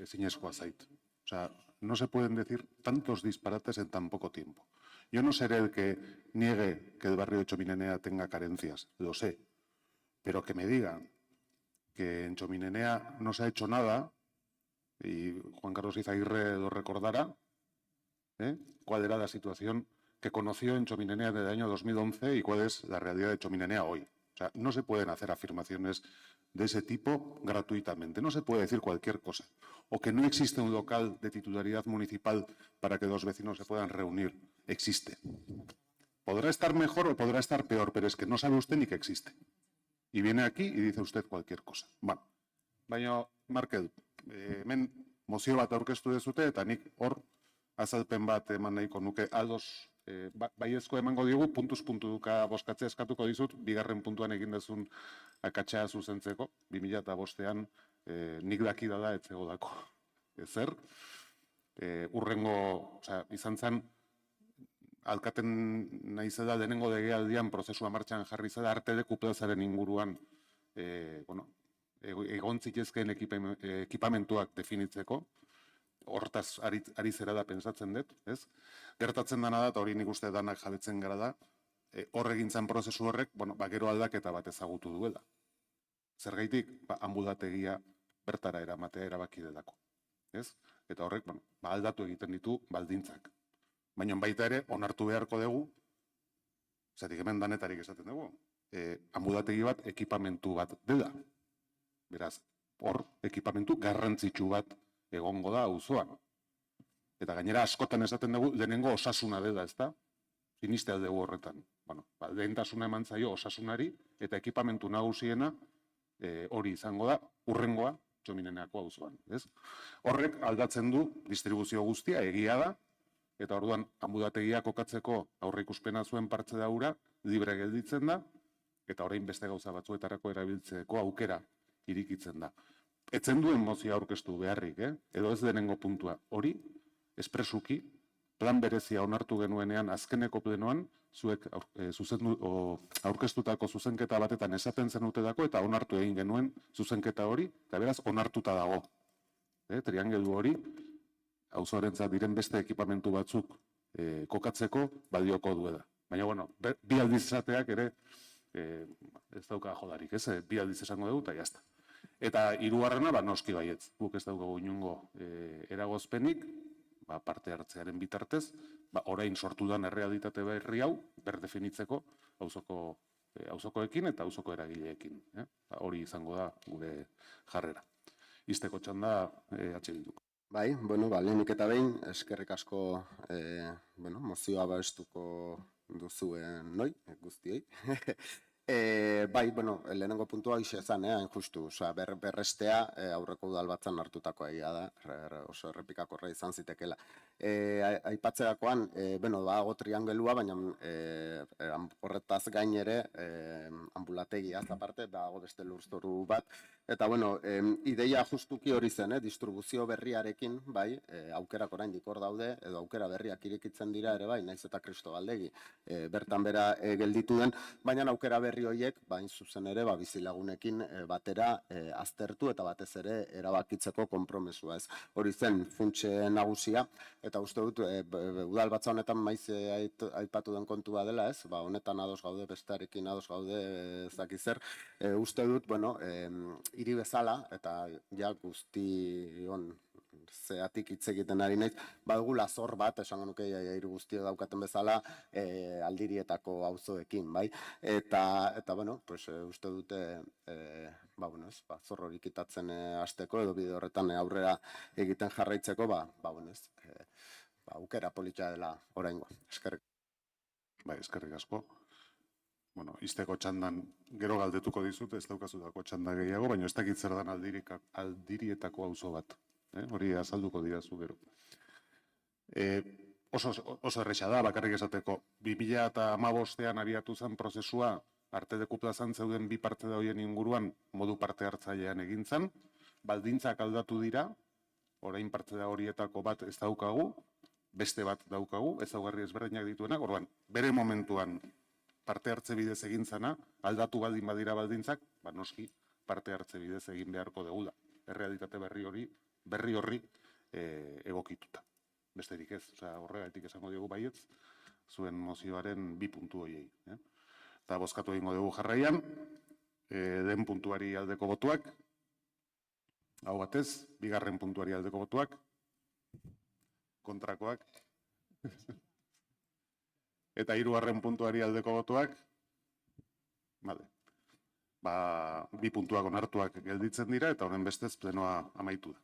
ezinezkoa zait. O sea, no se pueden decir tantos disparates en tan poco tiempo. Yo no seré el que niegue que el barrio de Txomin tenga carencias, lo sé, pero que me digan que en Txomin no se ha hecho nada, y Juan Carlos Izaguirre lo recordará, cuál era la situación que conoció en Txomin desde el año 2011 y cuál es la realidad de Txomin hoy. O sea, no se pueden hacer afirmaciones de ese tipo gratuitamente, no se puede decir cualquier cosa. O que no existe un local de titularidad municipal para que los vecinos se puedan reunir. Existe. Podrá estar mejor o podrá estar peor, pero es que no sabe usted ni que existe. Y viene aquí y dice usted cualquier cosa. Bueno, baina, Markel, hemen mozio bat aurkeztu dezute, eta nik hor azalpen bat eman nahiko nuke ados baiezko emango digu, puntuz puntuka bozkatzea eskatuko dizut, bigarren puntuan egin dezun akatsa zuzentzeko, 2005an nik dakidala etzego dako. Ezer, urrengo, izan zen, alkaten nahi zela denengo legealdian prozesua martxan jarri zela Artedeku plazaren inguruan egon zitezkeen ekipamentuak definitzeko, hortaz ari zera da pensatzen dut, ez? Gertatzen dana da, eta hori nik uste danak jabetzen gara da, hor egintzen prozesu horrek, gero aldaketa bat ezagutu duela. Zergaitik, anbulategia bertara eramatea erabaki delako, ez? Eta horrek, aldatu egiten ditu baldintzak. Baina baita ere, onartu beharko dugu, zatik hemen danetarik esaten dugu, anbulategi bat ekipamentu bat dela. Beraz, hor ekipamentu garrantzitsu bat egongo da auzoan. Eta gainera askotan esaten dugu, lehenengo osasuna dela, ez da? Siniste aldegu horretan. Lehentasuna eman zaio osasunari, eta ekipamentu nagusiena hori izango da, urrengoa, Txomineneako auzoan. Horrek aldatzen du distribuzio guztia, egia da, eta orduan anbulategia kokatzeko aurreikuspena zuen partze daura, libre gelditzen da, eta orain beste gauza batzuetarako erabiltzeko aukera irikitzen da. Etzen duen mozia aurkeztu beharrik, edo ez denengo puntua. Hori, espresuki, plan berezia onartu genuenean azkeneko plenoan, zuek aurkeztutako zuzenketa batetan esaten zenutelako eta onartu egin genuen zuzenketa hori, eta beraz onartuta dago. Triangelu hori, auzoarentzat diren beste ekipamentu batzuk kokatzeko balioko duela. Baina, bueno, bi aldiz esateak ere ez dauka jodarik, bi aldiz esango dugu, eta jazta. Eta hirugarrena, noski baietz, guk ez daukagu inongo eragozpenik, parte hartzearen bitartez, orain sortu dan errealitate berri hau, berdefinitzeko auzokoekin eta auzoko eragileekin. Hori izango da gure jarrera. Izteko txanda Bilduko. Bai, lehenik eta behin, eskerrik asko mozioa babestuko duzuen guztioi. Bai, lehenengo puntua hoxe ezan, hain justu, berrestea aurreko udalbatzan hartutakoa egia da, oso errepikakorra izan zitekela. Aipatzerakoan, dago triangelua, baina horretaz gain ere ambulategia, aparte, dago beste lurzoru bat, eta ideia justuki hori zen, distribuzio berriarekin, bai, aukerak oraindik hor daude, edo aukera berriak irekitzen dira ere, bai, naiz eta Kristobaldegi bertan bera gelditu den, baina aukera berri horiek, bain zuzen ere, bizilagunekin batera aztertu eta batez ere erabakitzeko konpromesua ez. Hori zen funtse nagusia, eta uste dut, udalbatza honetan maiz aipatu den kontua dela ez, honetan ados gaude, bestearekin ados gaude, ezakizer, uste dut, hiri bezala, eta ja guztion zeatik hitz egiten ari naiz, badugula zor bat, esango nuke hiri guztiak daukaten bezala, aldirietako auzoekin, bai? Eta uste dute, zor hori kitatzen hasteko, edo bide horretan aurrera egiten jarraitzeko, aukera polita dela oraingoa. Eskerrik. Bai, eskerrik asko. Izteko txandan gero galdetuko dizut, ez daukazutako txanda gehiago, baina ez dakit zer dan aldirietako auzo bat. Hori azalduko dirazu gero. Oso erresa da, bakarrik esateko, 2015an abiatu zen prozesua, arte deku plazan zeuden bi parte da horien inguruan modu parte hartzailean egin zen, baldintzak aldatu dira, orain parte da horietako bat ez daukagu, beste bat daukagu, ezaugarri ezberdinak dituenak, orduan, bere momentuan parte hartze bidez egin zena, aldatu baldin badira baldintzak, noski parte hartze bidez egin beharko degula. Errealitate berri horri egokituta. Besterik ez, horregatik esango diogu baietz, zuen mozioaren 2 puntu horiei. Eta bozkatu egingo dugu jarraian, den puntuari aldeko botuak, hau batez, 2. puntuari aldeko botuak, kontrakoak, eta 3. puntuari aldeko botuak, 2 puntuak onartuak gelditzen dira, eta honen bestez plenoa amaitu da.